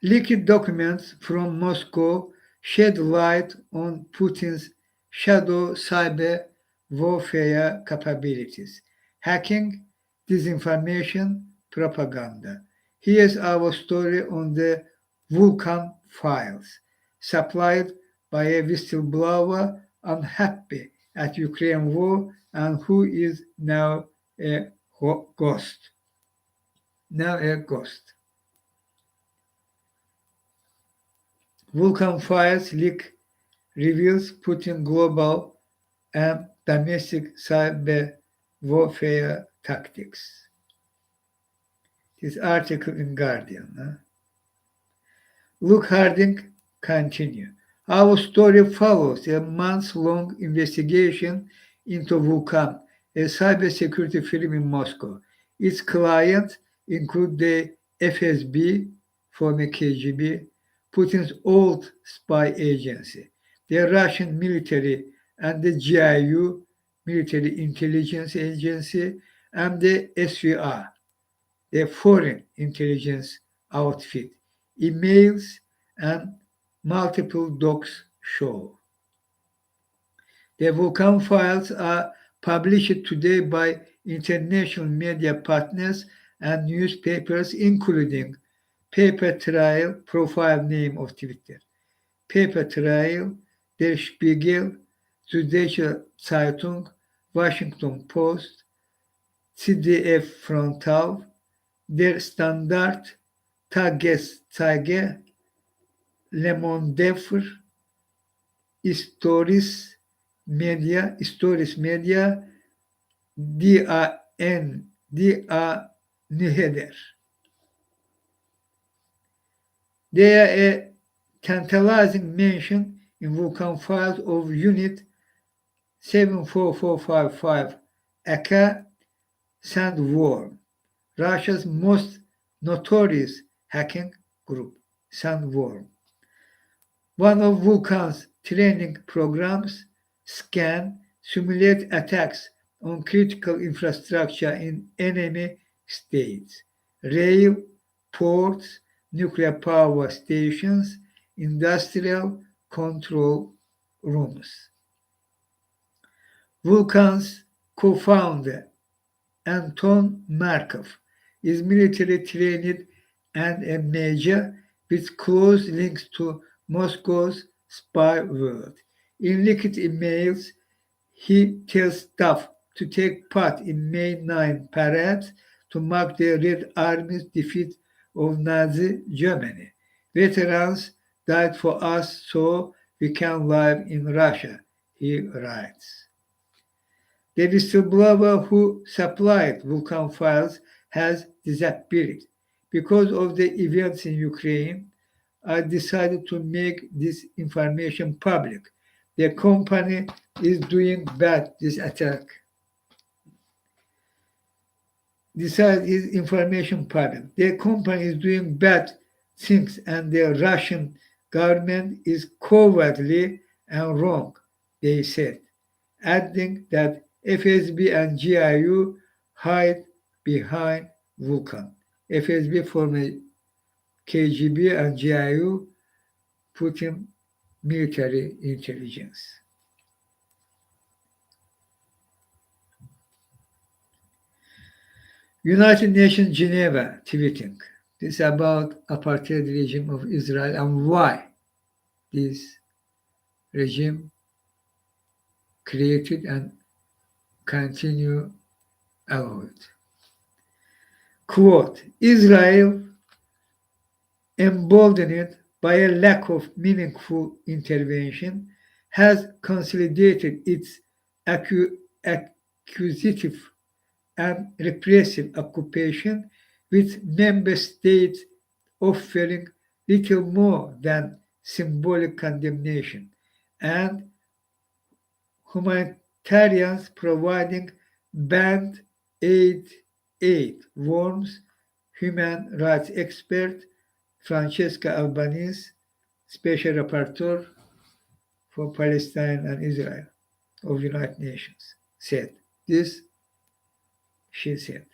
Leaked documents from Moscow shed light on Putin's shadow cyber warfare capabilities, hacking, disinformation, propaganda. Here's our story on the Vulcan files, supplied by a whistleblower unhappy at Ukraine war and who is now a ghost. Now a ghost. Vulcan files leak reveals Putin global and domestic cyber warfare tactics. This article in Guardian. Luke Harding continue. Our story follows a months-long investigation into Vulcan, a cybersecurity firm in Moscow. Its clients include the FSB, former KGB, Putin's old spy agency, the Russian military and the GIU, military intelligence agency, and the SVR, the foreign intelligence outfit. Emails and multiple docs show. The Vulcan files are published today by international media partners and newspapers, including Paper Trail, profile name of Twitter, Paper Trail, Der Spiegel, Süddeutsche Zeitung, Washington Post, CDF Frontal, Der Standard, Tageszeige, Le Monde, Stories Media, DA Nyheder. They are a tantalizing mention in Vulcan files of Unit 74455 Aka Sandworm, Russia's most notorious hacking group, Sandworm. One of Vulcan's training programs, scan, simulate attacks on critical infrastructure in enemy states, rail, ports, nuclear power stations, industrial control rooms. Vulcan's co-founder, Anton Markov, is military trained and a major with close links to Moscow's spy world. In leaked emails, he tells staff to take part in May 9 parades to mark the Red Army's defeat of Nazi Germany. Veterans died for us so we can live in Russia, he writes. The whistleblower who supplied Vulcan files has disappeared. Because of the events in Ukraine, I decided to make this information public. The company is doing bad, this attack. Decided his information public. The company is doing bad things and the Russian government is cowardly and wrong, they said, adding that FSB and GIU hide behind Vulcan. FSB former KGB and GIU Putin military intelligence. United Nations Geneva tweeting. This is about apartheid regime of Israel and why this regime created and continue allowed. Quote, Israel emboldened by a lack of meaningful intervention has consolidated its accusative and repressive occupation, with member states offering little more than symbolic condemnation and Tarians providing band aid warns human rights expert Francesca Albanese, Special Rapporteur for Palestine and Israel of United Nations, said. This, she said.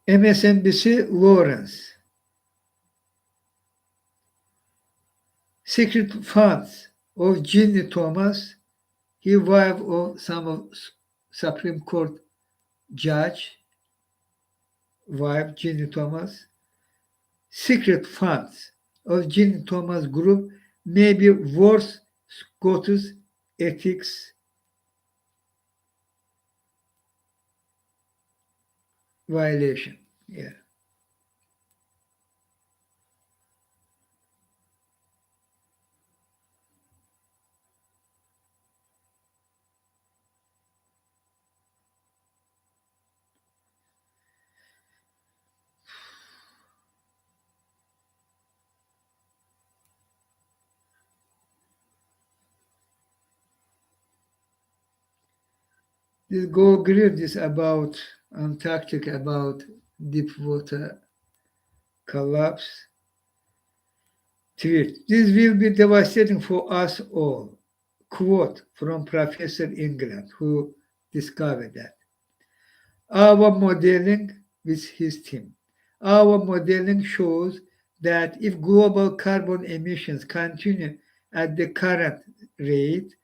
MSNBC Lawrence. Secret funds of Ginny Thomas, he wife of some Supreme Court judge, wife Ginny Thomas. Secret funds of Ginny Thomas group may be worth Scott's ethics violation. Yeah. This Go Green is about Antarctic, about deep water collapse. Tweet. This will be devastating for us all. Quote from Professor England, who discovered that. Our modeling with his team. Our modeling shows that if global carbon emissions continue at the current rate,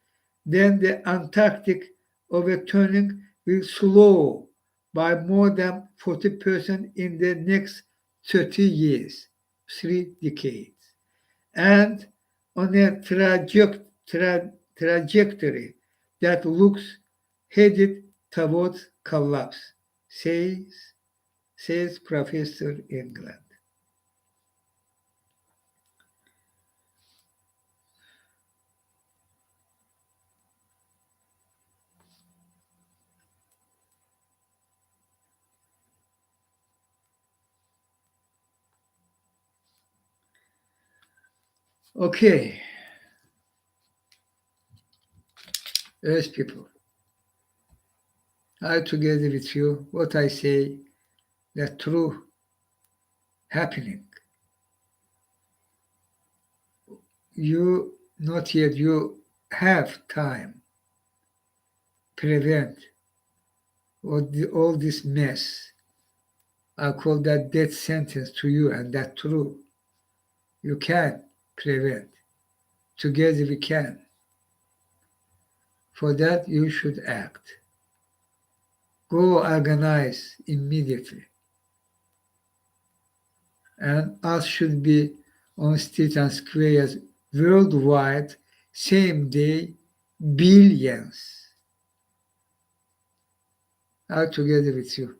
then the Antarctic overturning will slow by more than 40% in the next 30 years, 3 decades, and on a trajectory that looks headed towards collapse, says Professor England. Okay, Earth people, I together with you, what I say, the true happening. You, not yet, you have time, prevent all this mess. I call that death sentence to you, and that true. You can prevent. Together we can. For that, you should act. Go organize immediately. And us should be on streets and squares worldwide, same day, billions. All together with you.